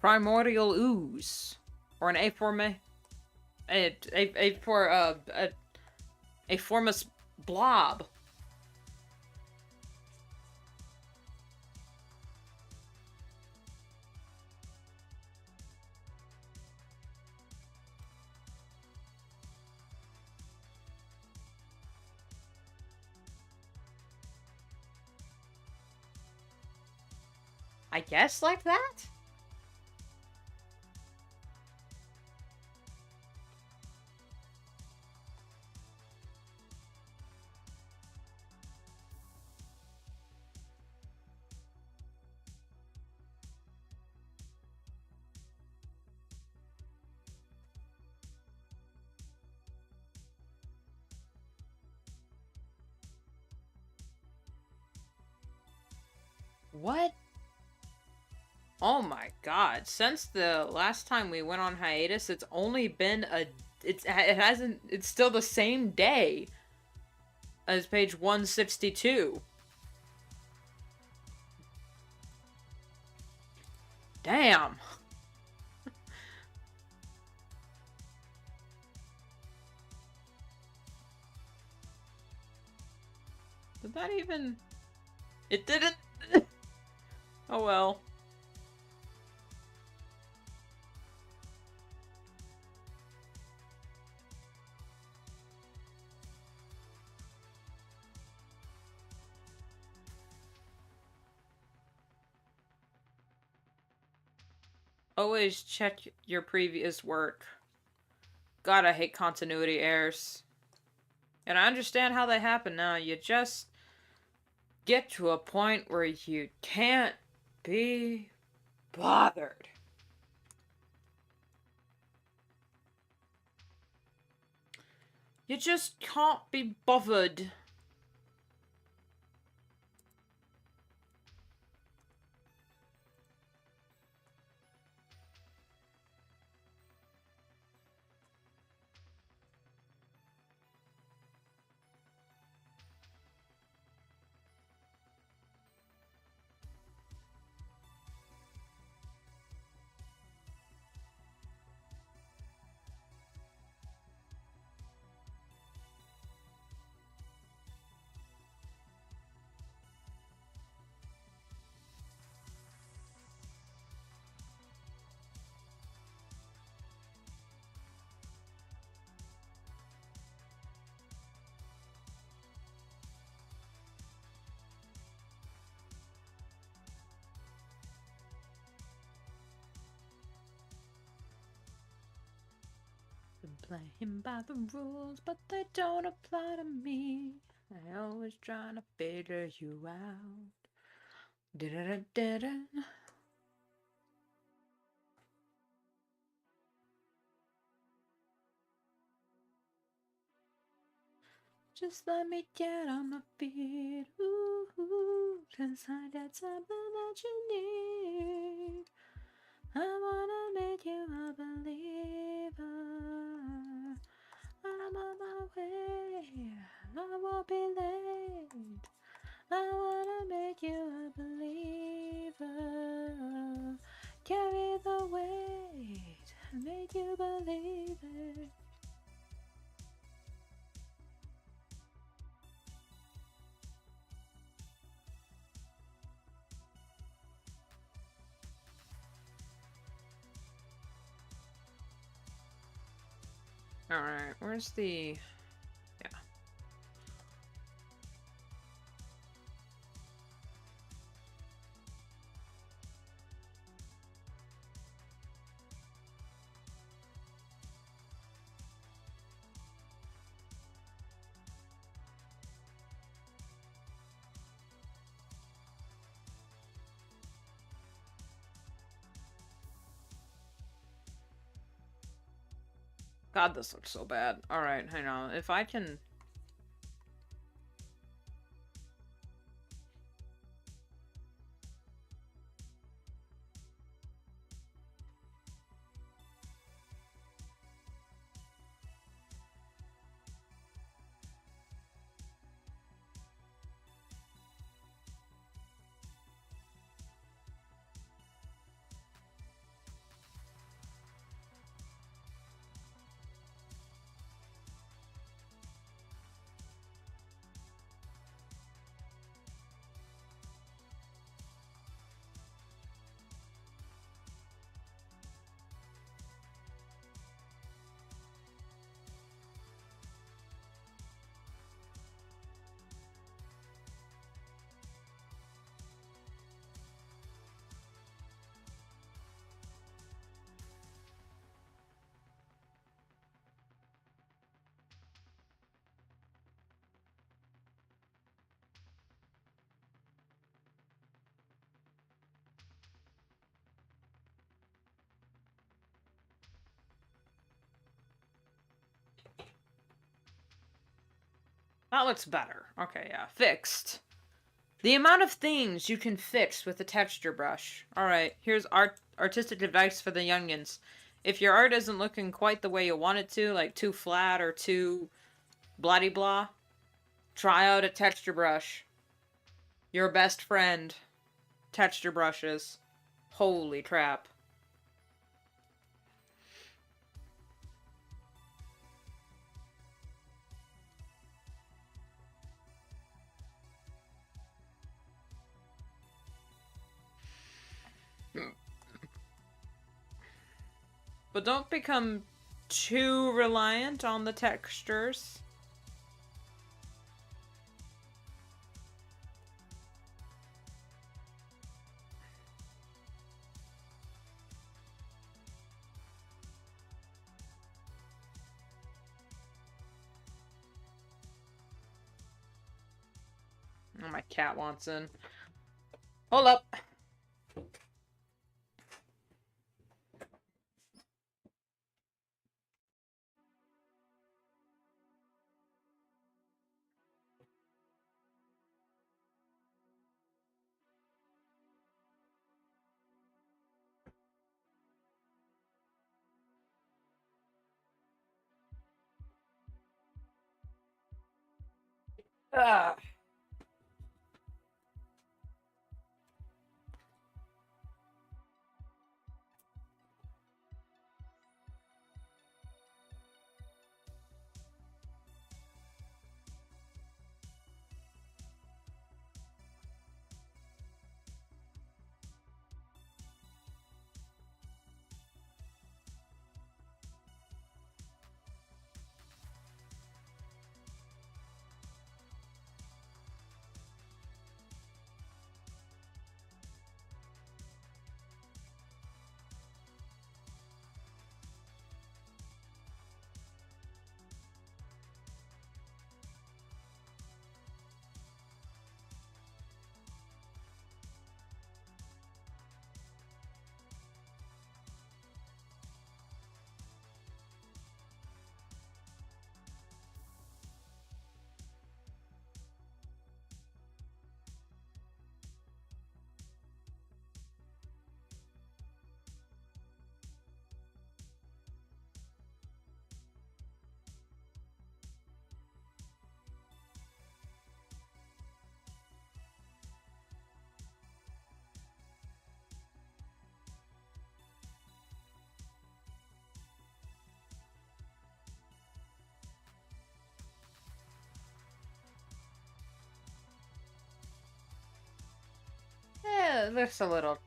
primordial ooze? Or an a formous blob? I guess like that? What? Oh my god. Since the last time we went on hiatus, it's only been it's still the same day as page 162. Damn. Did that even... It didn't... Oh well. Always check your previous work. God, I hate continuity errors. And I understand how they happen now. You just get to a point where you can't be bothered. You just can't be bothered. Playing by the rules, but they don't apply to me. I always trying to figure you out. Da-da-da-da-da. Just let me get on my feet. Ooh, 'cause I got something that you need. I wanna make you a believer. I'm on my way, I won't be late. I wanna make you a believer. Carry the weight make you believe it. Alright, where's the... Yeah. God, this looks so bad. Alright, hang on. If I can... That looks better. Okay, yeah. Fixed. The amount of things you can fix with a texture brush. Alright, here's artistic advice for the youngins. If your art isn't looking quite the way you want it to, like too flat or too bloody-blah, try out a texture brush. Your best friend. Texture brushes. Holy crap. But don't become too reliant on the textures. Oh, my cat wants in. Hold up. Ah. That's a little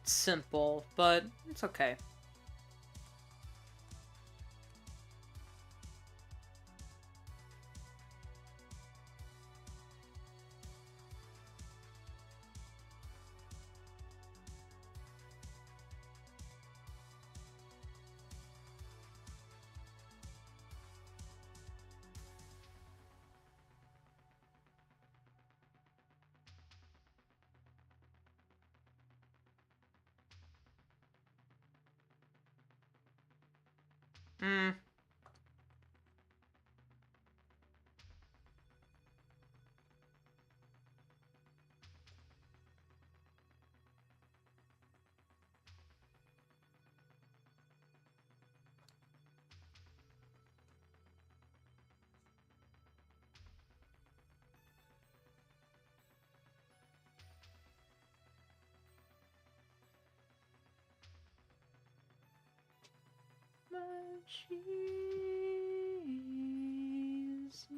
simple, but it's okay. Hmm. She's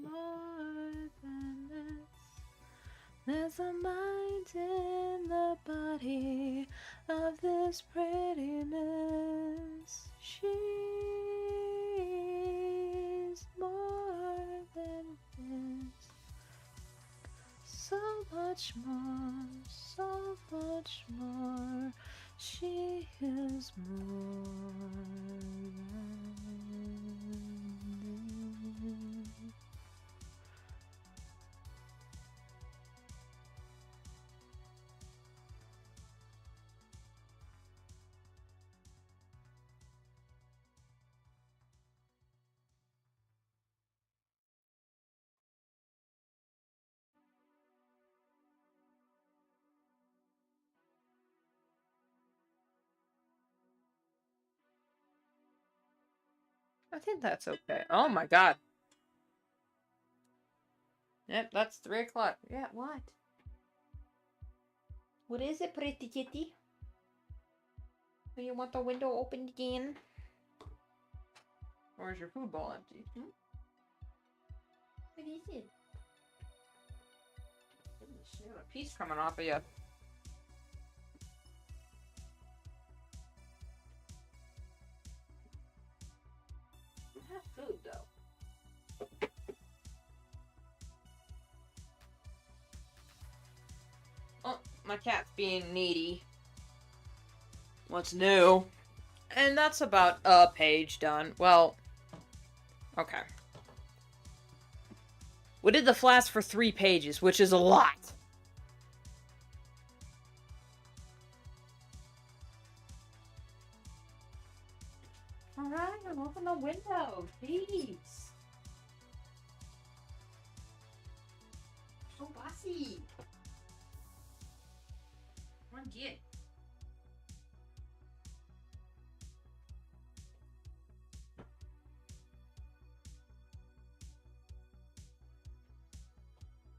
more than this. There's a mind in the body of this prettiness. She's more than this. So much more, so much more. She is more than this. I think that's okay. Oh my god. Yep, that's 3 o'clock. Yeah, what? What is it, pretty kitty? Do you want the window opened again? Or is your food bowl empty? Hmm? What is it? Goodness, you got a piece coming off of you. You have food, though. Oh, my cat's being needy. What's new? And that's about a page done. Well, okay. We did the flask for 3 pages, which is a lot. Alright, open the window. Jeez. So bossy. Come on, get.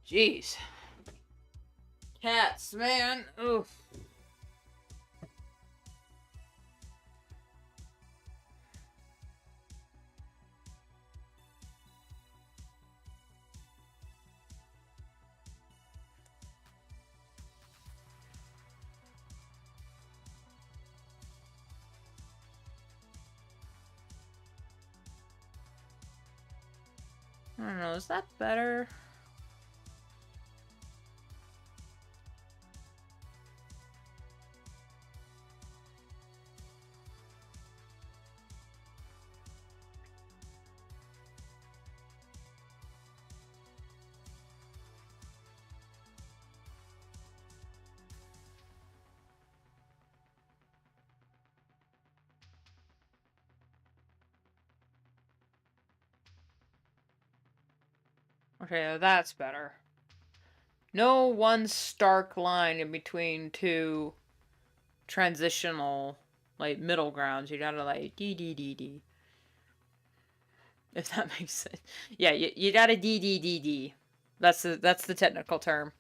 Jeez. Cats, man. Oof. I don't know, is that better? Okay, that's better. No one stark line in between 2 transitional, like, middle grounds. You gotta, like, D. If that makes sense. Yeah, you gotta D. That's the technical term.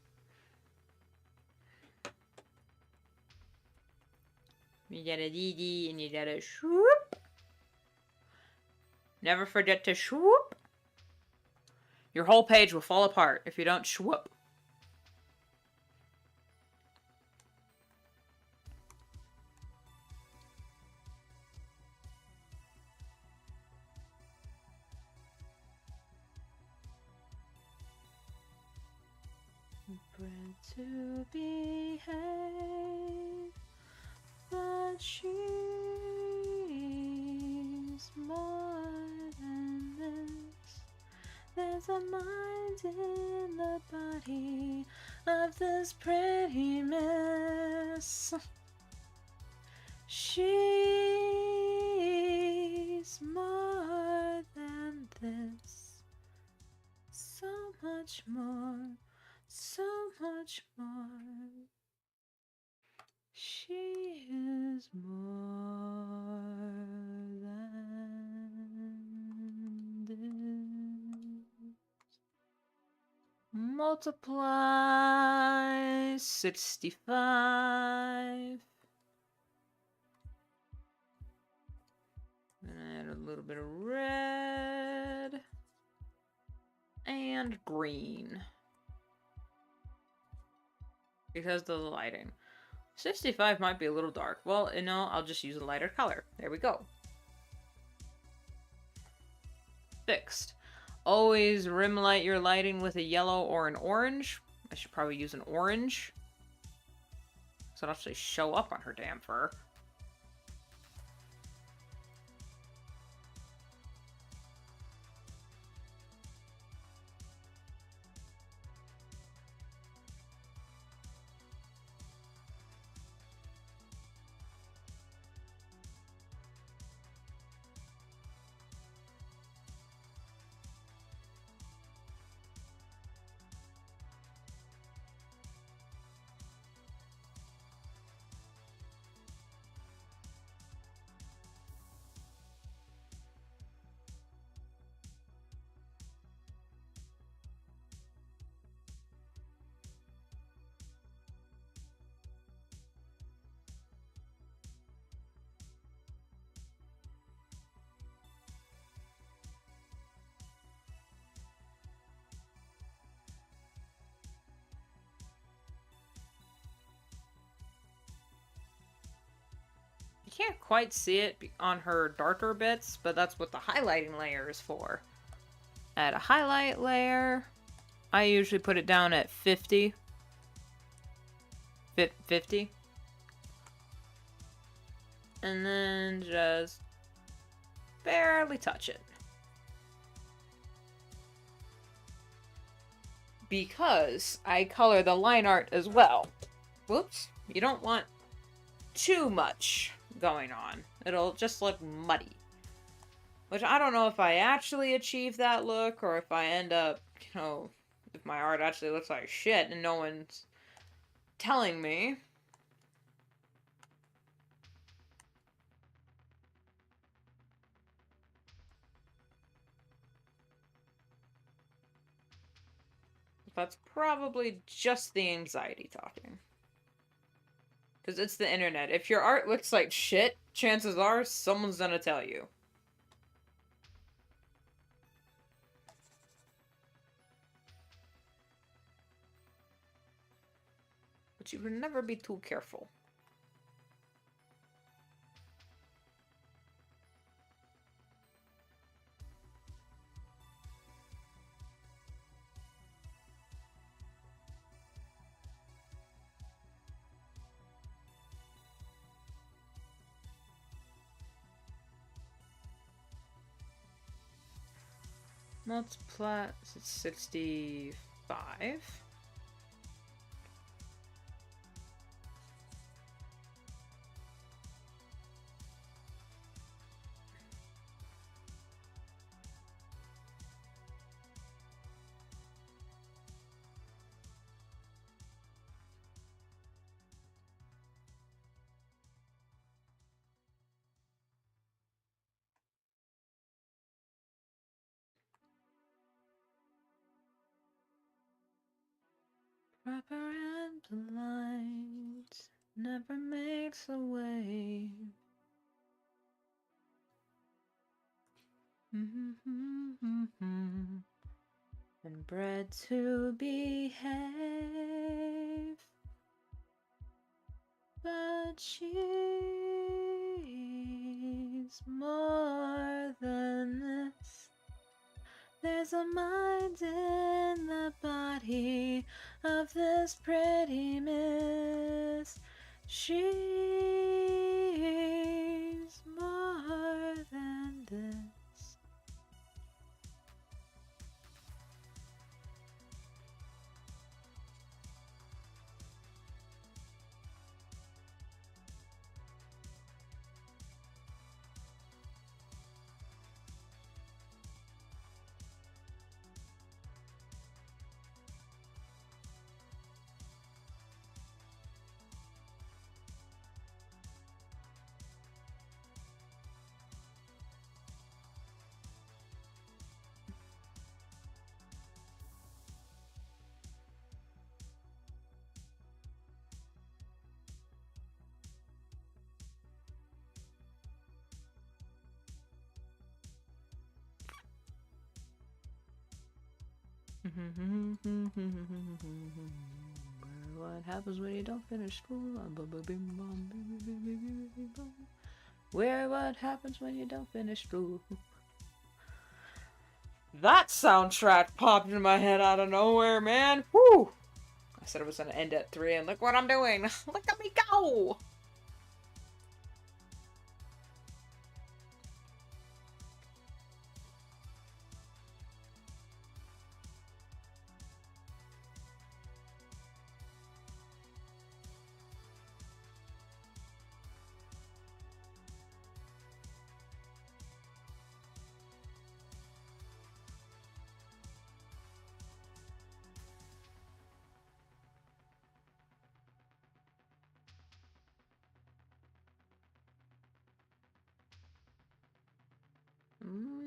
You gotta D and you gotta swoop. Never forget to swoop. Your whole page will fall apart if you don't swoop. to behave, but she's more than this. There's a mind in the body of this pretty miss. She's more than this. So much more, so much more. She is more than this. Multiply 65. Add a little bit of red and green because of the lighting. 65 might be a little dark. Well, you know, I'll just use a lighter color. There we go. Fixed. Always rim light your lighting with a yellow or an orange. I should probably use an orange, so it'll actually show up on her damn fur. You can't quite see it on her darker bits, but that's what the highlighting layer is for. Add a highlight layer. I usually put it down at 50. 50. And then just barely touch it. Because I color the line art as well. Whoops. You don't want too much going on. It'll just look muddy. Which I don't know if I actually achieve that look, or if I end up, you know, if my art actually looks like shit and no one's telling me. That's probably just the anxiety talking. Because it's the internet. If your art looks like shit, chances are someone's gonna tell you. But you would never be too careful. Multiply 65. Proper and polite, never makes a wave. And bred to behave, but she's more than this. There's a mind in the body of this pretty miss. She's more than this. What happens when you don't finish school? Where what happens when you don't finish school? That soundtrack popped in my head out of nowhere, man. Whew! I said it was gonna end at 3, and look what I'm doing. Look at me go!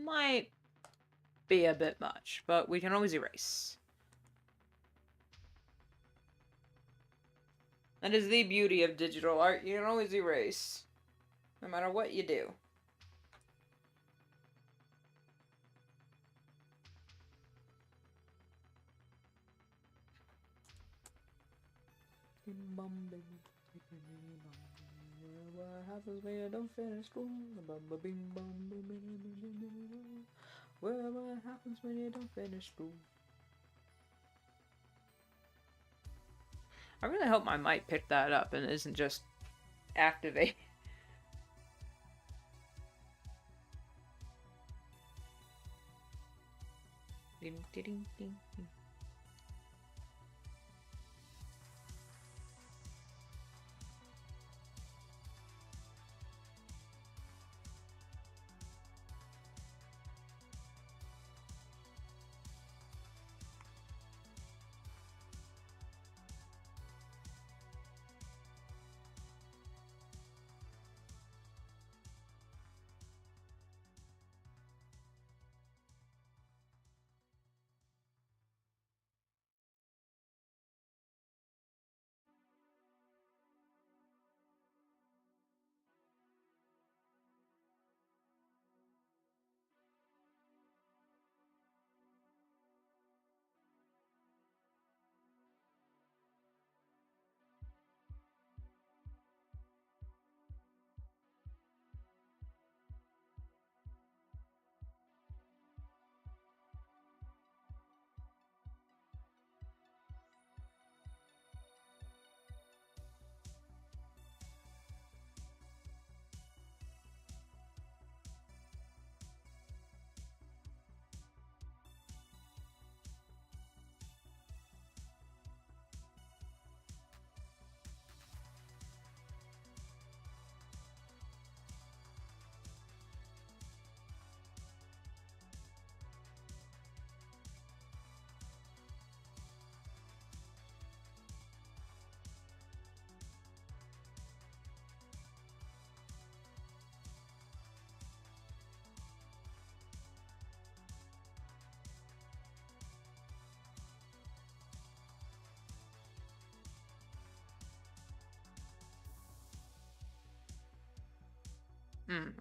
Might be a bit much, but we can always erase. That is the beauty of digital art. You can always erase, no matter what you do. What happens when you don't finish school? Well, what happens when you don't finish school? I really hope my mic picked that up and isn't just activate. Ding, ding, ding, ding.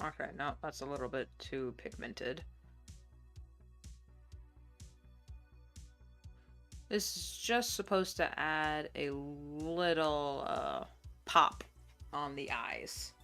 Okay, no, that's a little bit too pigmented. This is just supposed to add a little, pop on the eyes.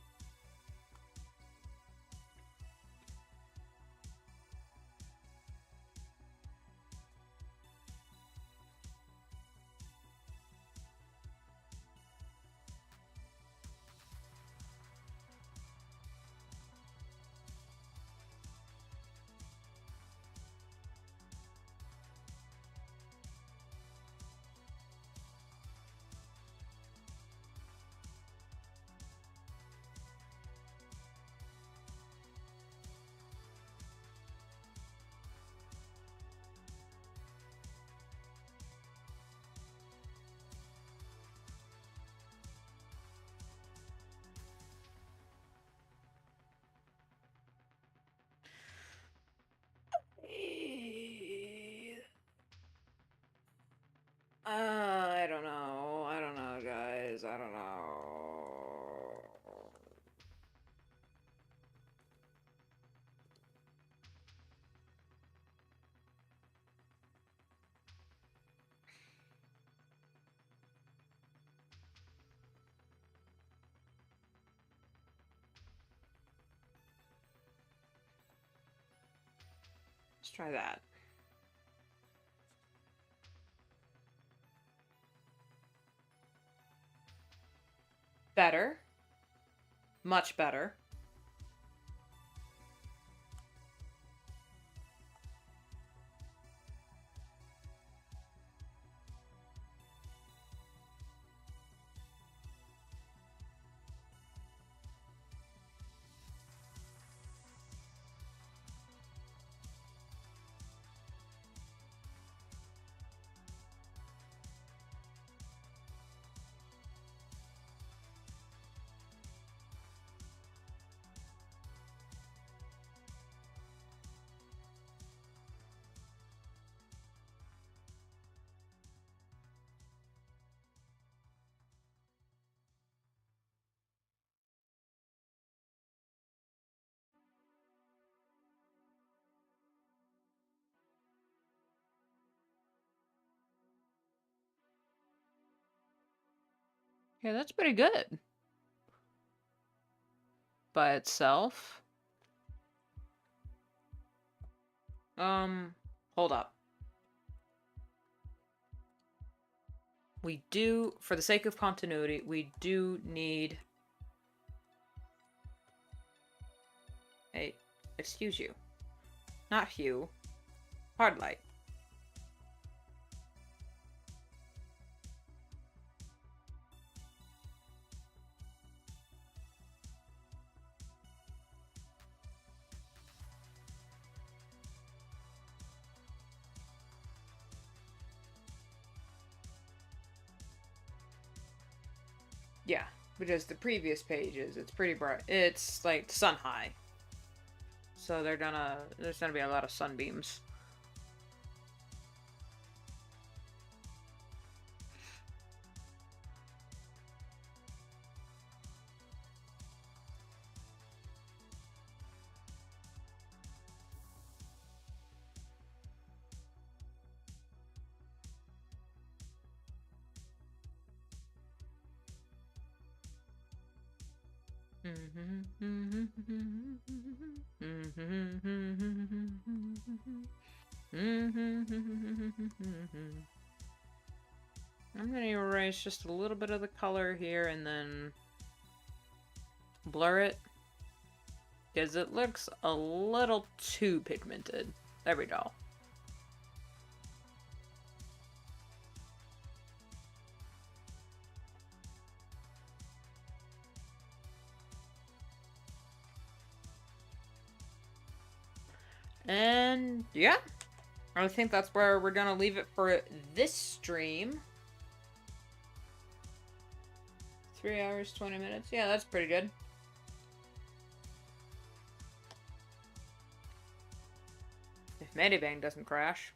Let's try that. Better. Much better. Yeah, that's pretty good. By itself. Hold up. We do, for the sake of continuity, we do need a, excuse you, not hue, hard light. Yeah, because the previous pages, it's pretty bright. It's like sun high. So there's gonna be a lot of sunbeams. I'm gonna erase just a little bit of the color here and then blur it, because it looks a little too pigmented. There we go. And yeah, I think that's where we're gonna leave it for this stream. 3 hours, 20 minutes. Yeah, that's pretty good. If Medibang doesn't crash.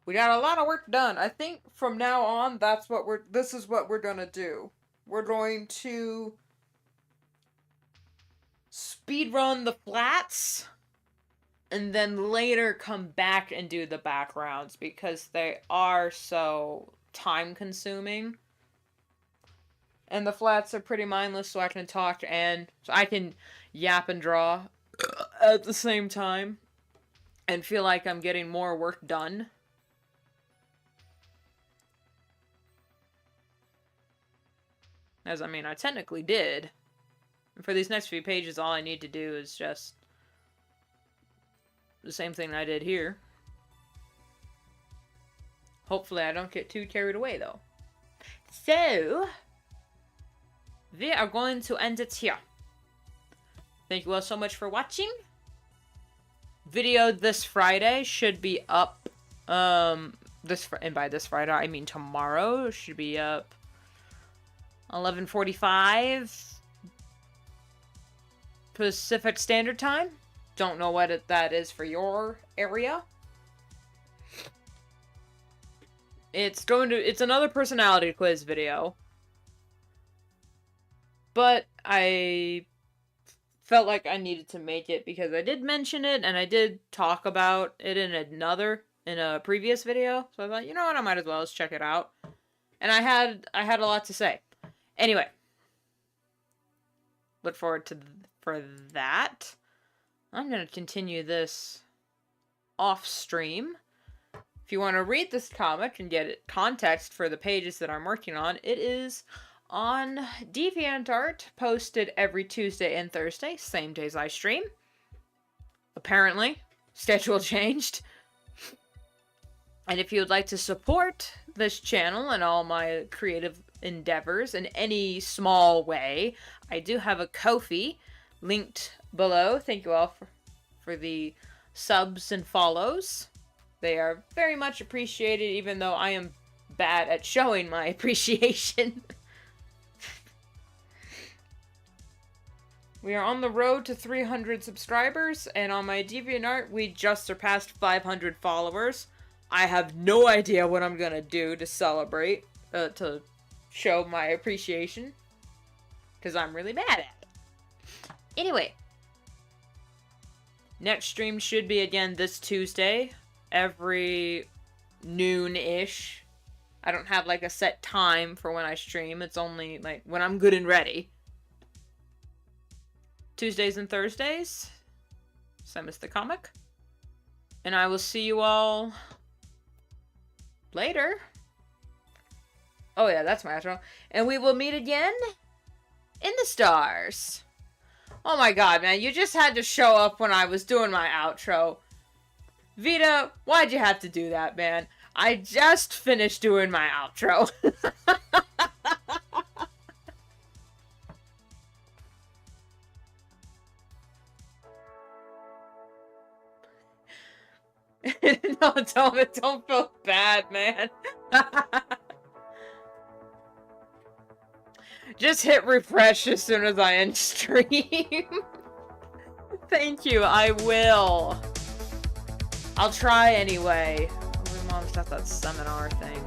We got a lot of work done. I think from now on, this is what we're gonna do. We're going to speedrun the flats, and then later come back and do the backgrounds, because they are so time-consuming. And the flats are pretty mindless, so I can talk and so I can yap and draw at the same time and feel like I'm getting more work done. As I mean, I technically did. And for these next few pages, all I need to do is just the same thing I did here. Hopefully I don't get too carried away, though. So, we are going to end it here. Thank you all so much for watching. Video this Friday should be up. And by this Friday, I mean tomorrow. Should be up 11:45 Pacific Standard Time. Don't know what that is for your area. It's another personality quiz video. But I felt like I needed to make it because I did mention it and I did talk about it in a previous video. So I thought, you know what, I might as well just check it out. And I had a lot to say. Anyway, look forward for that. I'm going to continue this off stream. If you want to read this comic and get context for the pages that I'm working on, it is on DeviantArt, posted every Tuesday and Thursday, same days I stream. Apparently, schedule changed. And if you would like to support this channel and all my creative endeavors in any small way, I do have a Ko-fi linked below. Thank you all for the subs and follows. They are very much appreciated, even though I am bad at showing my appreciation. We are on the road to 300 subscribers, and on my DeviantArt, we just surpassed 500 followers. I have no idea what I'm gonna do to celebrate, to show my appreciation, because I'm really bad at it. Anyway, next stream should be again this Tuesday, every noon-ish. I don't have like a set time for when I stream, it's only like when I'm good and ready. Tuesdays and Thursdays, same as the comic. And I will see you all later. Oh yeah, that's my outro. And we will meet again in the stars. Oh my god, man, you just had to show up when I was doing my outro. Vita, why'd you have to do that, man? I just finished doing my outro. No, don't feel bad, man. Just hit refresh as soon as I end stream. Thank you, I will. I'll try anyway. My mom's got that seminar thing.